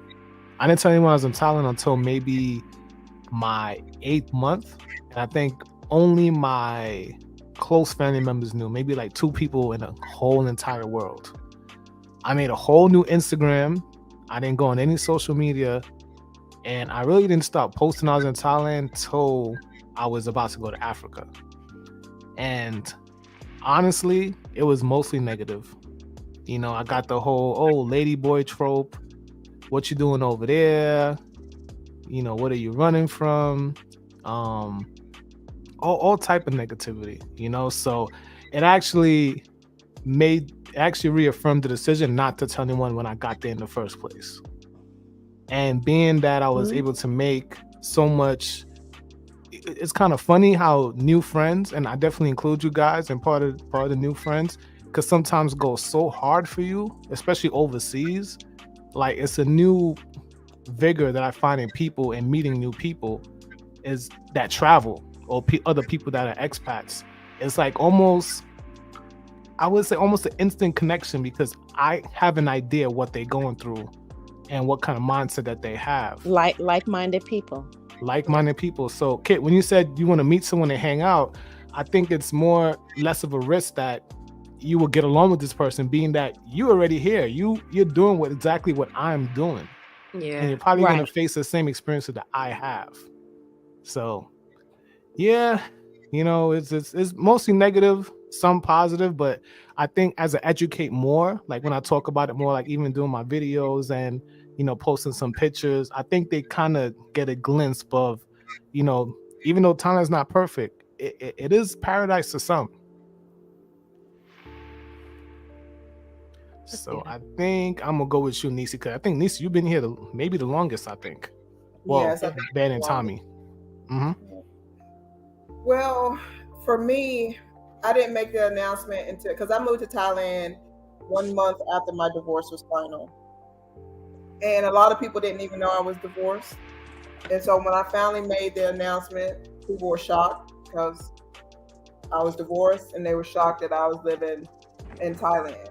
A: I didn't tell anyone I was in Thailand until maybe my 8th month, and I think only my close family members knew, maybe like 2 people in the whole entire world. I made a whole new Instagram. I didn't go on any social media, and I really didn't start posting. I was in Thailand till I was about to go to Africa. And honestly, it was mostly negative. You know, I got the whole lady boy trope. What you doing over there? You know, what are you running from? All type of negativity, you know. So it actually reaffirmed the decision not to tell anyone when I got there in the first place. And being that I was able to make so much, it's kind of funny how new friends, and I definitely include you guys in part of the new friends, because sometimes go so hard for you, especially overseas. Like, it's a new vigor that I find in people and meeting new people is that travel, or other people that are expats. It's like almost, I would say almost an instant connection, because I have an idea what they're going through and what kind of mindset that they have.
G: Like-minded people.
A: Like-minded people. So Kit, when you said you want to meet someone and hang out, I think it's less of a risk that you will get along with this person, being that you already here. You're doing exactly what I'm doing.
E: Yeah.
A: And you're probably going to face the same experiences that I have. So yeah, you know, it's mostly negative, some positive, but I think as I educate more, like when I talk about it more, like even doing my videos and, you know, posting some pictures, I think they kind of get a glimpse of, you know, even though Thailand's not perfect, it is paradise to some. So I think I'm gonna go with you, Nisi, because I think Nisi, you've been here maybe the longest, I think. Well,
D: Yes, I think
A: Ben and Tommy. Mm-hmm.
D: Well, for me, I didn't make the announcement until, because I moved to Thailand 1 month after my divorce was final. And a lot of people didn't even know I was divorced. And so when I finally made the announcement, people were shocked because I was divorced, and they were shocked that I was living in Thailand.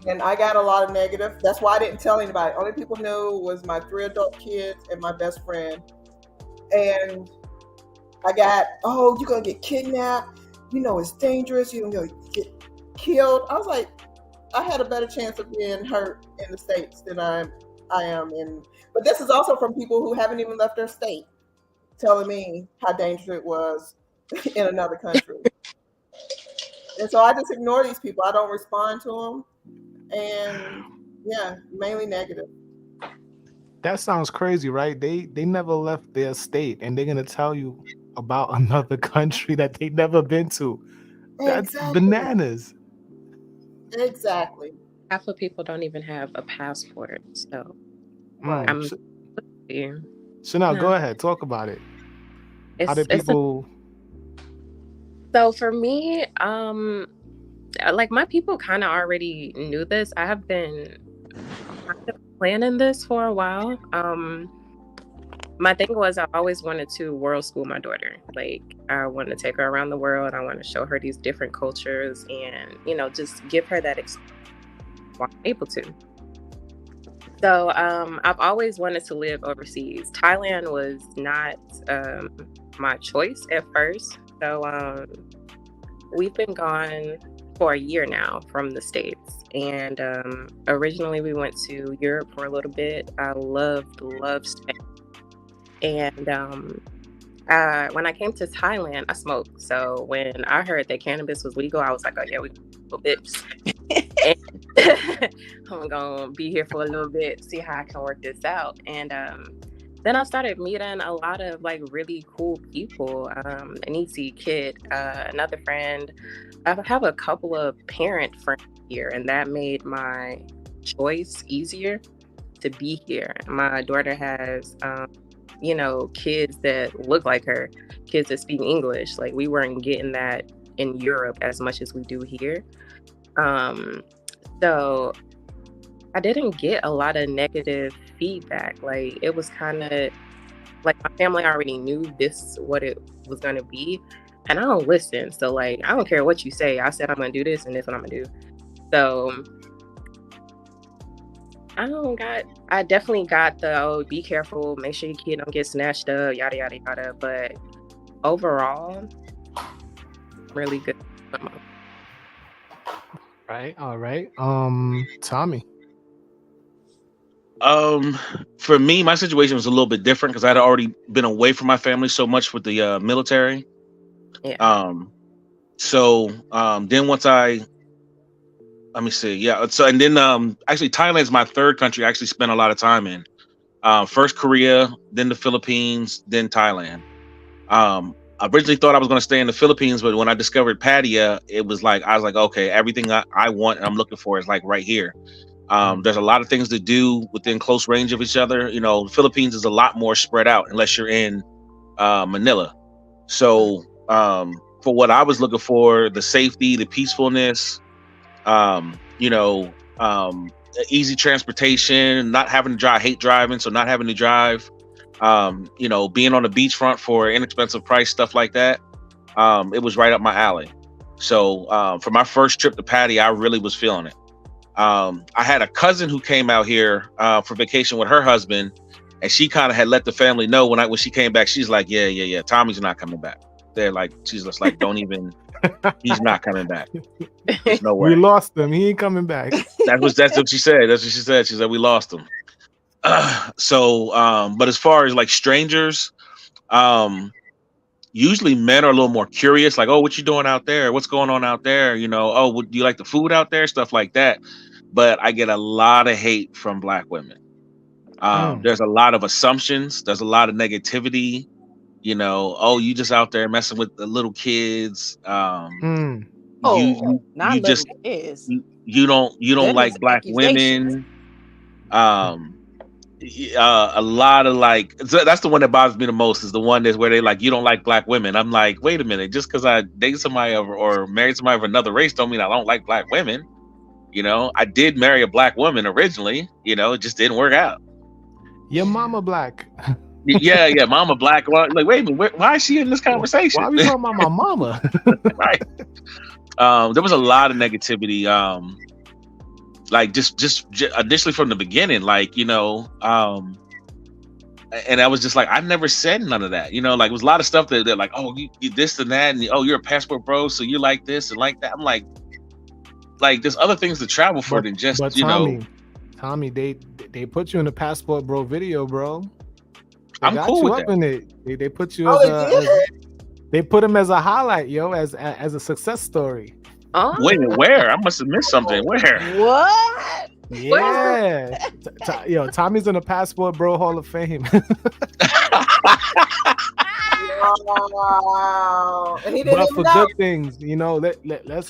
D: And I got a lot of negative. That's why I didn't tell anybody. Only people knew was my 3 adult kids and my best friend. And I got, oh, you're going to get kidnapped. You know, it's dangerous. You're going to get killed. I was like, I had a better chance of being hurt in the States than I am in. But this is also from people who haven't even left their state, telling me how dangerous it was in another country. And so I just ignore these people. I don't respond to them. And yeah, mainly negative.
A: That sounds crazy, right? They never left their state, and they're gonna tell you about another country that they never been to. That's bananas.
D: Exactly.
E: Half of people don't even have a passport, so
A: Chanel, go ahead, talk about it. How did people?
E: So for me, like my people kind of already knew this. I have been kind of planning this for a while. My thing was I always wanted to world school my daughter. Like I wanted to take her around the world. I want to show her these different cultures and, you know, just give her that experience while I'm able to. So I've always wanted to live overseas. Thailand was not my choice at first. So we've been gone for a year now from the States. And originally we went to Europe for a little bit. I loved Spain. And when I came to Thailand, I smoked. So when I heard that cannabis was legal, I was like, oh yeah, we a bit. I'm gonna be here for a little bit, see how I can work this out. And then I started meeting a lot of like really cool people. Anisi, Kid, another friend. I have a couple of parent friends here, and that made my choice easier to be here. My daughter has you know, kids that look like her, kids that speak English. Like we weren't getting that in Europe as much as we do here. So I didn't get a lot of negative feedback. Like it was kind of like my family already knew what it was going to be. And I don't listen. So like, I don't care what you say. I said, I'm going to do this and this is what I'm going to do. So I definitely got the be careful, make sure your kid don't get snatched up, yada yada yada. But overall, really good.
A: Right. All right. Tommy.
B: For me, my situation was a little bit different because I'd already been away from my family so much with the military.
E: Yeah.
B: Then once let me see, yeah. So and then actually Thailand's my third country I actually spent a lot of time in. First Korea, then the Philippines, then Thailand. I originally thought I was going to stay in the Philippines, but when I discovered Pattaya, I was like, okay, everything I want and I'm looking for is like right here. There's a lot of things to do within close range of each other. You know, the Philippines is a lot more spread out unless you're in Manila. So for what I was looking for, the safety, the peacefulness, easy transportation, not having to drive, hate driving, so not having to drive, being on the beachfront for inexpensive price, stuff like that. It was right up my alley. So for my first trip to Pattaya, I really was feeling it. I had a cousin who came out here for vacation with her husband, and she kind of had let the family know when she came back. She's like, yeah, Tommy's not coming back. They're like, she's just like, don't even. He's not coming back. There's no way.
A: We lost him. He ain't coming back.
B: That's what she said. That's what she said. She said we lost him. But as far as like strangers, usually men are a little more curious, like, oh, what you doing out there? What's going on out there? Do you like the food out there? Stuff like that. But I get a lot of hate from Black women. There's a lot of assumptions. There's a lot of negativity. You just out there messing with the little kids.
E: Not
B: you
E: little
B: just
E: kids.
B: you don't like Black women. A lot of that's the one that bothers me the most, is the one that's where they like, you don't like Black women. I'm like, wait a minute, just because I date somebody or married somebody of another race don't mean I don't like Black women. I did marry a Black woman originally. It just didn't work out.
A: Your mama Black.
B: Yeah, mama Black. Like, wait a minute, why is she in this conversation?
A: Why are we talking about my mama?
B: Right. There was a lot of negativity. Just initially from the beginning, and I was just like, I never said none of that. It was a lot of stuff that they're like, oh, you this and that, and you're a passport bro, so you like this and like that. I'm like there's other things to travel for than just
A: Tommy, they put you in the passport bro video, bro.
B: I'm cool with that.
A: In it. They put you they put him as a highlight, as a success story.
E: Oh.
B: Wait, where? I must have missed something. Where?
E: What?
A: Yeah. Tommy's in the Passport Bro Hall of Fame.
D: Wow. And he didn't
A: but
D: even
A: for
D: know.
A: good things,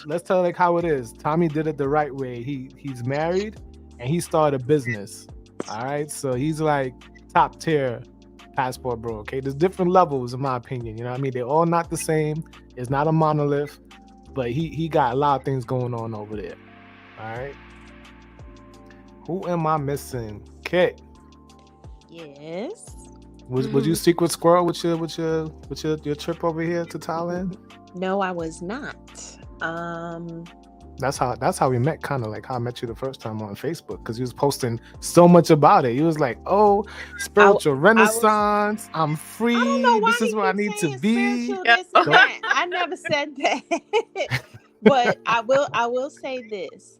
A: let's tell it how it is. Tommy did it the right way. He's married and he started a business. All right. So he's like top tier passport bro. Okay. There's different levels in my opinion. You know what I mean? They're all not the same. It's not a monolith, but he got a lot of things going on over there. All right. Who am I missing? Kit.
G: Yes.
A: Was you secret squirrel with your trip over here to Thailand?
G: No, I was not.
A: That's how we met, kind of like how I met you the first time on Facebook, because you was posting so much about it. You was like, oh, spiritual renaissance, I'm free.
G: I don't know why
A: this is where I need to be.
G: This and that. I never said that. But I will say this.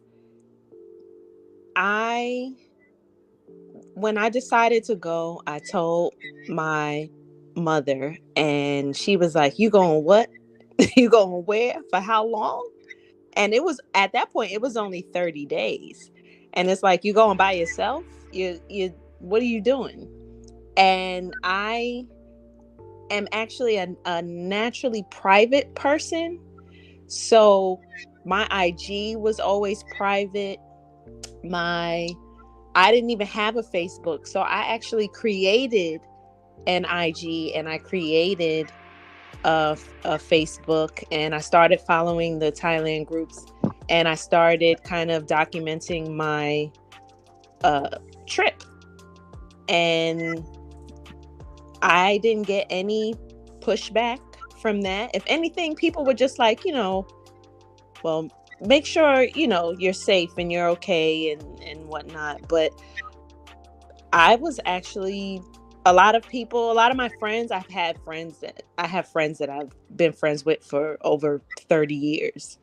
G: When I decided to go, I told my mother, and she was like, you going what? You going where? For how long? And it was, at that point, it was only 30 days. And it's like, you going by yourself? You what are you doing? And I am actually a naturally private person. So my IG was always private. I didn't even have a Facebook. So I actually created an IG and I created a Facebook, and I started following the Thailand groups, and I started kind of documenting my trip. And I didn't get any pushback from that. If anything, people were just like, well, make sure, you know, you're safe and you're okay and whatnot. But I was actually, a lot of my friends, I have friends that I've been friends with for over 30 years.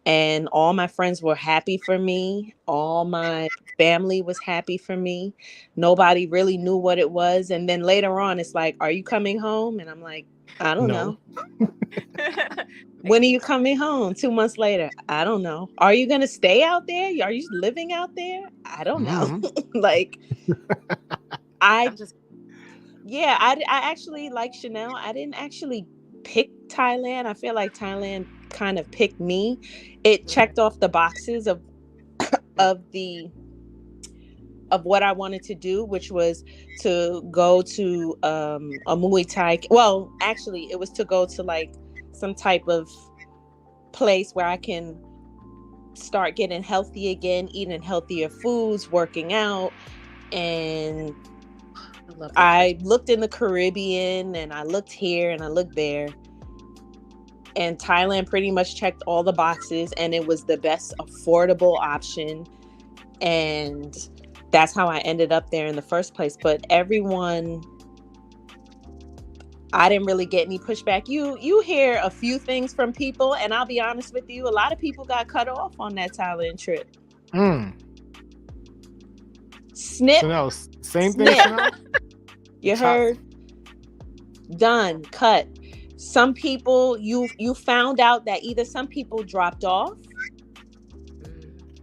G: And all my friends were happy for me. All my family was happy for me. Nobody really knew what it was. And then later on, it's like, are you coming home? And I'm like, I don't know. When are you coming home? 2 months later, I don't know. Are you going to stay out there? Are you living out there? I don't know. Like, I actually, like Chanel, I didn't actually pick Thailand. I feel like Thailand kind of picked me. It checked off the boxes of what I wanted to do, which was to go to a Muay Thai. Well, actually, it was to go to like some type of place where I can start getting healthy again, eating healthier foods, working out. And I looked in the Caribbean, and I looked here, and I looked there. And Thailand pretty much checked all the boxes, and it was the best affordable option. And that's how I ended up there in the first place. But everyone, I didn't really get any pushback. You hear a few things from people, and I'll be honest with you, a lot of people got cut off on that Thailand trip. Snip.
A: Chanel, same thing,
G: Snip.
A: Chanel?
G: You heard? Done. Cut. Some people, you found out that either some people dropped off.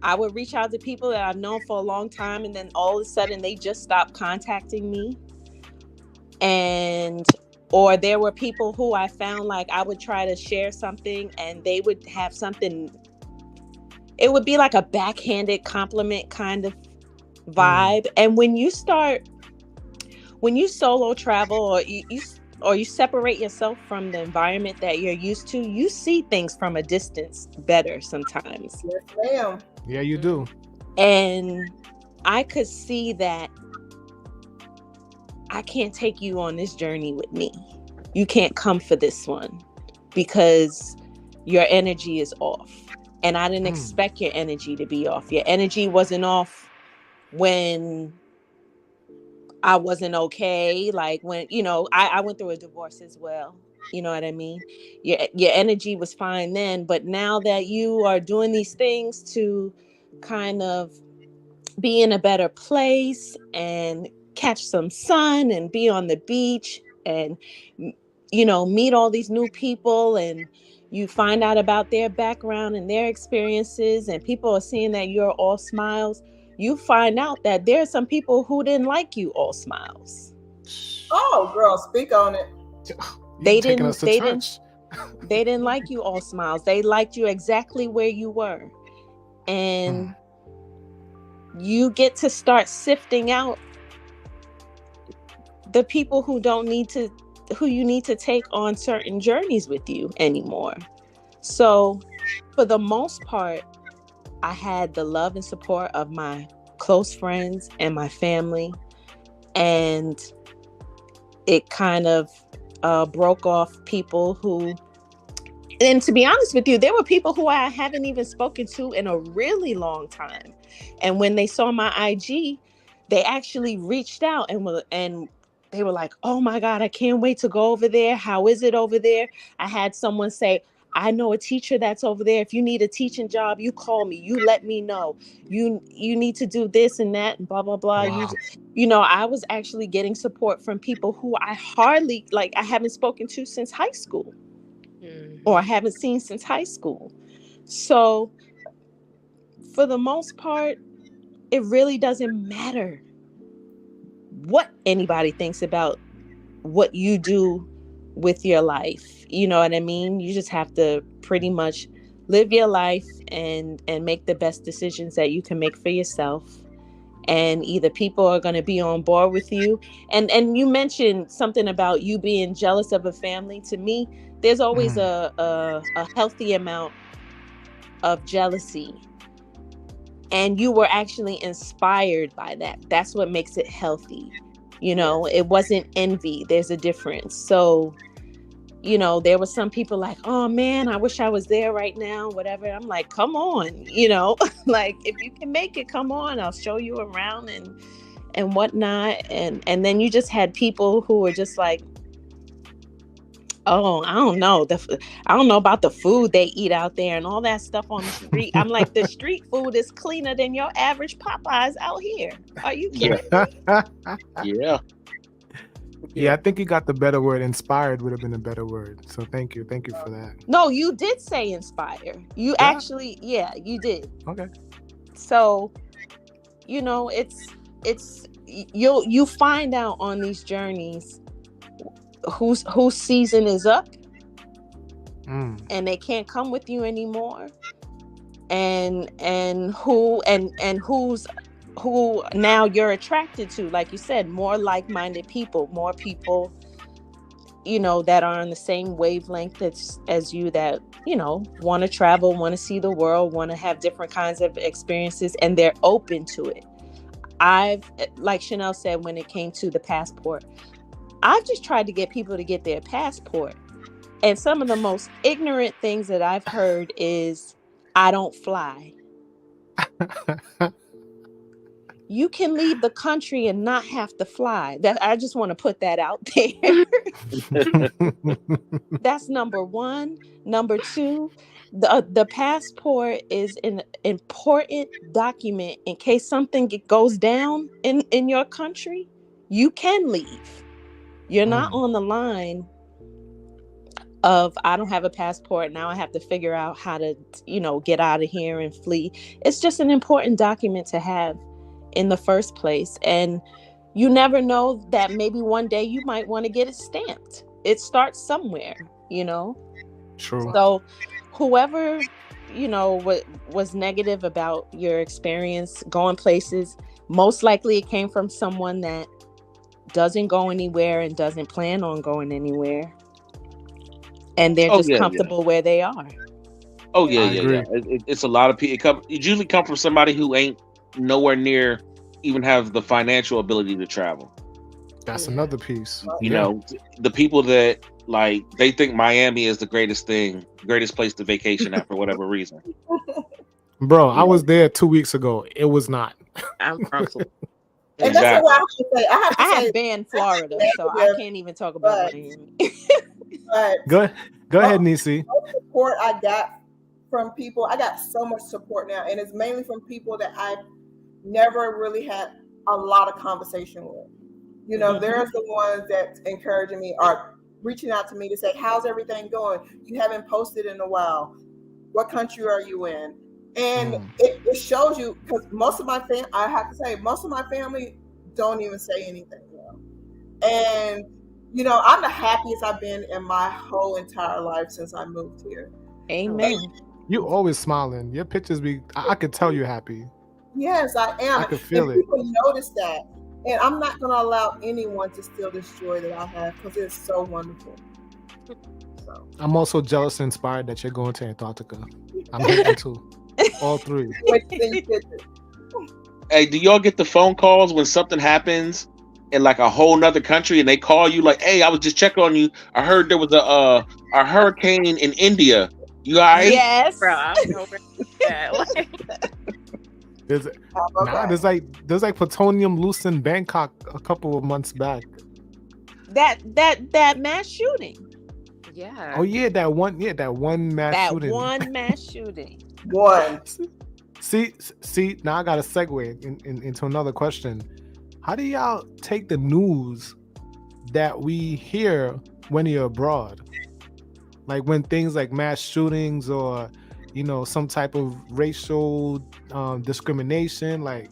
G: I would reach out to people that I've known for a long time, and then all of a sudden they just stopped contacting me. Or there were people who I found, like, I would try to share something and they would have something. It would be like a backhanded compliment kind of vibe. And when you solo travel, or you separate yourself from the environment that you're used to, you see things from a distance better sometimes.
D: Yes, ma'am.
A: Yeah, you do.
G: And I could see that I can't take you on this journey with me. You can't come for this one because your energy is off. And I didn't expect your energy to be off. Your energy wasn't off when I wasn't okay. Like when, you know, I went through a divorce as well. You know what I mean? Your energy was fine then, but now that you are doing these things to kind of be in a better place and catch some sun and be on the beach and, you know, meet all these new people, and you find out about their background and their experiences, and people are seeing that you're all smiles. You find out that there are some people who didn't like you all smiles.
D: Oh, girl, speak on it.
G: They didn't like you all smiles. They liked you exactly where you were. And you get to start sifting out the people who you need to take on certain journeys with you anymore. So for the most part, I had the love and support of my close friends and my family, and it kind of broke off people who, and to be honest with you, there were people who I haven't even spoken to in a really long time. And when they saw my IG, they actually reached out and they were like, "Oh my God, I can't wait to go over there. How is it over there?" I had someone say, "I know a teacher that's over there. If you need a teaching job, you call me. You let me know. You need to do this and that and blah, blah, blah."
A: Wow.
G: You know, I was actually getting support from people who I haven't spoken to since high school, or I haven't seen since high school. So for the most part, it really doesn't matter what anybody thinks about what you do with your life. You know what I mean? You just have to pretty much live your life and make the best decisions that you can make for yourself. And either people are going to be on board with you. And you mentioned something about you being jealous of a family. To me, there's always a healthy amount of jealousy. And you were actually inspired by that. That's what makes it healthy. You know, it wasn't envy. There's a difference. So you know, there were some people like, oh man, I wish I was there right now, whatever. I'm like, come on, you know, like if you can make it, come on, I'll show you around and whatnot. And then you just had people who were just like, oh, I don't know. I don't know about the food they eat out there and all that stuff on the street. I'm like, the street food is cleaner than your average Popeyes out here. Are you kidding?
B: Yeah.
A: Yeah, I think you got the better word. Inspired would have been a better word. So thank you for that.
G: No, you did say inspire. You actually, you did.
A: Okay.
G: So, you know, it's you find out on these journeys whose season is up, and they can't come with you anymore, and who's who now you're attracted to, like you said, more like-minded people, more people, you know, that are on the same wavelength as you, that, you know, want to travel, want to see the world, want to have different kinds of experiences, and they're open to it. Like Chanel said, when it came to the passport, I've just tried to get people to get their passport. And some of the most ignorant things that I've heard is, I don't fly. You can leave the country and not have to fly. That, I just want to put that out there. That's number one. Number two, the passport is an important document in case something goes down in your country. You can leave. You're not on the line of, I don't have a passport, now I have to figure out how to, you know, get out of here and flee. It's just an important document to have in the first place. And you never know that maybe one day you might want to get it stamped. It starts somewhere, you know?
A: True.
G: So whoever, you know, was negative about your experience going places, most likely it came from someone that doesn't go anywhere and doesn't plan on going anywhere. And they're just comfortable where they are.
B: Oh, yeah. It's a lot of people. It usually come from somebody who ain't nowhere near even have the financial ability to travel.
A: That's another piece.
B: You know, the people that, like, they think Miami is the greatest place to vacation at for whatever reason.
A: Bro, I was there 2 weeks ago. It was not.
E: I'm from Florida.
D: And that's what I have to say.
G: I have banned Florida, so I can't even talk about Miami.
D: But
A: go ahead, Nisi.
D: the support I got from people, I got so much support now, and it's mainly from people that I've never really had a lot of conversation with. You know, there's the ones that encouraging me or reaching out to me to say, how's everything going? You haven't posted in a while. What country are you in? And it shows you, because most of my family don't even say anything. You know? And, you know, I'm the happiest I've been in my whole entire life since I moved here.
G: Amen.
A: You always smiling. Your pictures I could tell you're happy.
D: Yes, I am.
A: I can feel it.
D: People notice that. And I'm not going to allow anyone to steal this joy that I have, because it's so wonderful. So.
A: I'm also jealous and inspired that you're going to Antarctica. I'm happy too. All three.
B: Hey, do y'all get the phone calls when something happens in like a whole nother country and they call you like, hey, I was just checking on you. I heard there was a hurricane in India. You all right?
G: Yes.
E: Bro, I don't know
A: There's like plutonium loose in Bangkok a couple of months back.
G: That mass shooting.
E: Yeah.
A: Oh yeah, that one mass shooting.
G: That one mass shooting.
D: One.
A: See, now I got to segue into another question. How do y'all take the news that we hear when you're abroad? Like when things like mass shootings or, you know, some type of racial discrimination, like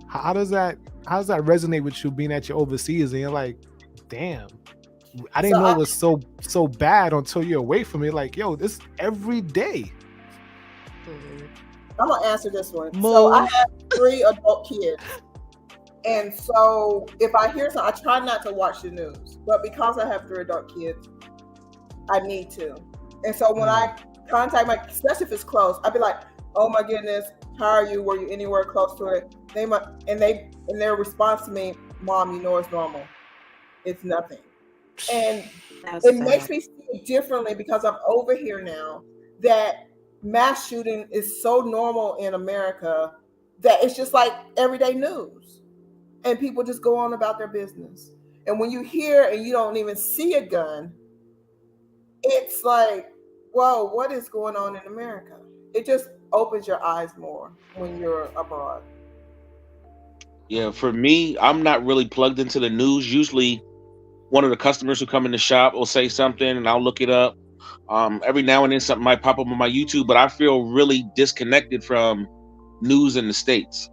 A: how does that resonate with you being at your overseas and you're like, damn, I didn't know it was so bad until you're away from it. Like, yo, this every day.
D: I'm gonna answer this one. So I have 3 adult kids, and so if I hear something, I try not to watch the news. But because I have 3 adult kids, I need to. And so when I contact especially if it's close, I'd be like, "Oh my goodness, how are you? Were you anywhere close to it?" And their response to me, "Mom, you know it's normal. It's nothing." And
E: That's
D: it makes
E: sad.
D: me see it differently because I'm over here now, that mass shooting is so normal in America that it's just like everyday news, and people just go on about their business. And when you hear and you don't even see a gun, it's like, whoa, what is going on in America? It just opens your eyes more when you're abroad.
B: Yeah, for me, I'm not really plugged into the news. Usually, one of the customers who come in the shop will say something, and I'll look it up. Every now and then, something might pop up on my YouTube, but I feel really disconnected from news in the States.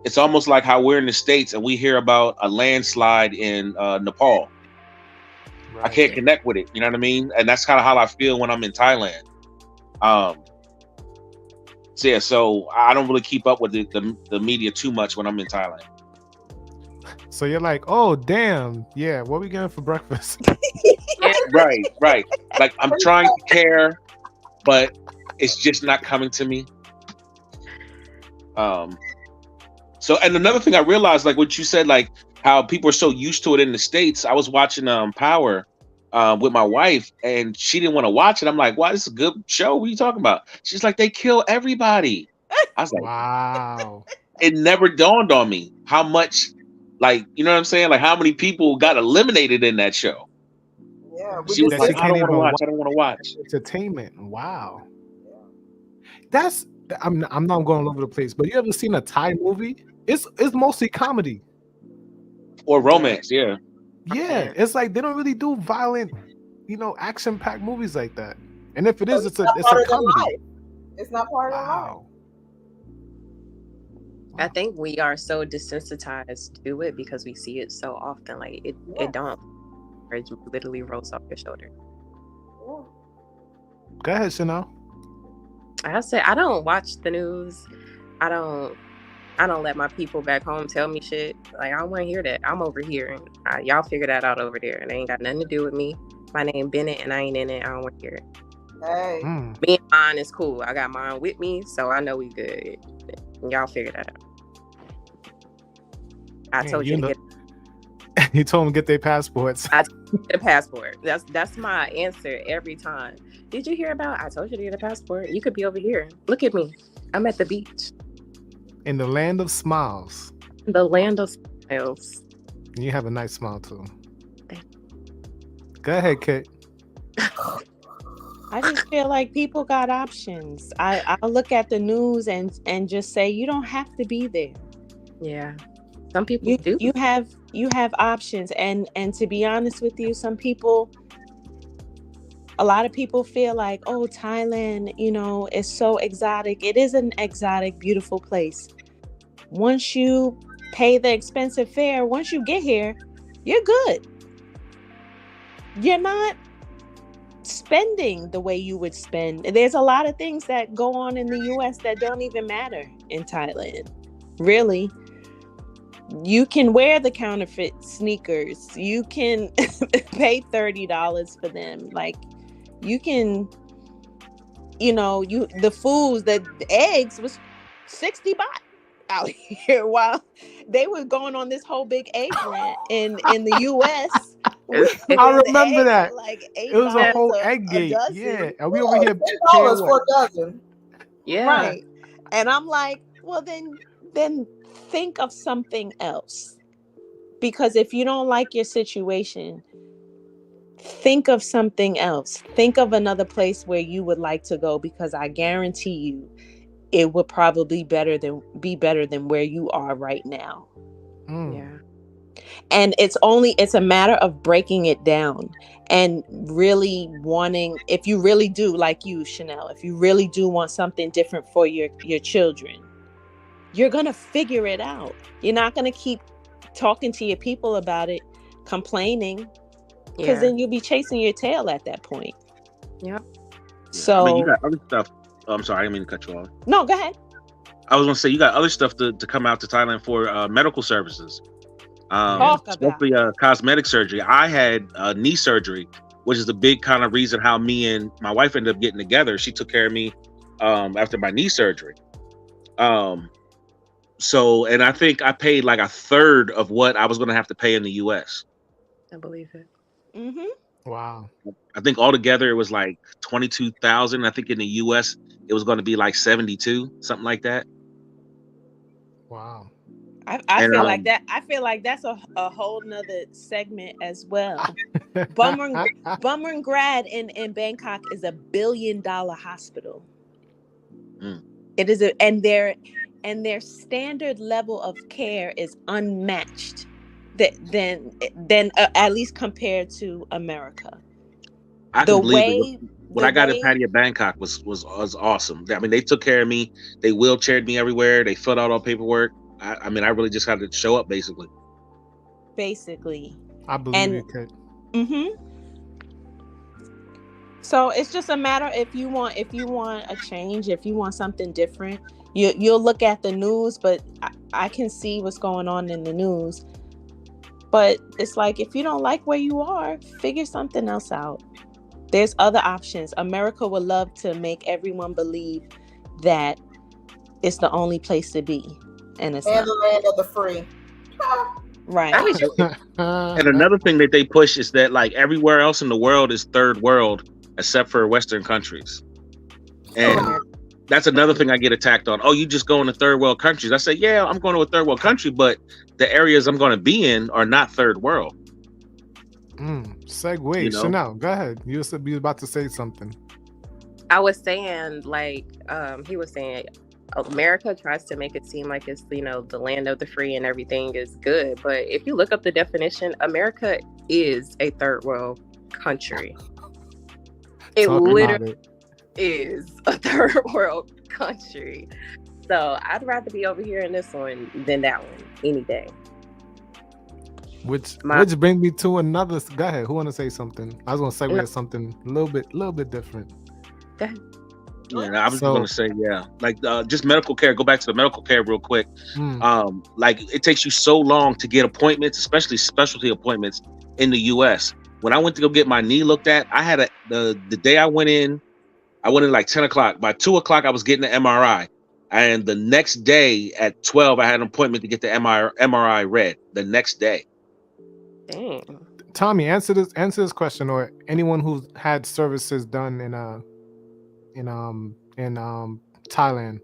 B: It's almost like how we're in the States and we hear about a landslide in Nepal. I
A: Right.
B: can't connect with it. You know what I mean? And that's kind of how I feel when I'm in Thailand. Um, so yeah, so I don't really keep up with the media too much when I'm in Thailand.
A: So you're like, oh damn, yeah, what we getting for breakfast?
B: Right. Like I'm trying to care, but it's just not coming to me. So, and another thing I realized, like what you said, like how people are so used to it in the States. I was watching Power with my wife, and she didn't want to watch it. I'm like, "Wow, this is a good show. What are you talking about?" She's like, "They kill everybody." I was like,
A: Wow.
B: it never dawned on me how much, like, you know what I'm saying? Like how many people got eliminated in that show.
D: Yeah, we
B: She was
D: just
A: That
B: like,
A: you
D: sit
B: "I
A: can't
B: don't want to
A: even
B: watch.
A: watch
B: I don't want to watch."
A: entertainment. Wow. That's I'm not going all over the place, but you ever seen a Thai movie? It's mostly comedy.
B: Or romance, yeah.
A: Yeah, it's like they don't really do violent, action-packed movies like that. And if it is, it's a
D: not part of their
A: comedy.
D: life. It's not part of their life.
A: Wow.
E: I think we are so desensitized to it because we see it so often. Like it don't. It literally rolls off your shoulder.
D: Yeah.
A: Go ahead, Chanel.
E: I say I don't watch the news. I don't let my people back home tell me shit. Like I don't want to hear that. I'm over here, and y'all figure that out over there. And it ain't got nothing to do with me. My name Bennett, and I ain't in it. I don't want to hear it.
D: Hey.
E: Me and mine is cool. I got mine with me, so I know we good. Y'all figure that out. I
A: Man,
E: told you to get
A: He told them to get their passports.
E: I told you to get a passport. That's my answer every time. Did you hear about? I told you to get a passport. You could be over here. Look at me. I'm at the beach.
A: In the land of smiles.
E: The land of smiles.
A: You have a nice smile too.
E: Thank
A: Go ahead, Kit.
G: I just feel like people got options. I look at the news and just say you don't have to be there.
E: Yeah. Some people do.
G: You have options, and to be honest with you, a lot of people feel like, oh, Thailand, is so exotic. It is an exotic, beautiful place. Once you pay the expensive fare, once you get here, you're good. You're not spending the way you would spend. There's a lot of things that go on in the US that don't even matter in Thailand. Really. You can wear the counterfeit sneakers. You can pay $30 for them. Like you can, the foods, the eggs was 60 baht out here while they were going on this whole big egg rant in the US.
A: I remember that.
G: Like
A: it was a whole egg gate.
G: dozen.
A: Yeah. And we over here
D: $10 for a dozen.
E: Yeah.
G: Right. And I'm like, well, then think of something else. Because if you don't like your situation, think of something else. Think of another place where you would like to go, because I guarantee you it would probably be better than where you are right now.
E: Yeah.
G: And it's a matter of breaking it down and really wanting, if you really do, like you, Chanel, if you really do want something different for your children, you're going to figure it out. You're not going to keep talking to your people about it, complaining, because then you'll be chasing your tail at that point.
E: Yep.
G: So,
B: I mean, you got other stuff. I'm sorry, I didn't mean to cut you off.
G: No, go ahead.
B: I was going to say, you got other stuff to come out to Thailand for medical services. Especially cosmetic surgery. I had knee surgery, which is the big kind of reason how me and my wife ended up getting together. She took care of me after my knee surgery. So, and I think I paid like a third of what I was going to have to pay in the US.
E: I believe it.
A: Wow.
B: I think altogether it was like 22,000. I think in the US it was going to be like 72, something like that.
A: Wow.
G: I
B: And
G: feel like that. I feel like that's a whole nother segment as well. Bumrungrad in Bangkok is $1 billion hospital. It is and their standard level of care is unmatched than at least compared to America.
B: I can believe it. When I got in Patty of Bangkok was awesome. I mean, they took care of me. They wheelchaired me everywhere. They filled out all paperwork. I mean, I really just had to show up, basically.
A: I believe you could.
G: So it's just a matter if you want a change, if you want something different, you'll look at the news, but I can see what's going on in the news. But it's like, if you don't like where you are, figure something else out. There's other options. America would love to make everyone believe that it's the only place to be, and it's not.
D: The land of the free.
G: Right.
B: And another thing that they push is that like everywhere else in the world is third world except for Western countries. And that's another thing I get attacked on. Oh, you just going to third world countries. I say, yeah, I'm going to a third world country, but the areas I'm going to be in are not third world.
A: Segue.
B: You know?
A: Chanel, go ahead. You were about to say something.
E: I was saying, like, he was saying, America tries to make it seem like it's, the land of the free and everything is good. But if you look up the definition, America is a third world country. It literally is a third world country. So I'd rather be over here in this one than that one any day.
A: Which brings me to another. Go ahead. Who want to say something? I was going to segue to something a little bit different.
E: Go ahead.
B: Yeah, I was going to say, like just medical care. Go back to the medical care real quick. Like it takes you so long to get appointments, especially specialty appointments in the U.S. When I went to go get my knee looked at, I had the day I went in like 10 o'clock. By 2 o'clock, I was getting the MRI. And the next day at 12, I had an appointment to get the MRI read the next day.
E: Dang.
A: Tommy, answer this question, or anyone who's had services done in Thailand.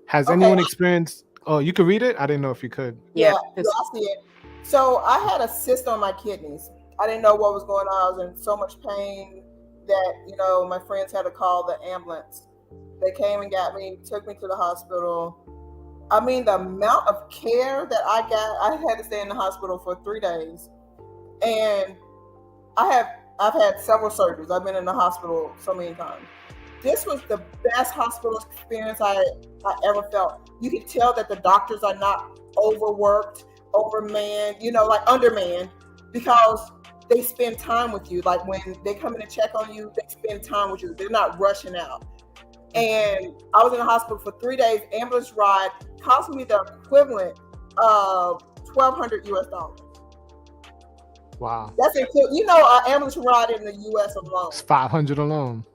A: Has anyone experienced? Oh, you could read it? I didn't know if you could.
D: Yeah, I see it. So I had a cyst on my kidneys. I didn't know what was going on. I was in so much pain that, my friends had to call the ambulance. They came and got me, took me to the hospital. I mean, the amount of care that I got, I had to stay in the hospital for 3 days. And I've had several surgeries. I've been in the hospital so many times. This was the best hospital experience I ever felt. You could tell that the doctors are not overworked, overmanned, like undermanned, because they spend time with you. Like when they come in to check on you, they spend time with you. They're not rushing out. And I was in the hospital for 3 days. Ambulance ride cost me the equivalent of $1,200 US.
A: Wow.
D: That's it. An ambulance ride in the US alone.
A: It's $500 alone.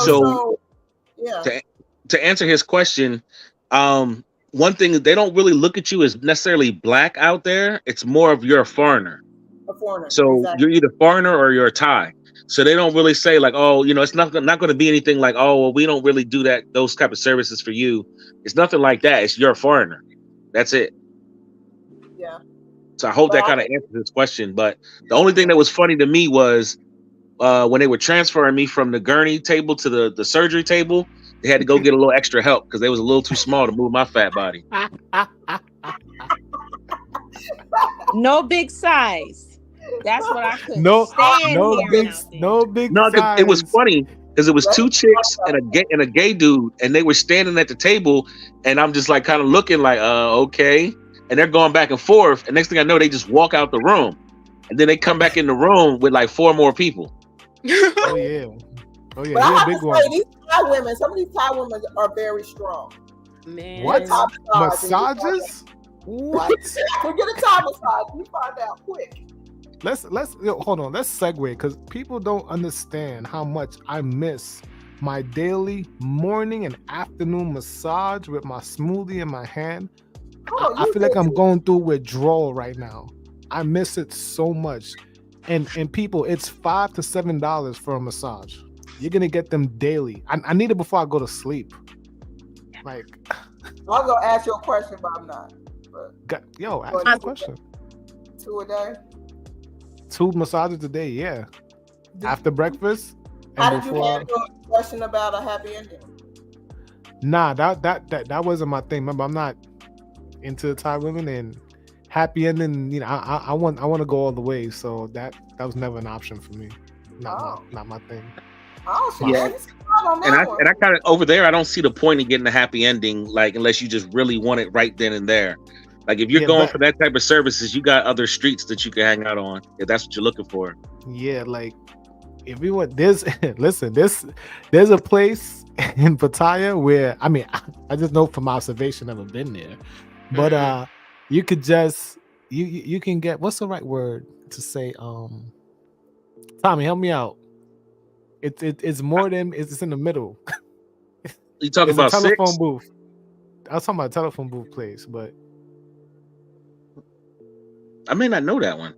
B: So
D: yeah.
B: To answer his question, one thing that they don't really look at you as necessarily black out there. It's more of you're a foreigner.
D: A foreigner.
B: So
D: exactly.
B: You're either foreigner or you're a Thai. So they don't really say like, oh, it's not going to be anything like, oh, well, we don't really do those type of services for you. It's nothing like that. It's you're a foreigner. That's it.
D: Yeah.
B: So I hope that kind of answers this question. But the only thing that was funny to me was when they were transferring me from the gurney table to the surgery table, they had to go get a little extra help because they was a little too small to move my fat body.
G: No big size. That's what I couldn't
A: No big size.
B: It was funny because it was two chicks and a gay dude, and they were standing at the table, and I'm just like kind of looking like, okay. And they're going back and forth, and next thing I know, they just walk out the room, and then they come back in the room with like 4 more people.
A: Oh yeah.
D: But I have to say, these Thai women, some of these Thai women are very strong.
G: Man.
A: What? Massages? What?
D: We'll get a Thai massage. You find out quick.
A: Let's hold on. Let's segue because people don't understand how much I miss my daily morning and afternoon massage with my smoothie in my hand. I feel like I'm going through withdrawal right now. I miss it so much. and people, it's $5 to $7 for a massage. You're gonna get them daily. I need it before I go to sleep. Like,
D: I was gonna ask you a question, but I'm not. But
A: ask me a question.
D: 2 a day?
A: 2 massages a day, yeah. After breakfast.
D: How did you handle a question about a happy ending?
A: Nah, that wasn't my thing. Remember, I'm not into Thai women, and happy ending. You know, I want to go all the way. So that was never an option for me. Not my thing.
D: Oh, so
B: Yeah. And I kind of over there, I don't see the point in getting a happy ending, like unless you just really want it right then and there. Like if you're going for that type of services, you got other streets that you can hang out on if that's what you're looking for.
A: Yeah, like if you want this, listen, there's a place in Pattaya where I just know from observation, never been there, but you could just you can get, what's the right word to say? Tommy, help me out. It's more than it's in the middle.
B: You talking about
A: a telephone
B: 6?
A: booth? I was talking about a telephone booth place, but
B: I may not know that one.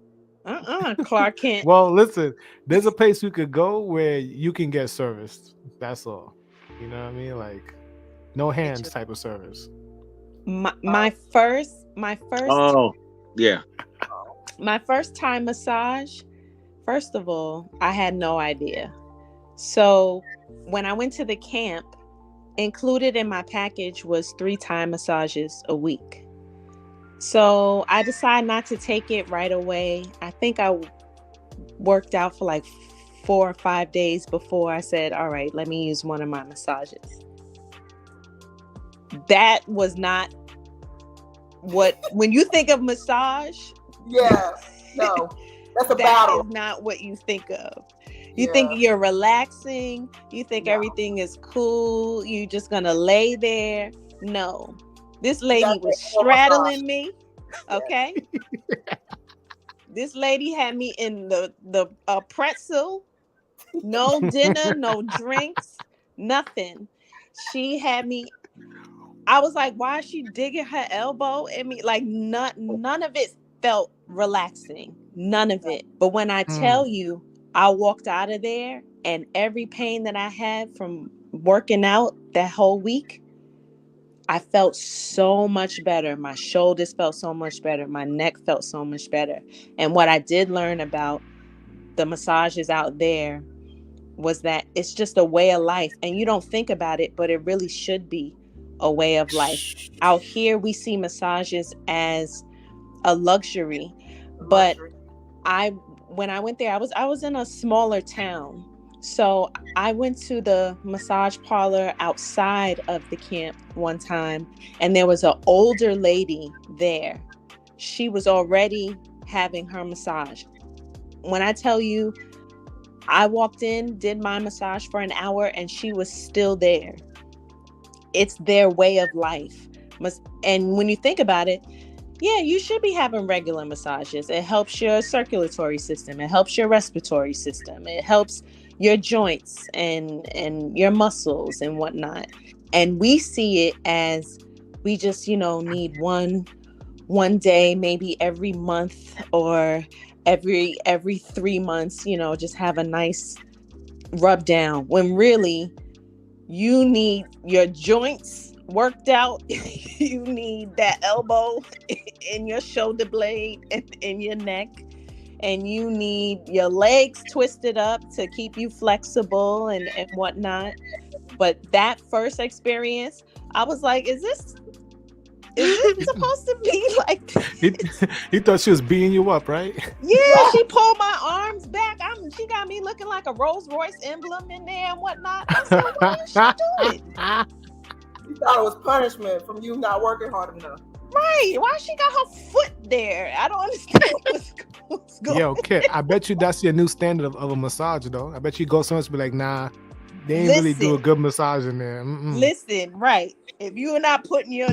G: Clark Kent.
A: Well, listen, there's a place you could go where you can get serviced. That's all. You know what I mean? Like no hands type of service.
G: My first.
B: Oh, yeah.
G: My first time massage. First of all, I had no idea. So when I went to the camp, included in my package was 3 Thai massages a week. So I decided not to take it right away. I think I worked out for like 4 or 5 days before I said, all right, let me use one of my massages. That was not when you think of massage.
D: Yeah, no, that's a battle.
G: That is not what you think of. You think you're relaxing. You think everything is cool. You're just going to lay there. No. This lady was straddling me. Okay. This lady had me in the pretzel. No dinner, no drinks, nothing. She had me. I was like, why is she digging her elbow at me? Like none of it felt relaxing. None of it. But when I tell you, I walked out of there and every pain that I had from working out that whole week, I felt so much better. My shoulders felt so much better. My neck felt so much better. And what I did learn about the massages out there was that it's just a way of life. And you don't think about it, but it really should be a way of life. Out here, we see massages as a luxury. But when I went there, I was in a smaller town. So I went to the massage parlor outside of the camp one time, and there was an older lady there. She was already having her massage. When I tell you, I walked in, did my massage for an hour, and she was still there. It's their way of life. And when you think about it, yeah, you should be having regular massages. It helps your circulatory system. It helps your respiratory system. It helps your joints and your muscles and whatnot. And we see it as we just, need one day, maybe every month or every 3 months, just have a nice rub down. When really you need your joints worked out. You need that elbow in your shoulder blade and in your neck. And you need your legs twisted up to keep you flexible and whatnot. But that first experience, I was like, is this supposed to be like this?
A: He thought she was beating you up, right?
G: Yeah, she pulled my arms back. She got me looking like a Rolls Royce emblem in there and whatnot. I said, what is she doing?
D: You thought it was punishment from you not working hard enough.
G: Right. Why she got her foot there? I don't understand what's going on.
A: Yo, Kit, I bet you that's your new standard of a massage, though. I bet you go somewhere and be like, nah, they ain't really do a good massage in there.
G: Listen, right. If you're not putting your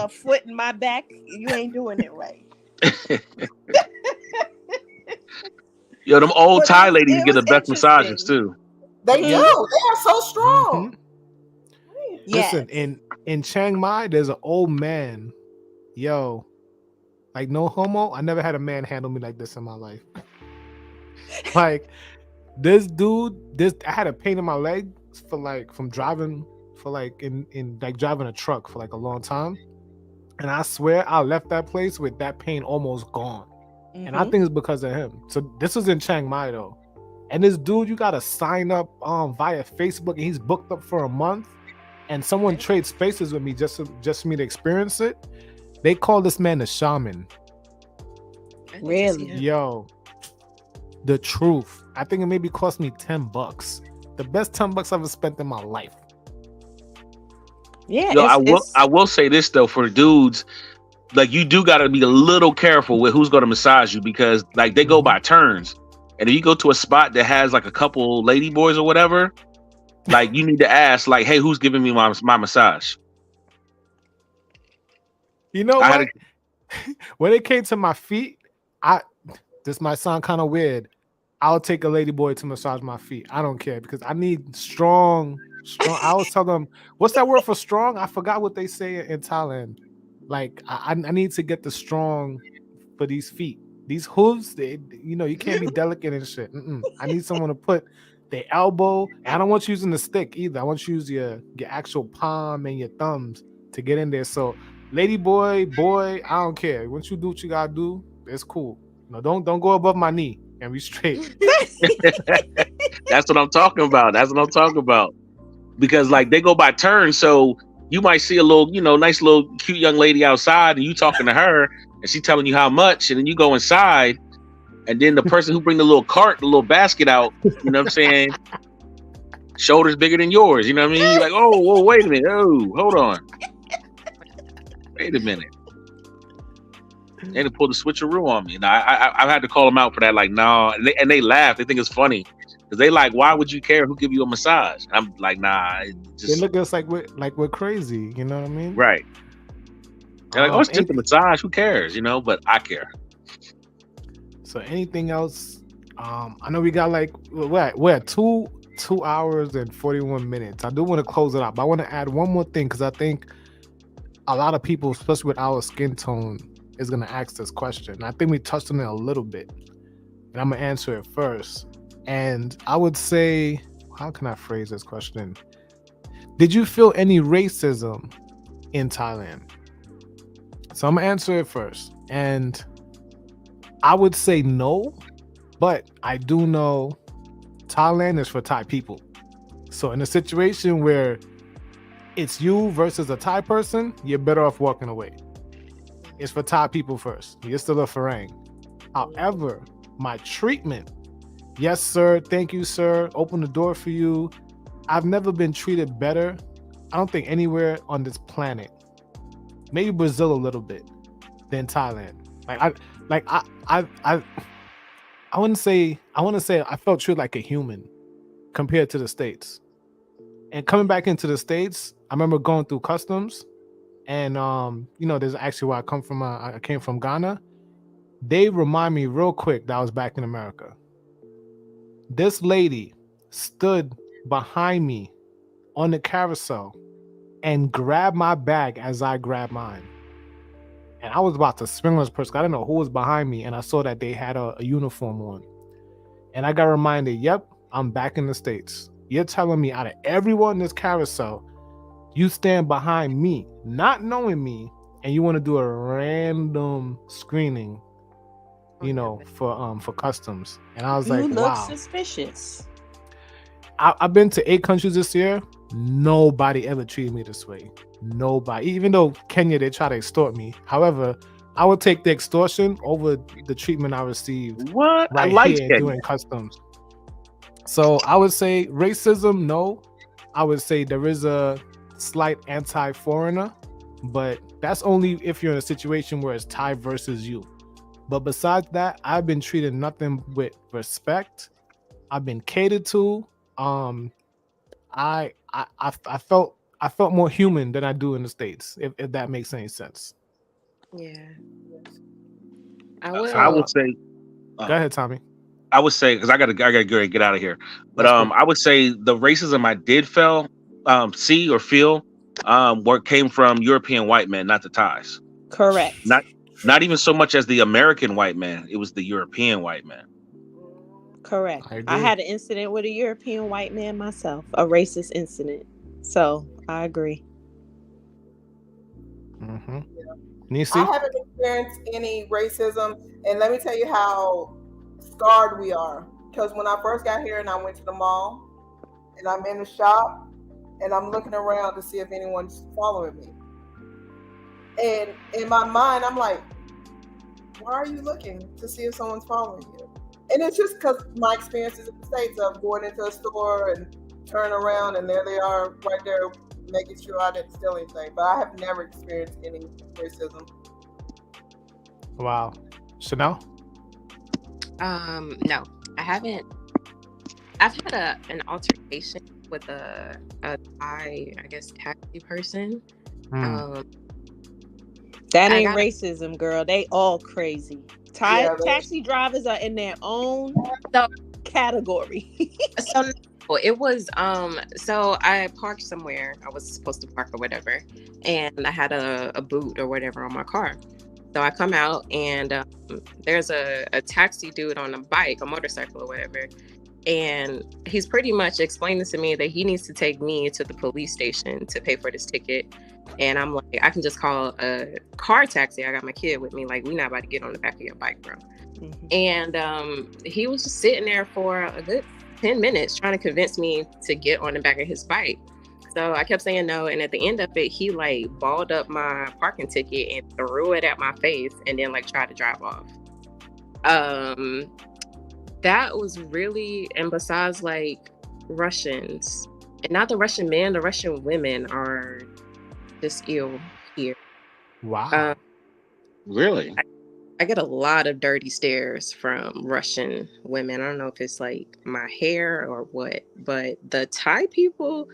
G: foot in my back, you ain't doing it right.
B: Yo, them old Thai ladies get the best massages, too.
D: They do. They are so strong.
A: Mm-hmm. Yes. Listen, in Chiang Mai, there's an old man. Yo, like no homo. I never had a man handle me like this in my life. Like this dude, I had a pain in my leg for like from driving for like in like driving a truck for like a long time. And I swear I left that place with that pain almost gone. And I think it's because of him. So this was in Chiang Mai though. And this dude, you gotta sign up via Facebook, and he's booked up for a month. And someone trades spaces with me just for me to experience it. They call this man the shaman.
G: Really?
A: Yo, the truth. I think it maybe cost me $10. The best $10 I've ever spent in my life.
G: Yeah.
B: Yo, I will say this though, for dudes, like you do got to be a little careful with who's going to massage you, because like they go by turns, and if you go to a spot that has like a couple lady boys or whatever, like you need to ask like, hey, who's giving me my massage?
A: You know what? When it came to my feet, this might sound kind of weird. I'll take a lady boy to massage my feet. I don't care, because I need strong. I always tell them, what's that word for strong? I forgot what they say in Thailand. Like I need to get the strong for these feet. These hooves, you can't be delicate and shit. I need someone to put their elbow. And I don't want you using the stick either. I want you to use your actual palm and your thumbs to get in there. So lady boy, I don't care. Once you do what you gotta do, it's cool. No, don't go above my knee and be straight.
B: That's what I'm talking about. Because like they go by turns, so you might see a little, nice little cute young lady outside, and you talking to her, and she telling you how much, and then you go inside, and then the person who bring the little cart, the little basket out, you know what I'm saying? Shoulders bigger than yours, you know what I mean? You're like, oh, wait a minute, hold on, wait a minute. They had to pull the switcheroo on me, and I've had to call them out for that. Like, no, and they laugh. They think it's funny. Because they like, why would you care who give you a massage? I'm like, nah.
A: They look at us like we're crazy. You know what I mean?
B: Right. They're like, it's just a massage. Who cares? But I care.
A: So anything else? I know we got like we're at 2 hours and 41 minutes. I do want to close it up, but I want to add one more thing, because I think a lot of people, especially with our skin tone, is going to ask this question. I think we touched on it a little bit, and I'm going to answer it first. And I would say, how can I phrase this question? Did you feel any racism in Thailand? So I'm gonna answer it first. And I would say no, but I do know Thailand is for Thai people. So in a situation where it's you versus a Thai person, you're better off walking away. It's for Thai people first. You're still a Farang. However, my treatment, yes, sir. Thank you, sir. Open the door for you. I've never been treated better. I don't think anywhere on this planet, maybe Brazil a little bit, than Thailand. I wouldn't say. I want to say I felt treated like a human compared to the States. And coming back into the States, I remember going through customs, and there's actually where I come from. I came from Ghana. They remind me real quick that I was back in America. This lady stood behind me on the carousel and grabbed my bag as I grabbed mine. And I was about to swing on this person. I didn't know who was behind me, and I saw that they had a uniform on. And I got reminded, yep, I'm back in the States. You're telling me out of everyone in this carousel, you stand behind me, not knowing me, and you want to do a random screening, for customs. And I was like,
G: you
A: wow.
G: look suspicious.
A: I've been to 8 countries this year. Nobody ever treated me this way. Nobody. Even though Kenya, they try to extort me. However, I would take the extortion over the treatment I received.
B: What?
A: Right, I like here doing customs. So I would say racism, no. I would say there is a slight anti-foreigner, but that's only if you're in a situation where it's Thai versus you. But besides that, I've been treated nothing with respect. I've been catered to. I felt more human than I do in the States, if that makes any sense.
G: Yeah. I
B: would say.
A: Go ahead, Tommy.
B: I would say, because I gotta get out of here. But I would say the racism I did see or feel, what came from European white men, not the Thais.
G: Correct.
B: Not even so much as the American white man. It was the European white man.
G: Correct.
A: I
G: I
A: agree.
G: had an incident with a European white man myself, a racist incident. So I agree.
A: Mm-hmm.
D: I
A: Nisi?
D: haven't experienced any racism, and let me tell you how scarred we are. Because when I first got here and I went to the mall, and I'm in the shop, and I'm looking around to see if anyone's following me. And in my mind, I'm like, why are you looking to see if someone's following you? And it's just because my experiences in the States of going into a store and turn around and there they are right there making sure I didn't steal anything. But I have never experienced any racism.
A: Wow. Chanel?
E: No, I haven't. I've had an altercation with a Thai, I guess, taxi person.
G: That ain't racism, girl. They all crazy. Taxi drivers are in their own category.
E: So it was so I parked somewhere. I was supposed to park or whatever, and I had a boot or whatever on my car. So I come out and there's a taxi dude on a bike, a motorcycle or whatever. And he's pretty much explaining to me that he needs to take me to the police station to pay for this ticket. And I'm like, I can just call a car taxi. I got my kid with me. Like, we're not about to get on the back of your bike, bro. Mm-hmm. And he was just sitting there for a good 10 minutes trying to convince me to get on the back of his bike. So I kept saying no. And at the end of it, he like balled up my parking ticket and threw it at my face and then like tried to drive off. That was really, and besides like Russians, and not the Russian men, the Russian women are just ill here.
A: Wow.
B: Really?
E: I get a lot of dirty stares from Russian women. I don't know if it's like my hair or what, but the Thai people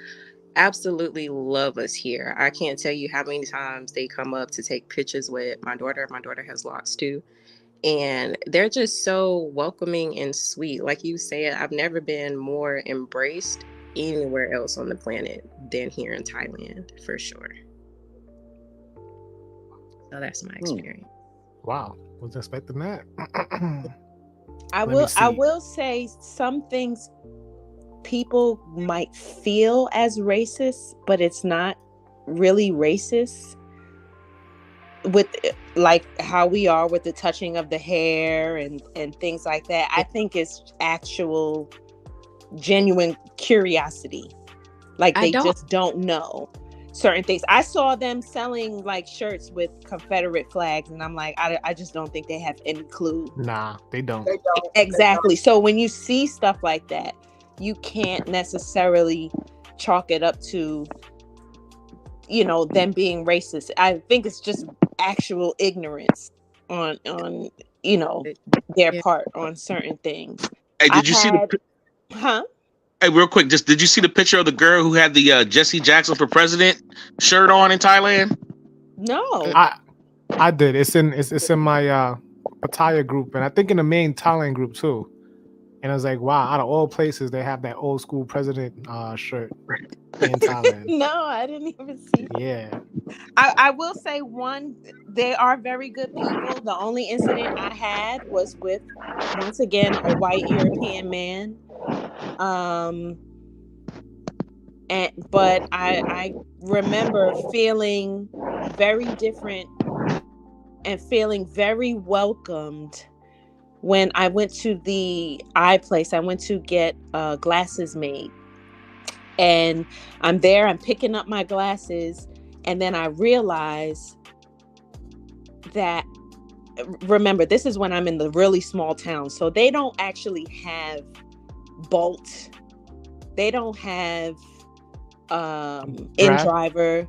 E: absolutely love us here. I can't tell you how many times they come up to take pictures with my daughter. My daughter has locks too. And they're just so welcoming and sweet. Like you said, I've never been more embraced anywhere else on the planet than here in Thailand, for sure. So that's my experience.
A: Wow. Wasn't expecting that.
G: I will say some things people might feel as racist, but it's not really racist. With like how we are with the touching of the hair and things like that. I think it's actual genuine curiosity. Like they just don't know certain things. I saw them selling like shirts with Confederate flags and I'm like, I just don't think they have any clue.
A: Nah, they don't.
G: Exactly. So when you see stuff like that, you can't necessarily chalk it up to, you know, them being racist. I think it's just actual ignorance on you know, their part on certain things.
B: Hey, did you see Hey, real quick, just did you see the picture of the girl who had the Jesse Jackson for president shirt on in Thailand?
G: No.
A: I did. It's in my Pattaya group, and I think in the main Thailand group too. And I was like, wow, out of all places, they have that old school president shirt in Thailand.
G: No, I didn't even see that.
A: Yeah.
G: I will say they are very good people. The only incident I had was with, once again, a white European man. But I remember feeling very different and feeling very welcomed when I went to the eye place. I went to get glasses made. And I'm there, I'm picking up my glasses. And then I realize that, remember, this is when I'm in the really small town. So they don't actually have Bolt. They don't have InDriver.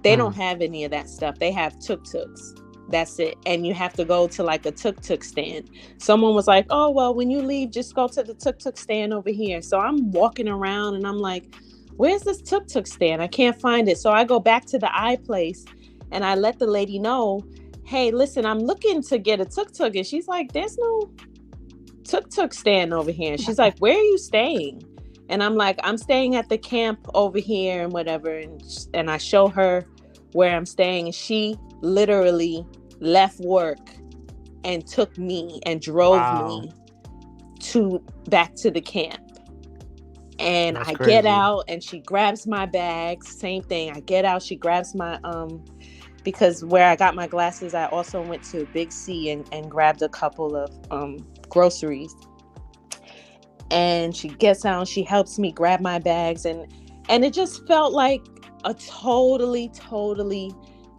G: They don't have any of that stuff. They have tuk-tuks. That's it. And you have to go to like a tuk-tuk stand. Someone was like, oh, well, when you leave, just go to the tuk-tuk stand over here. So I'm walking around and I'm like, where's this tuk-tuk stand? I can't find it. So I go back to the eye place and I let the lady know, hey, listen, I'm looking to get a tuk-tuk. And she's like, there's no tuk-tuk stand over here. And she's like, where are you staying? And I'm like, I'm staying at the camp over here and whatever. And I show her where I'm staying. And she literally left work and took me and drove me back to the camp. And
A: That's
G: I
A: crazy.
G: get out and she grabs my bags. Same thing. I get out, she grabs my because where I got my glasses, I also went to Big C and grabbed a couple of groceries. And she gets out, she helps me grab my bags, and it just felt like a totally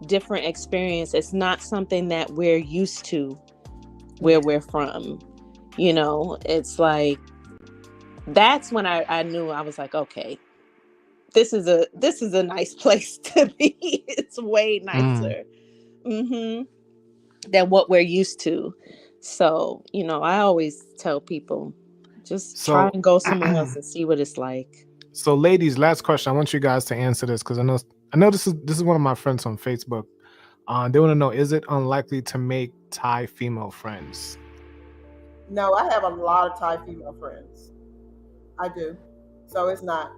G: different experience. It's not something that we're used to where we're from. You know, it's like, that's when I knew. I was like, okay, this is a nice place to be. It's way nicer than what we're used to. So, you know, I always tell people, just try and go somewhere else and see what it's like.
A: So, ladies, last question. I want you guys to answer this because I know this is one of my friends on Facebook. They want to know: is it unlikely to make Thai female friends?
D: No, I have a lot of Thai female friends. I do. So it's not.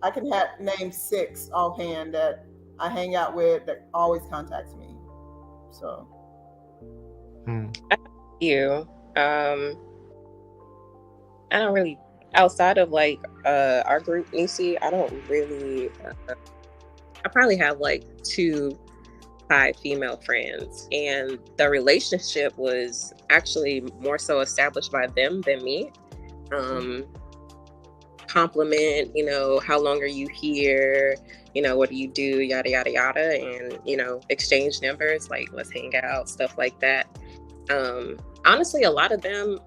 D: I can name 6 offhand that I hang out with that always contacts me. So.
E: You. I don't really, outside of like our group, Nisi, I don't really. I probably have like 2 Thai female friends, and the relationship was actually more so established by them than me. Compliment, you know, how long are you here? You know, what do you do? Yada, yada, yada. And, you know, exchange numbers, like let's hang out, stuff like that. Honestly, a lot of them,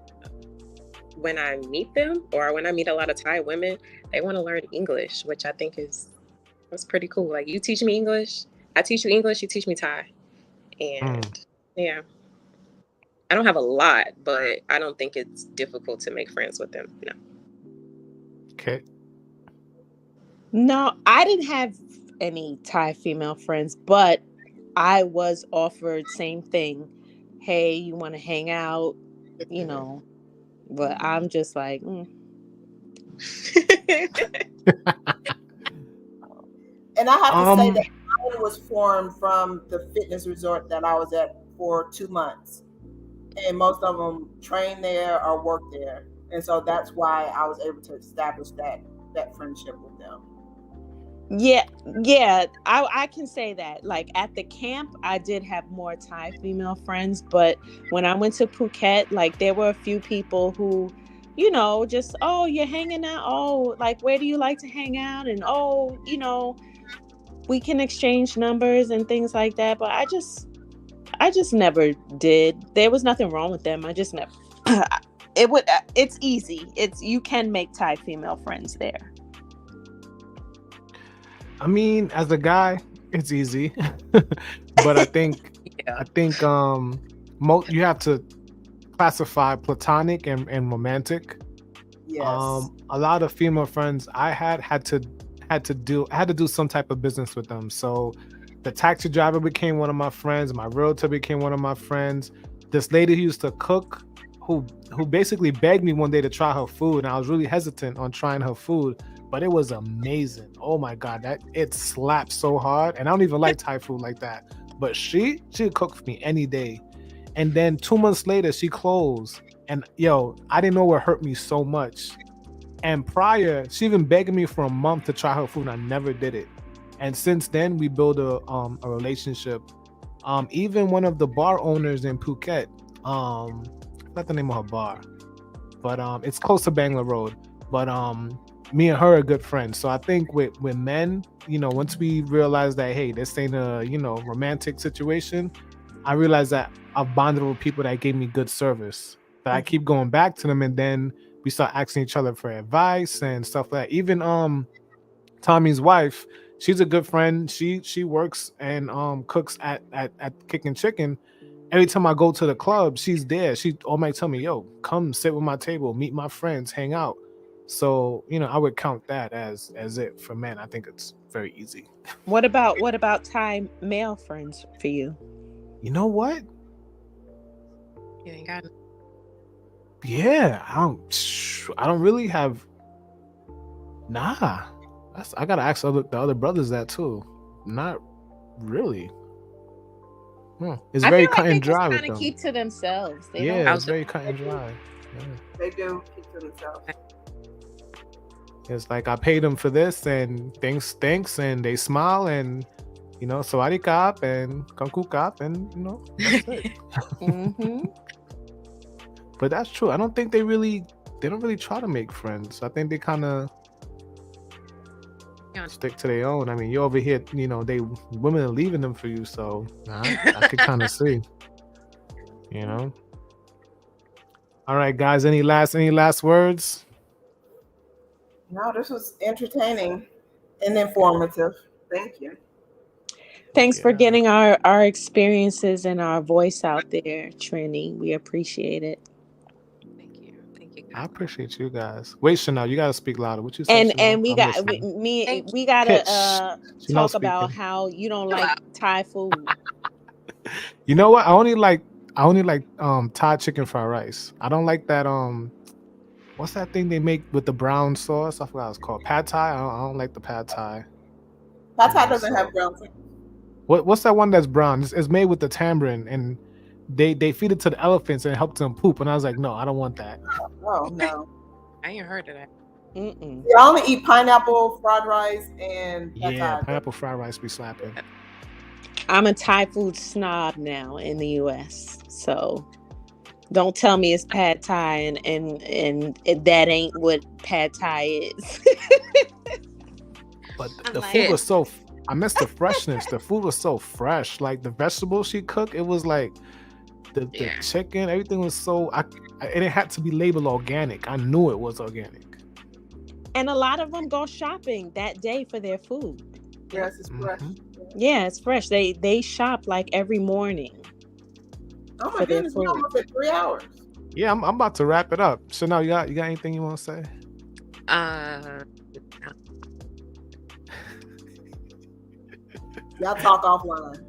E: when I meet them or when I meet a lot of Thai women, they want to learn English, which I think that's pretty cool. Like, you teach me English, I teach you English, you teach me Thai. And yeah, I don't have a lot, but I don't think it's difficult to make friends with them. No.
A: Okay.
G: No, I didn't have any Thai female friends, but I was offered same thing. Hey, you want to hang out? You know, but I'm just like,
D: And I have to say that mine was formed from the fitness resort that I was at for 2 months. And most of them train there or work there. And so that's why I was able to establish that friendship with them.
G: Yeah, I can say that. Like, at the camp, I did have more Thai female friends, but when I went to Phuket, like, there were a few people who, you know, just, oh, you're hanging out, oh, like, where do you like to hang out? And, oh, you know, we can exchange numbers and things like that. But I just never did. There was nothing wrong with them. I just never. It's easy. You can make Thai female friends there.
A: I mean, as a guy, it's easy, but I think you have to classify platonic and romantic.
D: Yes.
A: A lot of female friends I had to do some type of business with them. So the taxi driver became one of my friends. My realtor became one of my friends. This lady who used to cook, who basically begged me one day to try her food, and I was really hesitant on trying her food, but it was amazing. Oh my God, it slapped so hard. And I don't even like Thai food like that, but she cooked for me any day. And then 2 months later, she closed, and I didn't know what hurt me so much. And prior, she even begged me for a month to try her food, and I never did it. And since then, we built a relationship. Even one of the bar owners in Phuket, not the name of her bar, but it's close to Bangla Road. But me and her are good friends. So I think with men, once we realize that, hey, this ain't a romantic situation, I realized that I've bonded with people that gave me good service. That I keep going back to them, and then we start asking each other for advice and stuff like that. Even Tommy's wife, she's a good friend. She works and cooks at Kickin' Chicken. Every time I go to the club, she's there. She always tell me, yo, come sit with my table, meet my friends, hang out. So, I would count that as it for men. I think it's very easy.
G: What about Thai male friends for you?
A: You know what?
E: You ain't got it.
A: Yeah, I don't really have. Nah, I gotta ask the other brothers that too. Not really. It's very cut and dry with them.
G: Keep to themselves.
A: It's very cut and dry. Yeah.
D: They do keep to themselves.
A: It's like I paid them for this, and thanks, and they smile, and sawadee kap and kanku kap, and that's it.
G: Mm-hmm.
A: But that's true. I don't think they don't really try to make friends. I think they kind of stick to their own. I mean, you're over here, women are leaving them for you, so I could kind of see. All right, guys. Any last words?
D: No, this was entertaining and informative. Thank you.
G: Thanks for getting our experiences and our voice out there, Trini. We appreciate it.
E: Thank you.
A: I appreciate you guys. Wait, Chanel, you gotta speak louder. What you say?
G: And we gotta talk about how you don't like Thai food.
A: You know what? I only like Thai chicken fried rice. I don't like that what's that thing they make with the brown sauce? I forgot what it's called. Pad Thai. I don't like the Pad Thai.
D: Pad Thai doesn't have brown sauce.
A: What's that one that's brown? It's made with the tamarind, and they feed it to the elephants and it helps them poop. And I was like, no, I don't want that.
D: Oh no,
E: I ain't heard of that.
G: Mm-mm.
D: I only eat pineapple fried rice and Pad Thai.
A: Pineapple fried rice be slapping.
G: I'm a Thai food snob now in the U.S., so don't tell me it's Pad Thai and that ain't what Pad Thai is.
A: But the food was so. I missed the freshness. The food was so fresh. Like the vegetables she cooked, it was like the chicken. Everything was so. And it had to be labeled organic. I knew it was organic.
G: And a lot of them go shopping that day for their food.
D: Yes, it's fresh.
G: Yeah, it's fresh. They shop like every morning.
D: Oh my goodness, we're almost at 3 hours.
A: Yeah, I'm about to wrap it up. So now you got anything you want to say?
D: Y'all talk offline.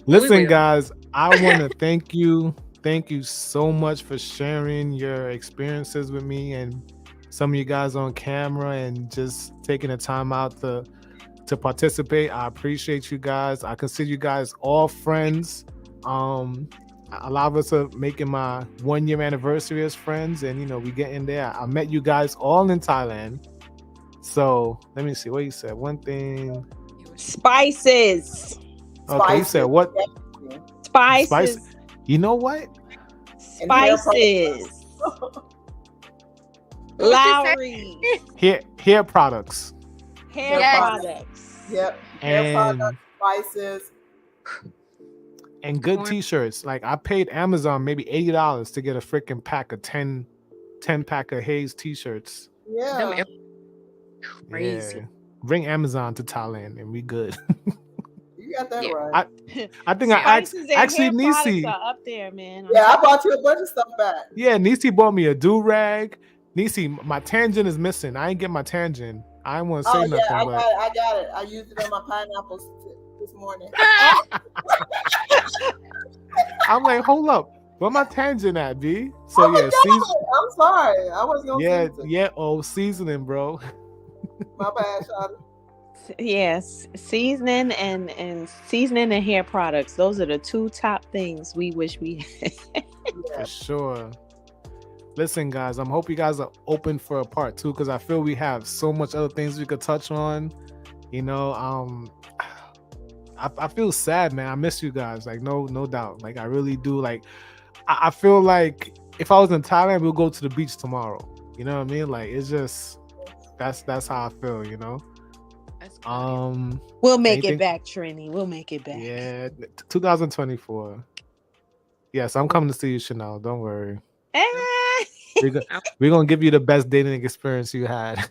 A: Listen, guys, I want to thank you. Thank you so much for sharing your experiences with me and some of you guys on camera and just taking the time out to participate. I appreciate you guys. I consider you guys all friends. A lot of us are making my 1 year anniversary as friends, and we get in there. I met you guys all in Thailand. So let me see what you said. One thing.
G: Spices.
A: Okay, you said what?
G: Spices.
A: You know what?
G: Spices. Lowry.
A: Hair products.
G: Hair products.
D: Yep. Hair products, spices.
A: And good t-shirts. Like I paid Amazon maybe $80 to get a freaking pack of 10 pack of Hayes t-shirts.
D: Yeah.
E: Crazy.
A: Yeah. Bring Amazon to Thailand and we good.
D: You got that right.
A: I think I actually Nisi
G: are up there, man.
D: Yeah, I bought you a bunch of stuff back.
A: Yeah, Nisi bought me a do-rag. Nisi, my tangent is missing. I ain't get my tangent. I didn't want to say nothing.
D: I got it. I used it on my pineapples this morning.
A: I'm like, hold up. Where my tangent at, B? So
D: I'm sorry. I wasn't gonna season.
A: Yeah, seasoning, bro.
D: My bad, Shawty.
G: Yes, seasoning and seasoning and hair products. Those are the two top things we wish we had.
A: For sure. Listen, guys, I hope you guys are open for a part 2 because I feel we have so much other things we could touch on. I feel sad, man. I miss you guys. Like, no doubt. Like, I really do. Like, I feel like if I was in Thailand, we'll go to the beach tomorrow. You know what I mean? Like, it's just that's how I feel.
E: That's cool.
G: We'll make it back, Trini. We'll make it back.
A: Yeah, 2024. Yes, I'm coming to see you, Chanel. Don't worry. We're gonna give you the best dating experience you had.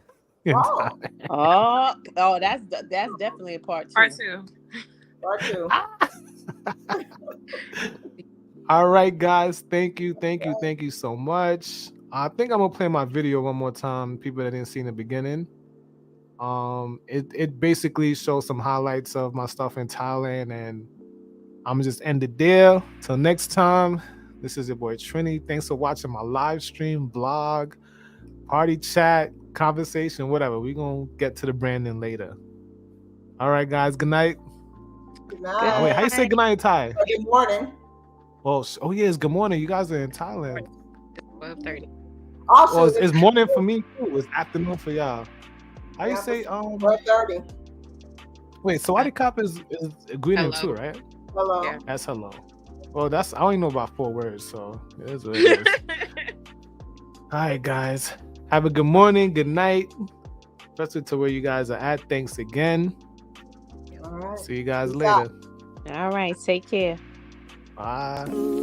G: Oh, that's definitely a part 2.
E: Part 2.
A: All right, guys. Thank you so much. I think I'm gonna play my video one more time. People that didn't see in the beginning. It basically shows some highlights of my stuff in Thailand, and I'm just end it there. Till next time. This is your boy Trini. Thanks for watching my live stream, blog, party chat, conversation, whatever. We're going to get to the branding later. All right, guys. Good night.
D: Good night.
A: Oh, wait, how you say good night in Thai?
D: Good morning.
A: Oh yeah, it's good morning. You guys are in Thailand.
E: 12:30.
D: Also,
A: Well, it's morning for me too. It's afternoon for y'all. How you say
D: 12:30.
A: Wait, so Adikap is greeting
E: Hello.
A: too, right?
D: Hello.
E: Yeah.
A: That's hello. Well, I only know about 4 words, so it is what it is. All right, guys. Have a good morning, good night, especially to where you guys are at. Thanks again.
D: All right.
A: See you guys
D: Peace
A: later.
D: out.
G: All right. Take care.
A: Bye.